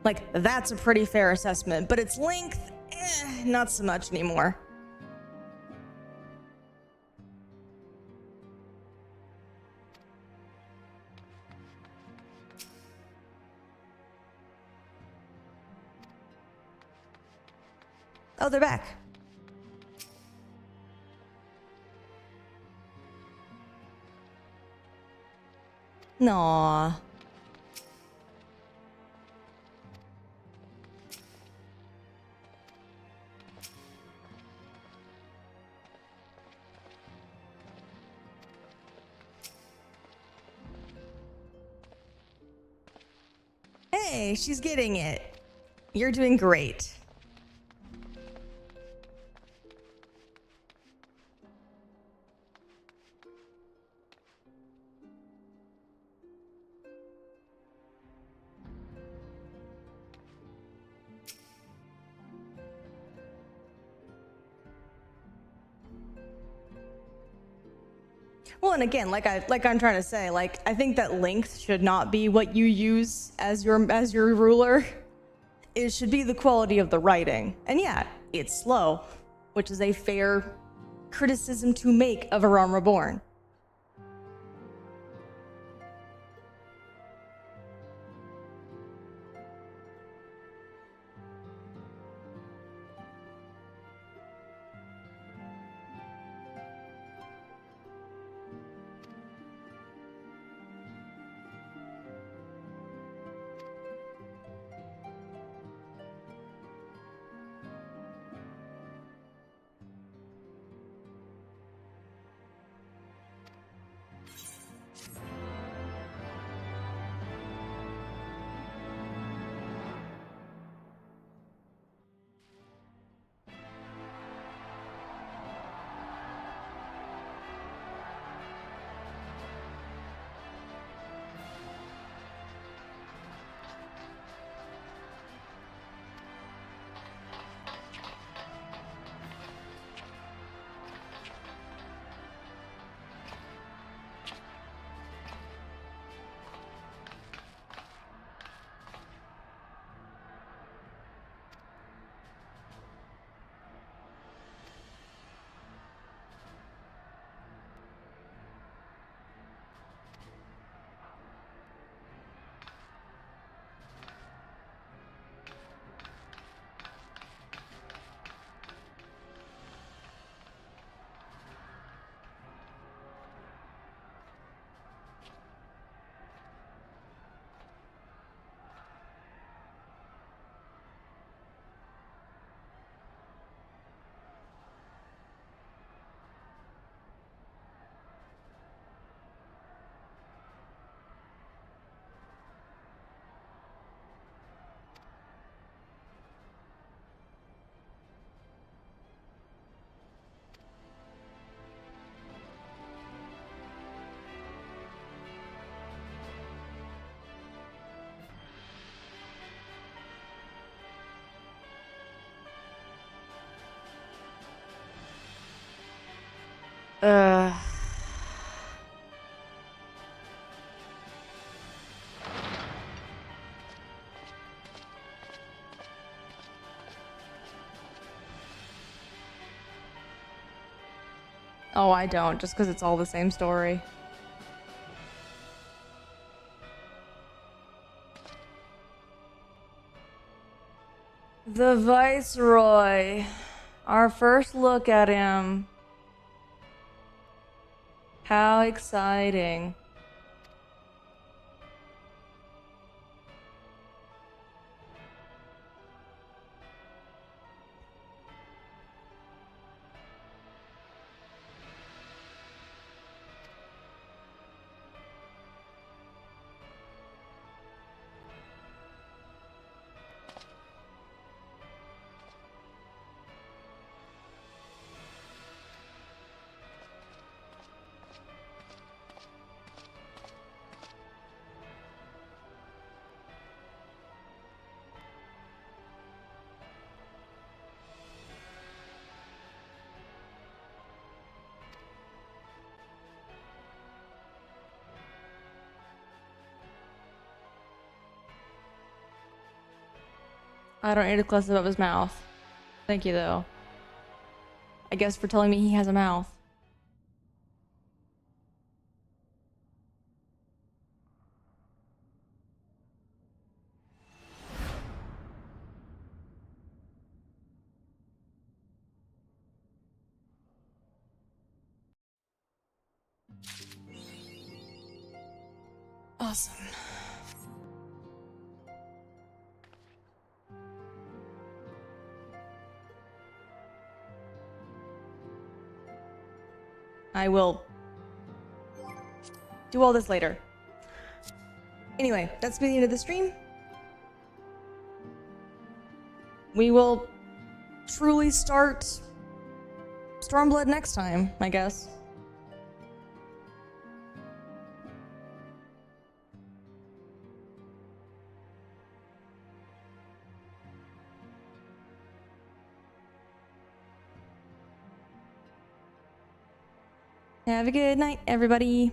Like, that's a pretty fair assessment. But its length, not so much anymore. Oh, they're back. Aww. Hey, she's getting it. You're doing great. Well, and again, like I'm trying to say, like, I think that length should not be what you use as your ruler. It should be the quality of the writing. And yeah, it's slow, which is a fair criticism to make of A Realm Reborn. Oh, I don't, just because it's all the same story. The Viceroy. Our first look at him. How exciting. I don't need a close-up of his mouth. Thank you, though. I guess for telling me he has a mouth. Awesome. I will do all this later. Anyway, that's been the end of the stream. We will truly start Stormblood next time, I guess. Have a good night, everybody.